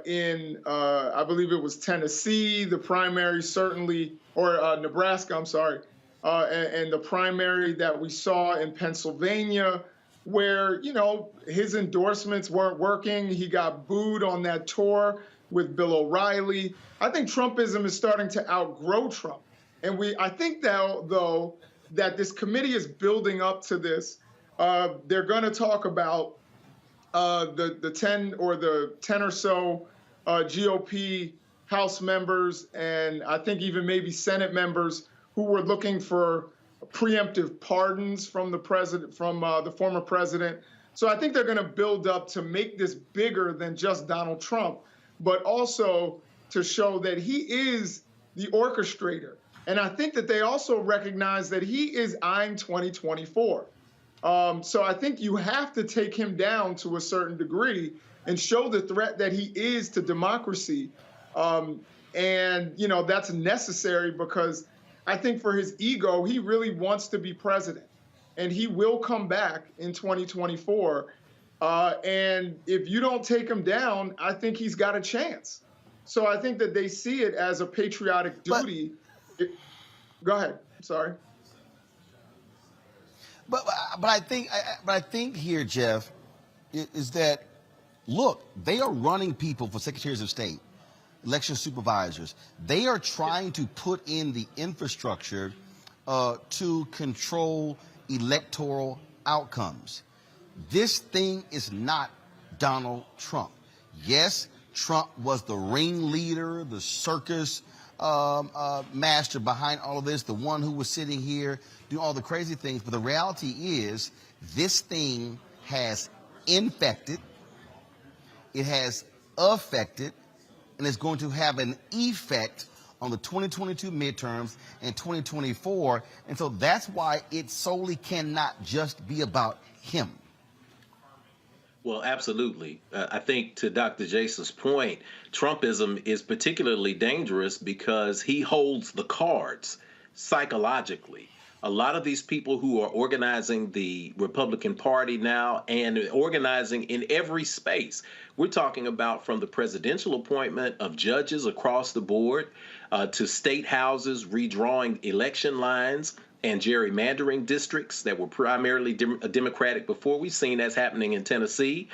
in, I believe it was Tennessee, the primary certainly, or Nebraska, I'm sorry, and the primary that we saw in Pennsylvania, where, you know, his endorsements weren't working. He got booed on that tour with Bill O'Reilly. I think Trumpism is starting to outgrow Trump. And I think though, that this committee is building up to this. They're going to talk about the 10 or so GOP House members, and I think even maybe Senate members who were looking for preemptive pardons from the president, from the former president. So I think they're going to build up to make this bigger than just Donald Trump, but also to show that he is the orchestrator. And I think that they also recognize that he is eyeing 2024. So I think you have to take him down to a certain degree and show the threat that he is to democracy. And, you know, that's necessary because I think for his ego, he really wants to be president. And he will come back in 2024. And if you don't take him down, I think he's got a chance. So I think that they see it as a patriotic duty. Go ahead. Sorry. But I think here, Jeff, is that, look, they are running people for secretaries of state, election supervisors. They are trying to put in the infrastructure to control electoral outcomes. This thing is not Donald Trump. Yes, Trump was the ringleader, the circus master behind all of this, the one who was sitting here doing all the crazy things. But the reality is this thing has infected, it has affected, and it's going to have an effect on the 2022 midterms and 2024. And so that's why it solely cannot just be about him. Well, absolutely. I think to Dr. Jason's point, Trumpism is particularly dangerous because he holds the cards psychologically. A lot of these people who are organizing the Republican Party now and organizing in every space, we're talking about from the presidential appointment of judges across the board to state houses redrawing election lines and gerrymandering districts that were primarily Democratic before. We've seen that's happening in Tennessee.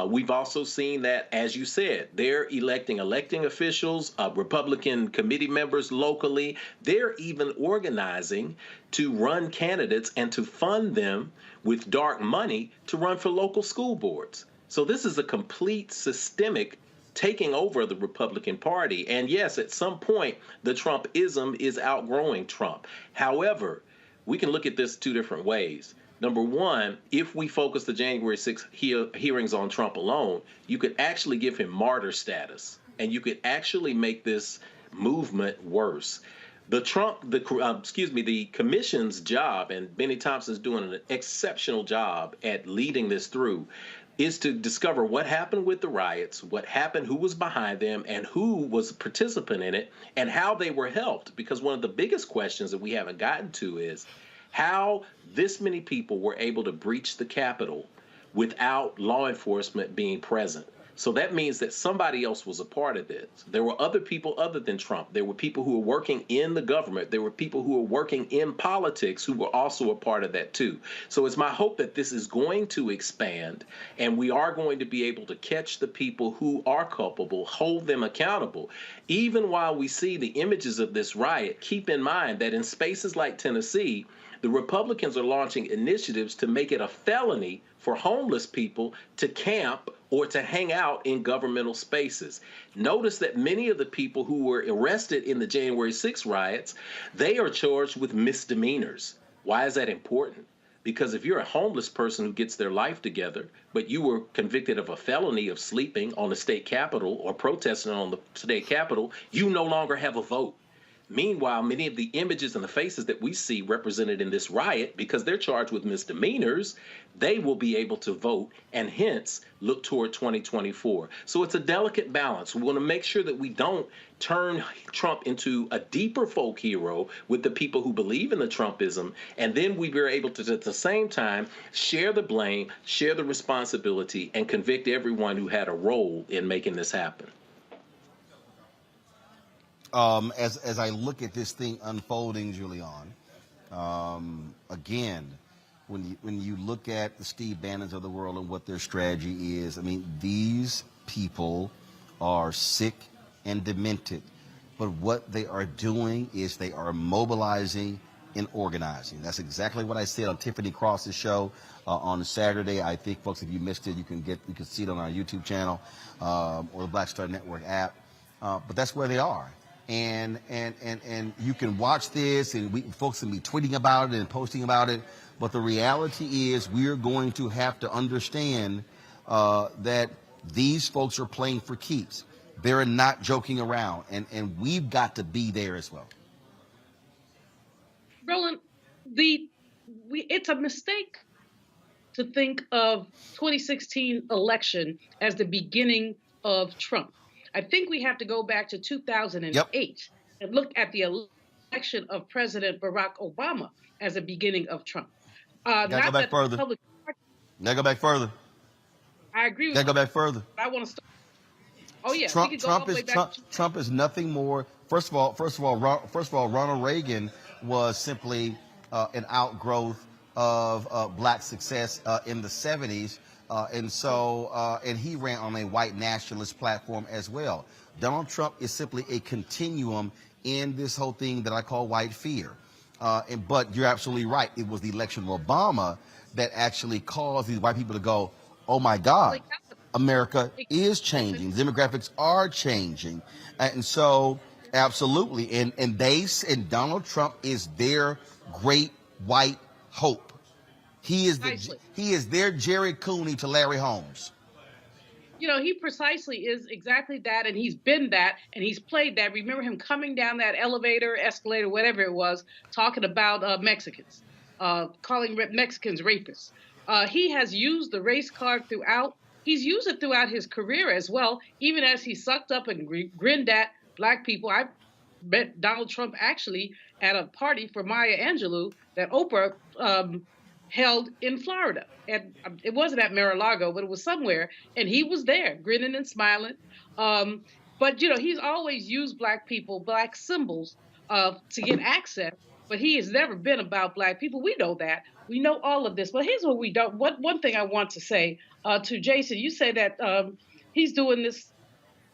We've also seen that, as you said, they're electing officials, Republican committee members locally. They're even organizing to run candidates and to fund them with dark money to run for local school boards. So this is a complete systemic taking over the Republican Party. And yes, at some point, the Trumpism is outgrowing Trump. However, we can look at this two different ways. Number one, if we focus the January 6th hearings on Trump alone, you could actually give him martyr status, and you could actually make this movement worse. The commission's job, and Benny Thompson's doing an exceptional job at leading this through, is to discover what happened with the riots, what happened, who was behind them, and who was a participant in it, and how they were helped. Because one of the biggest questions that we haven't gotten to is how this many people were able to breach the Capitol without law enforcement being present. So that means that somebody else was a part of this. There were other people other than Trump. There were people who were working in the government. There were people who were working in politics who were also a part of that too. So it's my hope that this is going to expand and we are going to be able to catch the people who are culpable, hold them accountable. Even while we see the images of this riot, keep in mind that in spaces like Tennessee, the Republicans are launching initiatives to make it a felony for homeless people to camp or to hang out in governmental spaces. Notice that many of the people who were arrested in the January 6th riots, they are charged with misdemeanors. Why is that important? Because if you're a homeless person who gets their life together, but you were convicted of a felony of sleeping on the state capitol or protesting on the state capitol, you no longer have a vote. Meanwhile, many of the images and the faces that we see represented in this riot, because they're charged with misdemeanors, they will be able to vote and hence look toward 2024. So it's a delicate balance. We want to make sure that we don't turn Trump into a deeper folk hero with the people who believe in the Trumpism, and then we were able to, at the same time, share the blame, share the responsibility, and convict everyone who had a role in making this happen. As I look at this thing unfolding, Julian, again, when you look at the Steve Bannons of the world and what their strategy is, I mean, these people are sick and demented. But what they are doing is they are mobilizing and organizing. That's exactly what I said on Tiffany Cross's show on Saturday. I think, folks, if you missed it, you can see it on our YouTube channel or the Black Star Network app. But that's where they are. And you can watch this, and folks can be tweeting about it and posting about it. But the reality is we're going to have to understand that these folks are playing for keeps. They're not joking around, and we've got to be there as well. Roland, it's a mistake to think of 2016 election as the beginning of Trump. I think we have to go back to 2008 and look at the election of President Barack Obama as the beginning of Trump. Gotta go back further. Gotta go back further. I agree with Gotta go back further. I want to start. Oh yeah, Trump is nothing more. First of all, Ronald Reagan was simply an outgrowth of black success in the 70s, and he ran on a white nationalist platform as well. Donald Trump is simply a continuum in this whole thing that I call white fear. But you're absolutely right. It was the election of Obama that actually caused these white people to go, "Oh my God, America is changing. Demographics are changing," and so absolutely. And Donald Trump is their great white hope. He is their Jerry Cooney to Larry Holmes. You know, he precisely is exactly that, and he's been that, and he's played that. Remember him coming down that escalator, whatever it was, talking about Mexicans, calling Mexicans rapists. He has used the race card throughout. He's used it throughout his career as well, even as he sucked up and grinned at black people. I met Donald Trump actually at a party for Maya Angelou that Oprah held in Florida. And it wasn't at Mar-a-Lago, but it was somewhere. And he was there, grinning and smiling. But, you know, he's always used black people, black symbols to get access. But he has never been about black people. We know that. We know all of this. But here's what we don't. One thing I want to say to Jason, you say that he's doing this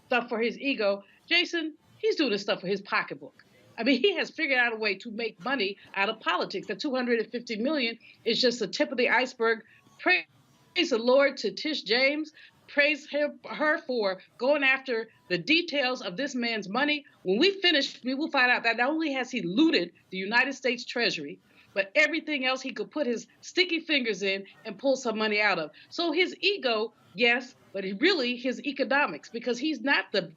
stuff for his ego. Jason, he's doing this stuff for his pocketbook. I mean, he has figured out a way to make money out of politics. The $250 million is just the tip of the iceberg. Praise the Lord to Tish James. Praise her for going after the details of this man's money. When we finish, we will find out that not only has he looted the United States Treasury, but everything else he could put his sticky fingers in and pull some money out of. So his ego, yes, but really his economics, because he's not the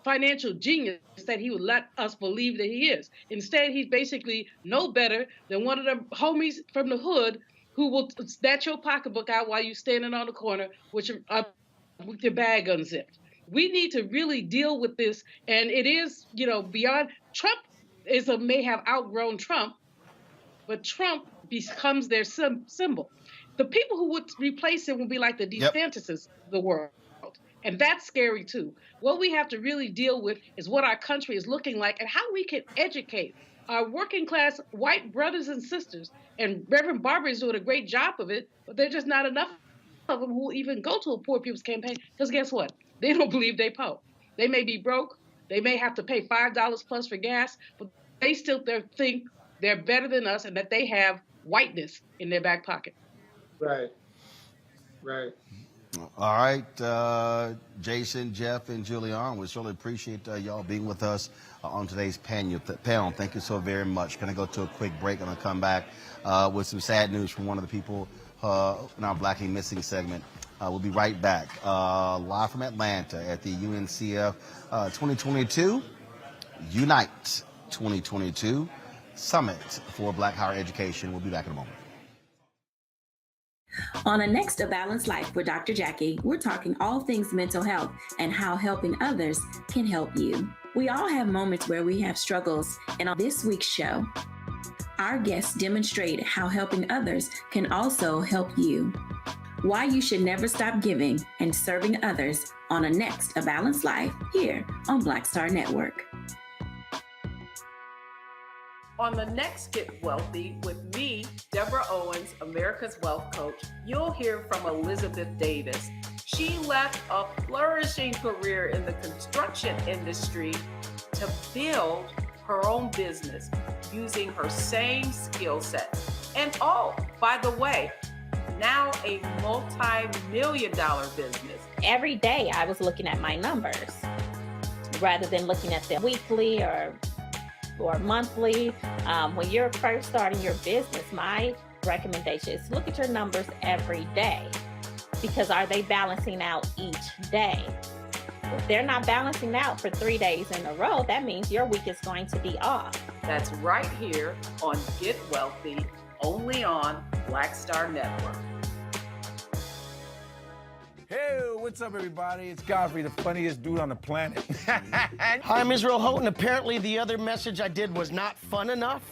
financial genius that he would let us believe that he is. Instead, he's basically no better than one of the homies from the hood who will snatch your pocketbook out while you're standing on the corner with your bag unzipped. We need to really deal with this, and it is, you know, beyond Trump may have outgrown Trump, but Trump becomes their symbol. The people who would replace him will be like the DeSantises of the world. And that's scary too. What we have to really deal with is what our country is looking like and how we can educate our working class white brothers and sisters. And Reverend Barber is doing a great job of it, but there's just not enough of them who will even go to a poor people's campaign. Because guess what? They don't believe they poor. They may be broke. They may have to pay $5 plus for gas, but they still think they're better than us and that they have whiteness in their back pocket. Right. Right. All right, Jason, Jeff, and Julian, we certainly appreciate y'all being with us on today's panel. Thank you so very much. Going to go to a quick break. I'm going to come back with some sad news from one of the people in our Blacking Missing segment. We'll be right back, live from Atlanta at the UNCF 2022 Unite 2022 Summit for Black Higher Education. We'll be back in a moment. On the next A Balanced Life with Dr. Jackie, we're talking all things mental health and how helping others can help you. We all have moments where we have struggles, and on this week's show, our guests demonstrate how helping others can also help you. Why you should never stop giving and serving others on the next A Balanced Life here on Black Star Network. On the next Get Wealthy with me, Deborah Owens, America's Wealth Coach, you'll hear from Elizabeth Davis. She left a flourishing career in the construction industry to build her own business using her same skill sets. And oh, by the way, now a multi-million-dollar business. Every day I was looking at my numbers rather than looking at them weekly or monthly. When you're first starting your business, my recommendation is look at your numbers every day, because are they balancing out each day? If they're not balancing out for 3 days in a row, that means your week is going to be off. That's right here on Get Wealthy, only on Black Star Network. Hey, what's up, everybody? It's Godfrey, the funniest dude on the planet. Hi, I'm Israel Houghton. Apparently, the other message I did was not fun enough.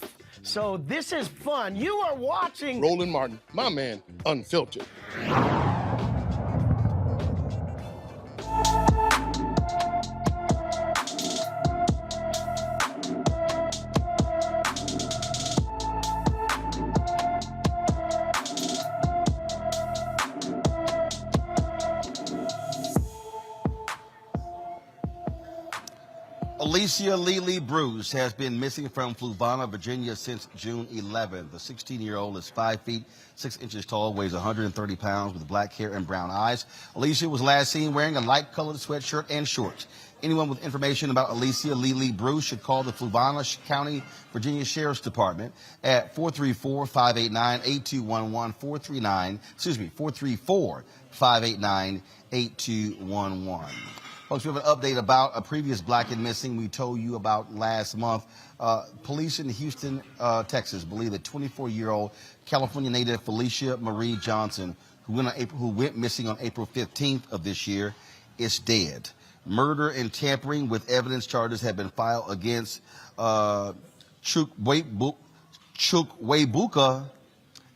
So this is fun. You are watching Roland Martin, my man, Unfiltered. Alicia Lily Bruce has been missing from Fluvanna, Virginia since June 11th. The 16-year-old is 5 feet 6 inches tall, weighs 130 pounds, with black hair and brown eyes. Alicia was last seen wearing a light-colored sweatshirt and shorts. Anyone with information about Alicia Lily Bruce should call the Fluvanna County, Virginia Sheriff's Department at 434-589-8211, 434-589-8211. Folks, we have an update about a previous black and missing we told you about last month. Police in Houston, Texas, believe that 24-year-old California native Felicia Marie Johnson, who went missing on April 15th of this year, is dead. Murder and tampering with evidence charges have been filed against Chukwuebuka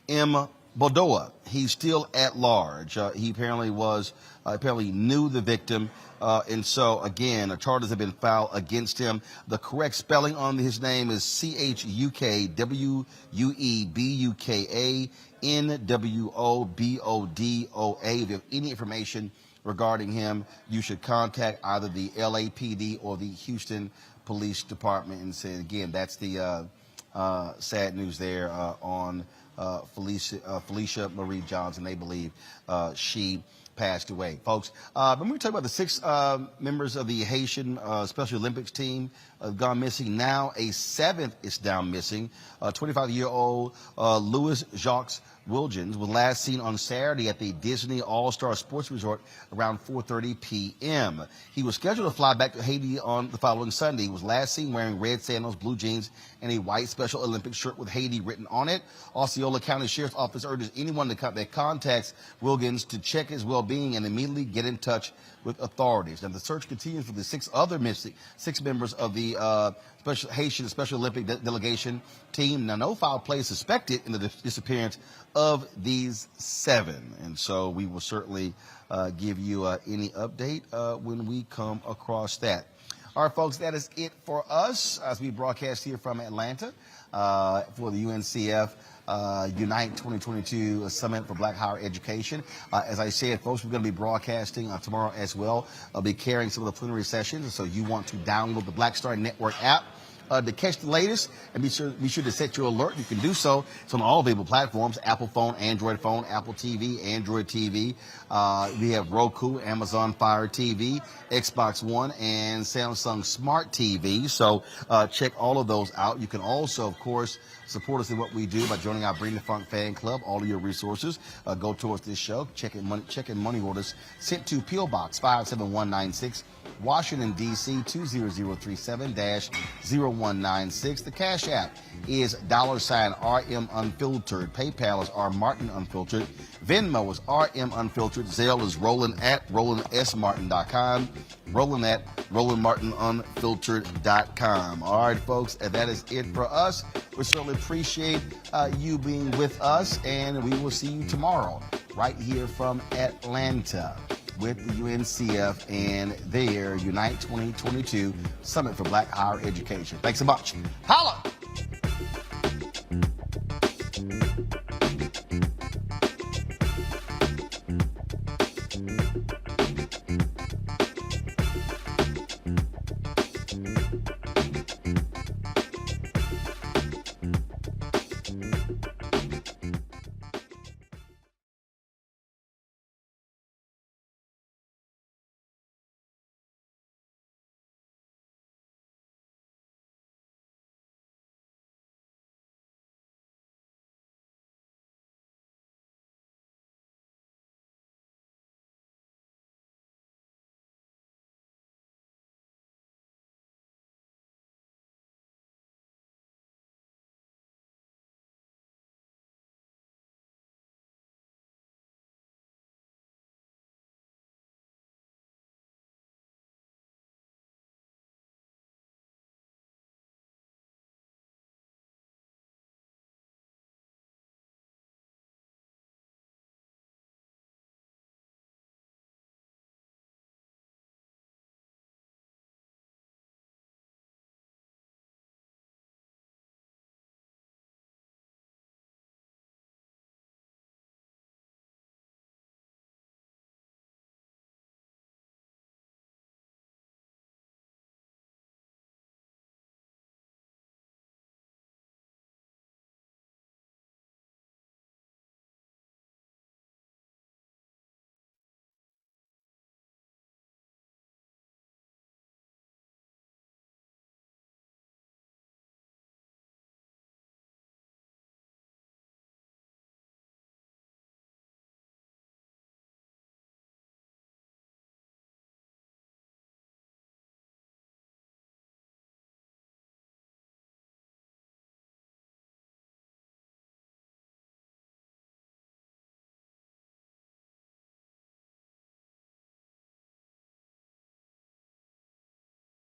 M. Bodoa. He's still at large. He apparently knew the victim. And so, again, charges have been filed against him. The correct spelling on his name is Chukwuebuka-Nwobodoa. If you have any information regarding him, you should contact either the LAPD or the Houston Police Department. And say, again, that's the sad news there on Felicia Marie Johnson. They believe she passed away. Folks, when we talk about the 6 members of the Haitian Special Olympics team gone missing, now a 7th is down missing. 25-year-old Louis Jacques Wilgens was last seen on Saturday at the Disney All-Star Sports Resort around 4:30 p.m. He was scheduled to fly back to Haiti on the following Sunday. He was last seen wearing red sandals, blue jeans, and a white Special Olympics shirt with Haiti written on it. Osceola County Sheriff's Office urges anyone that contacts Wilgens to check his well-being and immediately get in touch with authorities. And the search continues for the 6 members of the Haitian Special Olympic delegation team. Now, no foul play is suspected in the disappearance of these 7. And so we will certainly give you any update when we come across that. All right, folks, that is it for us as we broadcast here from Atlanta for the UNCF Unite 2022 Summit for Black Higher Education. As I said, folks, we're going to be broadcasting tomorrow as well. I'll be carrying some of the plenary sessions, so you want to download the Black Star Network app to catch the latest, and be sure to set your alert. You can do so. It's on all available platforms: Apple phone, Android phone, Apple TV, Android TV. We have Roku, Amazon Fire TV, Xbox One, and Samsung Smart TV. So check all of those out. You can also, of course, support us in what we do by joining our Bring the Funk fan club. All of your resources go towards this show. Check in money orders sent to P.O. Box 57196, Washington, D.C. 20037-0196. The Cash App is $RM Unfiltered. PayPal is R Martin Unfiltered. Venmo is RM Unfiltered. Zelle is Roland at RolandSMartin.com. Roland at RolandMartinUnfiltered.com. All right, folks, that is it for us. We certainly appreciate you being with us, and we will see you tomorrow right here from Atlanta with the UNCF and their Unite 2022 Summit for Black Higher Education. Thanks so much. Holla!